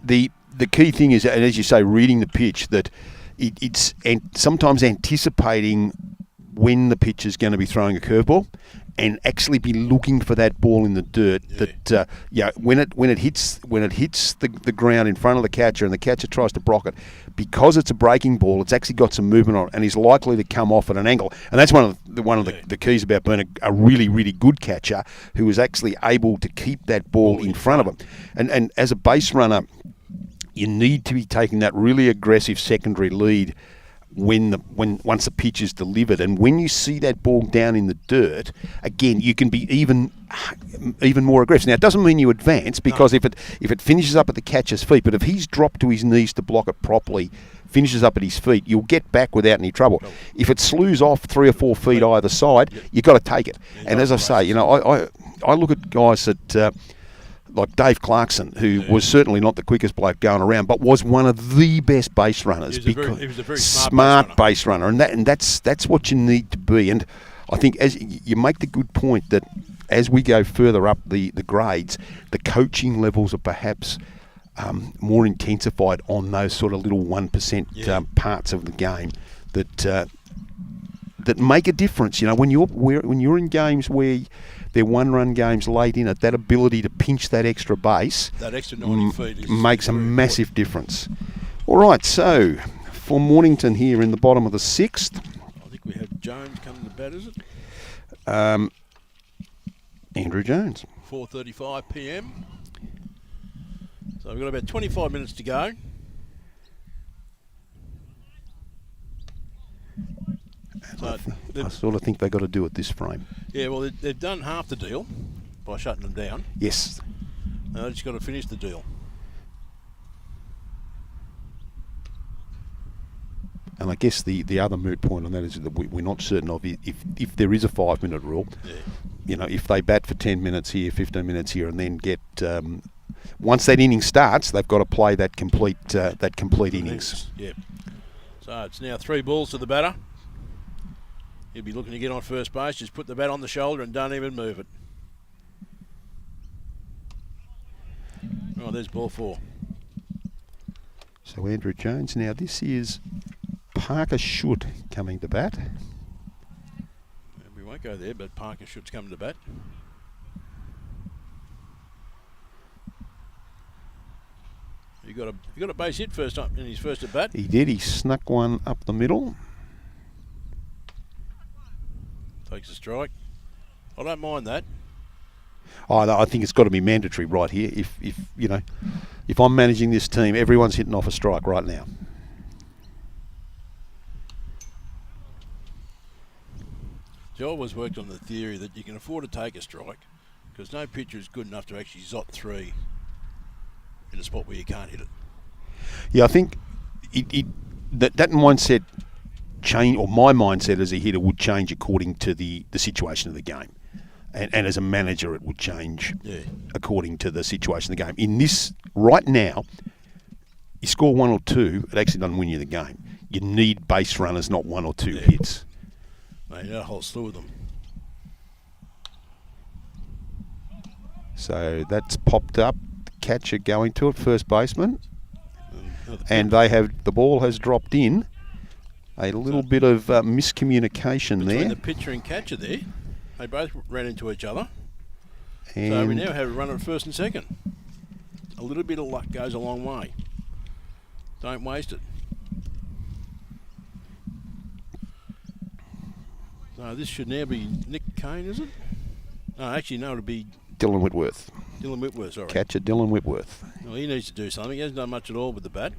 Yeah. the key thing is, and as you say, reading the pitch, that it's sometimes anticipating when the pitcher's going to be throwing a curveball, and actually be looking for that ball in the dirt. Yeah. That when it hits the ground in front of the catcher, and the catcher tries to block it, because it's a breaking ball, it's actually got some movement on it, and is likely to come off at an angle. And that's one of the keys about being a really, really good catcher, who is actually able to keep that ball in front of him. And as a base runner, you need to be taking that really aggressive secondary lead once the pitch is delivered. And when you see that ball down in the dirt, again, you can be even more aggressive. Now, it doesn't mean you advance, because if it finishes up at the catcher's feet, but if he's dropped to his knees to block it properly, finishes up at his feet, you'll get back without any trouble. If it slews off 3 or 4 feet either side, you've got to take it. And as I say, you know, I look at guys that like Dave Clarkson, who was certainly not the quickest bloke going around, but was one of the best base runners. He was a very smart base runner, and that's what you need to be. And I think, as you make the good point, that as we go further up the grades, the coaching levels are perhaps more intensified on those sort of little 1% parts of the game that make a difference. You know, when you're in games where they're 1-run games late in it, that ability to pinch that extra base, that extra 90 feet makes a massive difference. All right, so for Mornington here in the bottom of the 6th. I think we have Jones coming to bat, is it? Andrew Jones. 4:35 p.m. So we've got about 25 minutes to go. So I sort of think they got to do it this frame. yeah, well, they've done half the deal by shutting them down. Yes. Now they've just got to finish the deal. And I guess the other moot point on that is that we're not certain of if there is a 5-minute rule. Yeah. You know, if they bat for 10 minutes here, 15 minutes here, and then get once that inning starts, they've got to play that complete innings. Yeah. So it's now 3 balls to the batter. He'll be looking to get on first base. Just put the bat on the shoulder and don't even move it. Oh, there's ball 4. So Andrew Jones. Now this is Parker Should coming to bat. We won't go there, but Parker Shood's coming to bat. He got a base hit first time in his first at bat. He did. He snuck one up the middle. Takes a strike. I don't mind that. Oh, no, I think it's got to be mandatory right here. If I'm managing this team, everyone's hitting off a strike right now. So I always worked on the theory that you can afford to take a strike because no pitcher is good enough to actually zot 3 in a spot where you can't hit it. Yeah, I think that mindset change, or my mindset as a hitter would change according to the situation of the game. And as a manager, it would change Yeah. according to the situation of the game. In this, right now, you score 1 or 2, it actually doesn't win you the game. You need base runners, not 1 or 2 hits. Mate, that whole slew of them. So that's popped up. Catcher going to it, first baseman. And the ball has dropped in. A little bit of miscommunication Between there. the pitcher and catcher there, they both ran into each other. And So we now have a runner at first and second. A little bit of luck goes a long way. Don't waste it. So this should now be Nick Kane, is it? No, actually, no, it'll be Dylan Whitworth. Dylan Whitworth, sorry. Catcher Dylan Whitworth. Well, he needs to do something. He hasn't done much at all with the bat.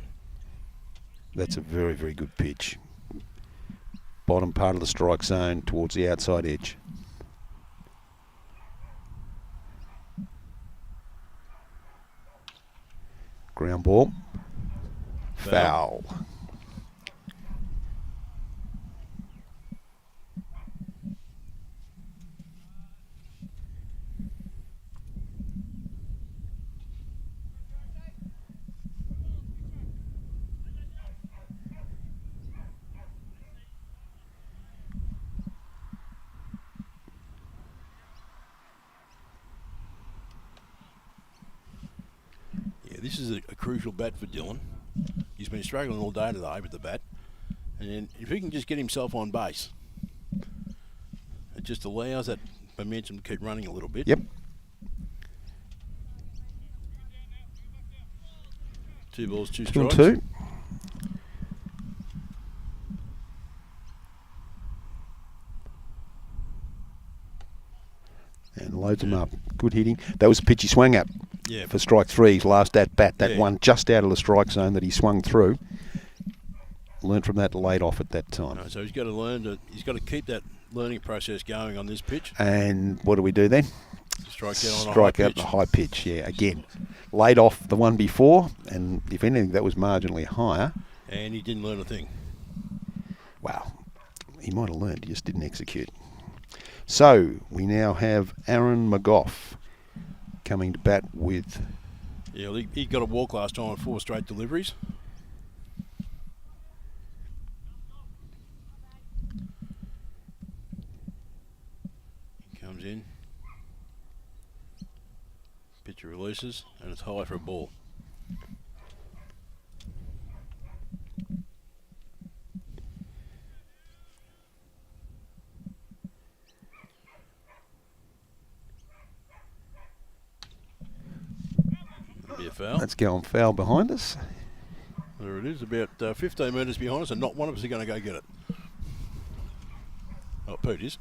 That's a very, very good pitch. Bottom part of the strike zone towards the outside edge. Ground ball. Foul. This is a crucial bat for Dylan. He's been struggling all day today with the bat. And then if he can just get himself on base, it just allows that momentum to keep running a little bit. Yep. 2 balls, 2 2 and strikes. 2. And loads them up. Good hitting. That was the pitch he swung at Yeah. for strike 3, his last at bat. That Yeah. one just out of the strike zone that he swung through. Learned from that, laid off at that time. No, so he's got to learn he's got to keep that learning process going on this pitch. And what do we do then? Strike out on Strike a high out pitch. the high pitch, yeah. Again, laid off the one before, and if anything, that was marginally higher. And he didn't learn a thing. Wow. He might have learned, he just didn't execute. So, we now have Aaron McGough coming to bat with... Yeah, well, he got a walk last time on 4 straight deliveries. He comes in. Pitcher releases, and it's high for a ball. Be a foul. Let's go on foul behind us. There it is, about 15 metres behind us, and not one of us is going to go get it. Oh, Pete is.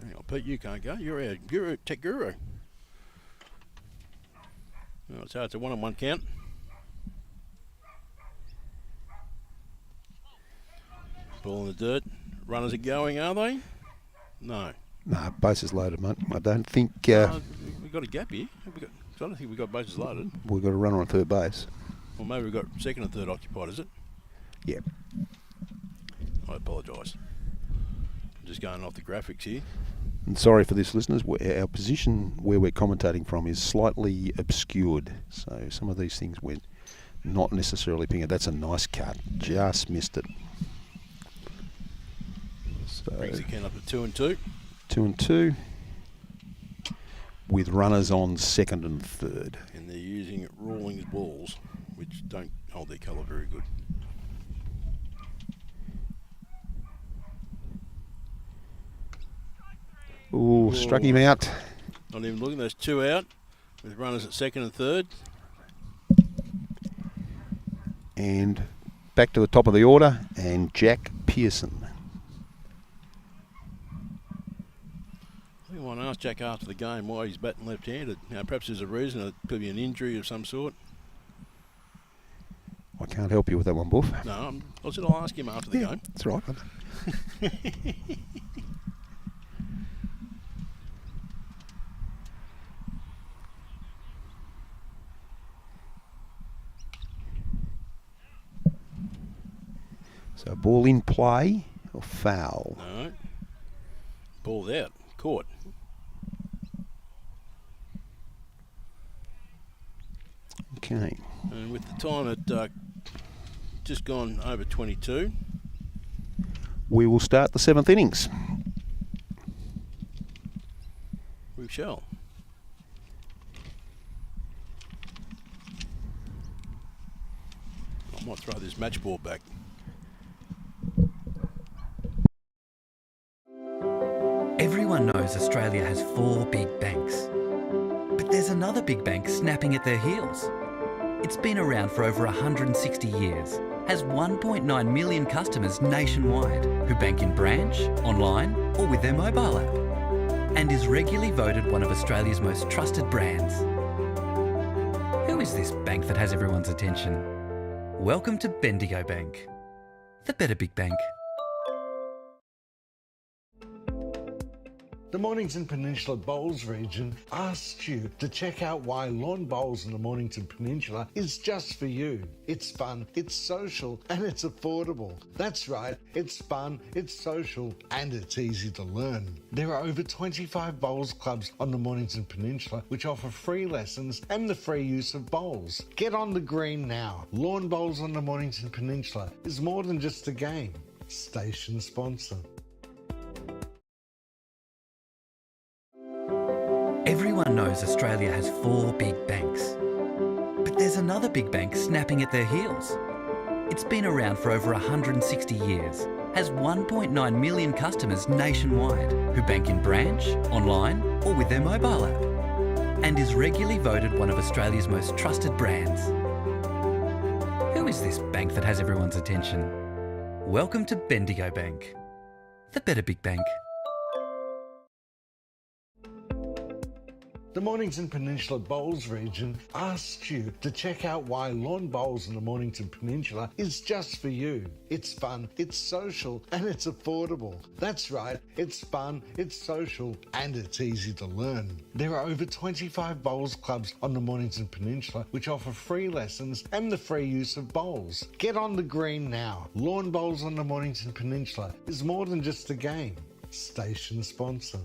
Hang on, Pete, you can't go. You're our guru, tech guru. Oh, so it's a 1-on-1 count. Ball in the dirt. Runners are going, are they? No. No, bases loaded, mate. I don't think We've got a gap here. I don't think we've got bases loaded. we've got a runner on third base. Or maybe we've got second and third occupied, is it? Yeah. I apologise. I'm just going off the graphics here. And sorry for this, listeners. Our position where we're commentating from is slightly obscured. So some of these things we're not necessarily picking. That's a nice cut. Just missed it. So Brings the count up to 2 and 2. 2 and 2. With runners on second and third. And they're using Rawlings balls, which don't hold their colour very good. Ooh, struck him out. Not even looking. There's 2 out with runners at second and third. And back to the top of the order. And Jack Pearson. I think I want to ask Jack after the game why he's batting left-handed. Perhaps there's a reason. It could be an injury of some sort. I can't help you with that one, Buff. No, I said I'll ask him after the game. That's right. So ball in play or foul? No. Ball's out. Caught. Okay. And with the time at just gone over 22. We will start the 7th innings. We shall. I might throw this match ball back. Everyone knows Australia has 4 big banks. But there's another big bank snapping at their heels. It's been around for over 160 years, has 1.9 million customers nationwide who bank in branch, online or with their mobile app, and is regularly voted one of Australia's most trusted brands. Who is this bank that has everyone's attention? Welcome to Bendigo Bank, the better big bank. The Mornington Peninsula Bowls region asks you to check out why lawn bowls in the Mornington Peninsula is just for you. It's fun, it's social, and it's affordable. That's right, it's fun, it's social, and it's easy to learn. There are over 25 bowls clubs on the Mornington Peninsula which offer free lessons and the free use of bowls. Get on the green now. Lawn bowls on the Mornington Peninsula is more than just a game. Station sponsor. Everyone knows Australia has 4 big banks. But there's another big bank snapping at their heels. It's been around for over 160 years, has 1.9 million customers nationwide who bank in branch, online or with their mobile app, and is regularly voted one of Australia's most trusted brands. Who is this bank that has everyone's attention? Welcome to Bendigo Bank, the better big bank. The Mornington Peninsula Bowls region asks you to check out why lawn bowls in the Mornington Peninsula is just for you. It's fun, it's social, and it's affordable. That's right, it's fun, it's social, and it's easy to learn. There are over 25 bowls clubs on the Mornington Peninsula which offer free lessons and the free use of bowls. Get on the green now. Lawn bowls on the Mornington Peninsula is more than just a game. Station sponsor.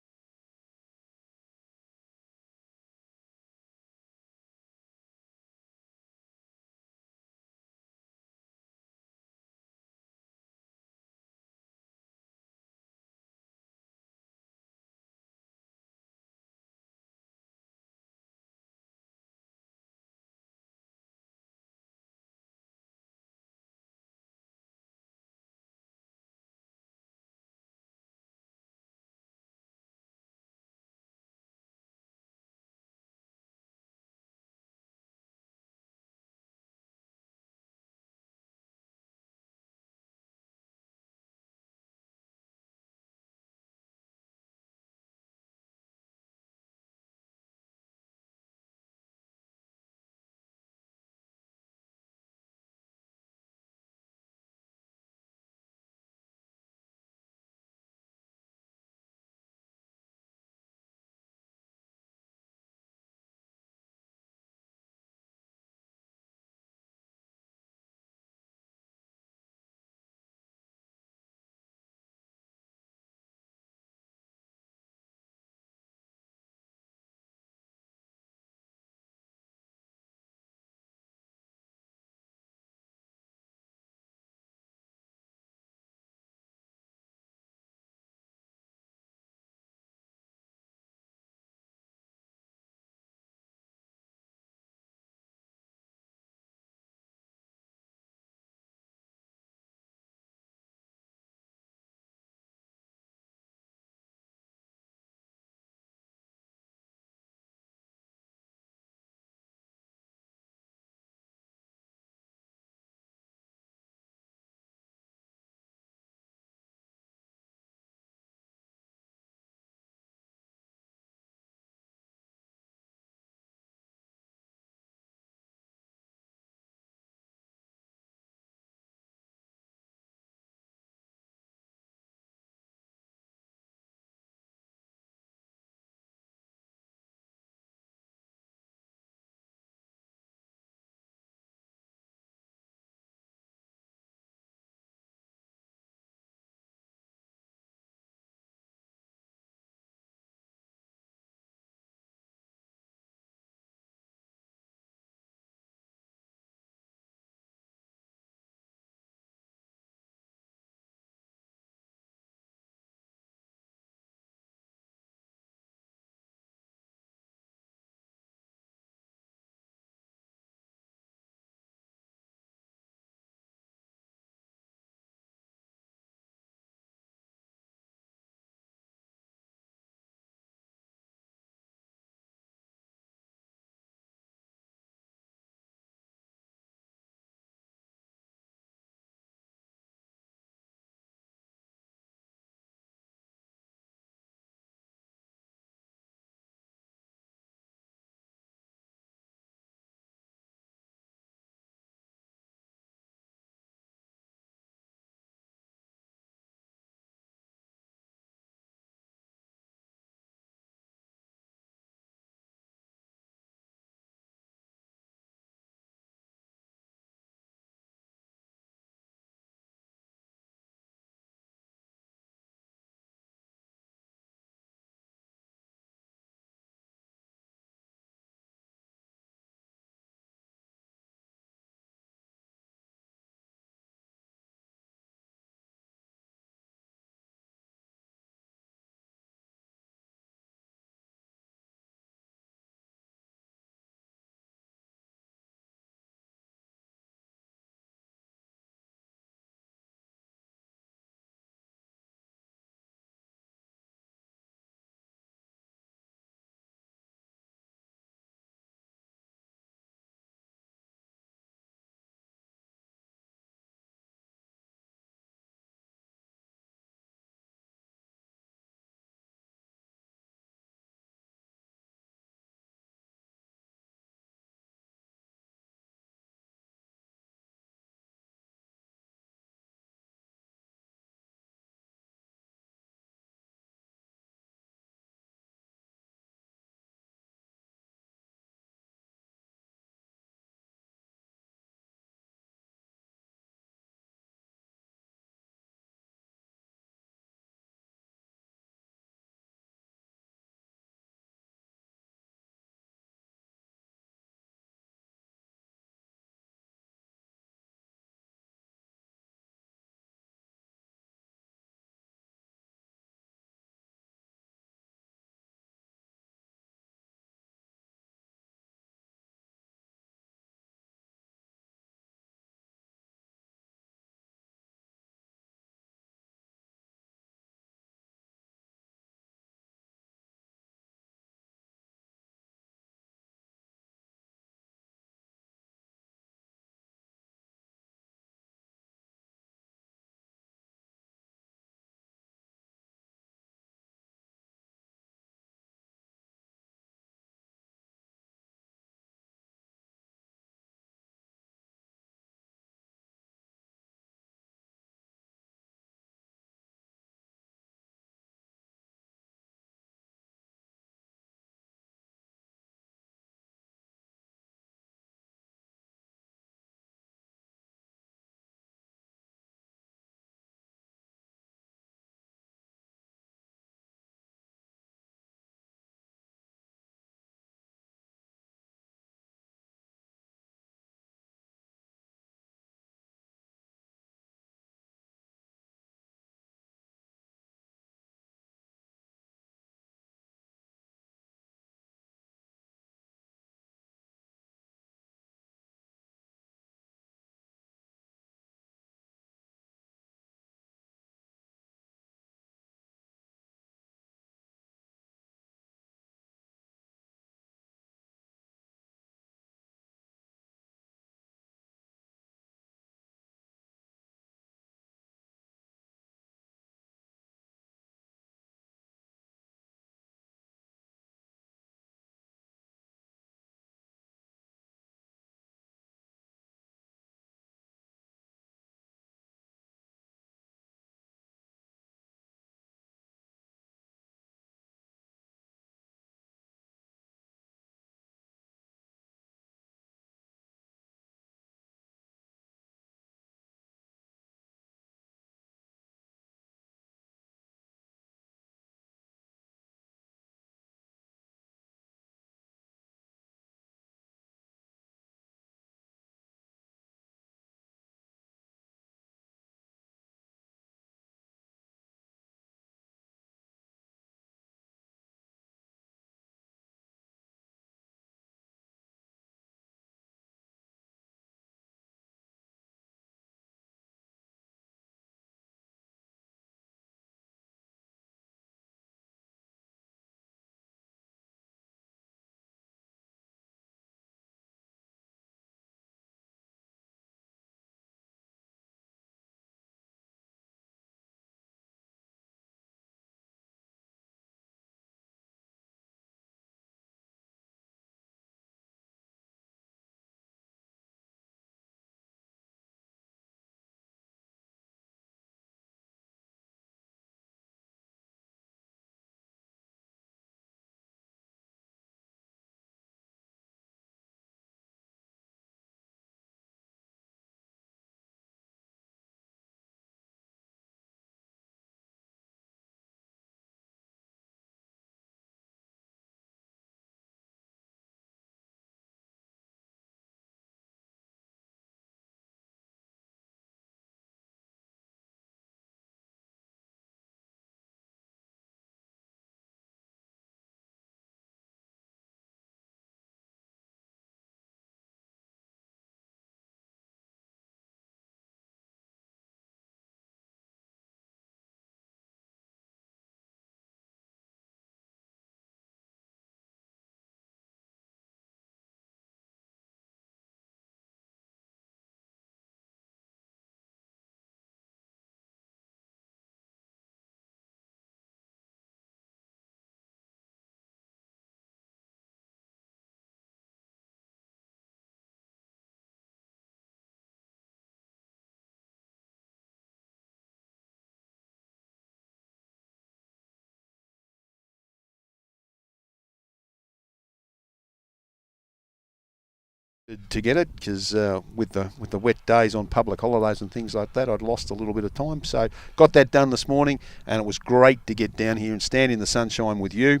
to get it because with the wet days on public holidays and things like that, I'd lost a little bit of time. So got that done this morning, and it was great to get down here and stand in the sunshine with you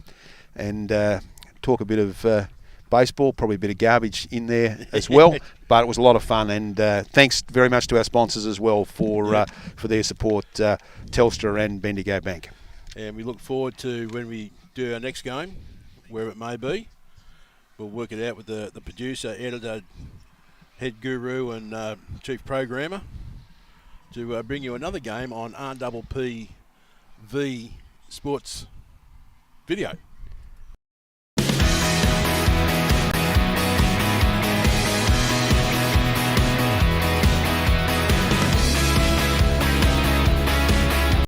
and talk a bit of baseball, probably a bit of garbage in there as well. But it was a lot of fun, and thanks very much to our sponsors as well for their support, Telstra and Bendigo Bank. And we look forward to when we do our next game, wherever it may be. We'll work it out with the producer, editor, head guru and chief programmer to bring you another game on RPPV Sports Video.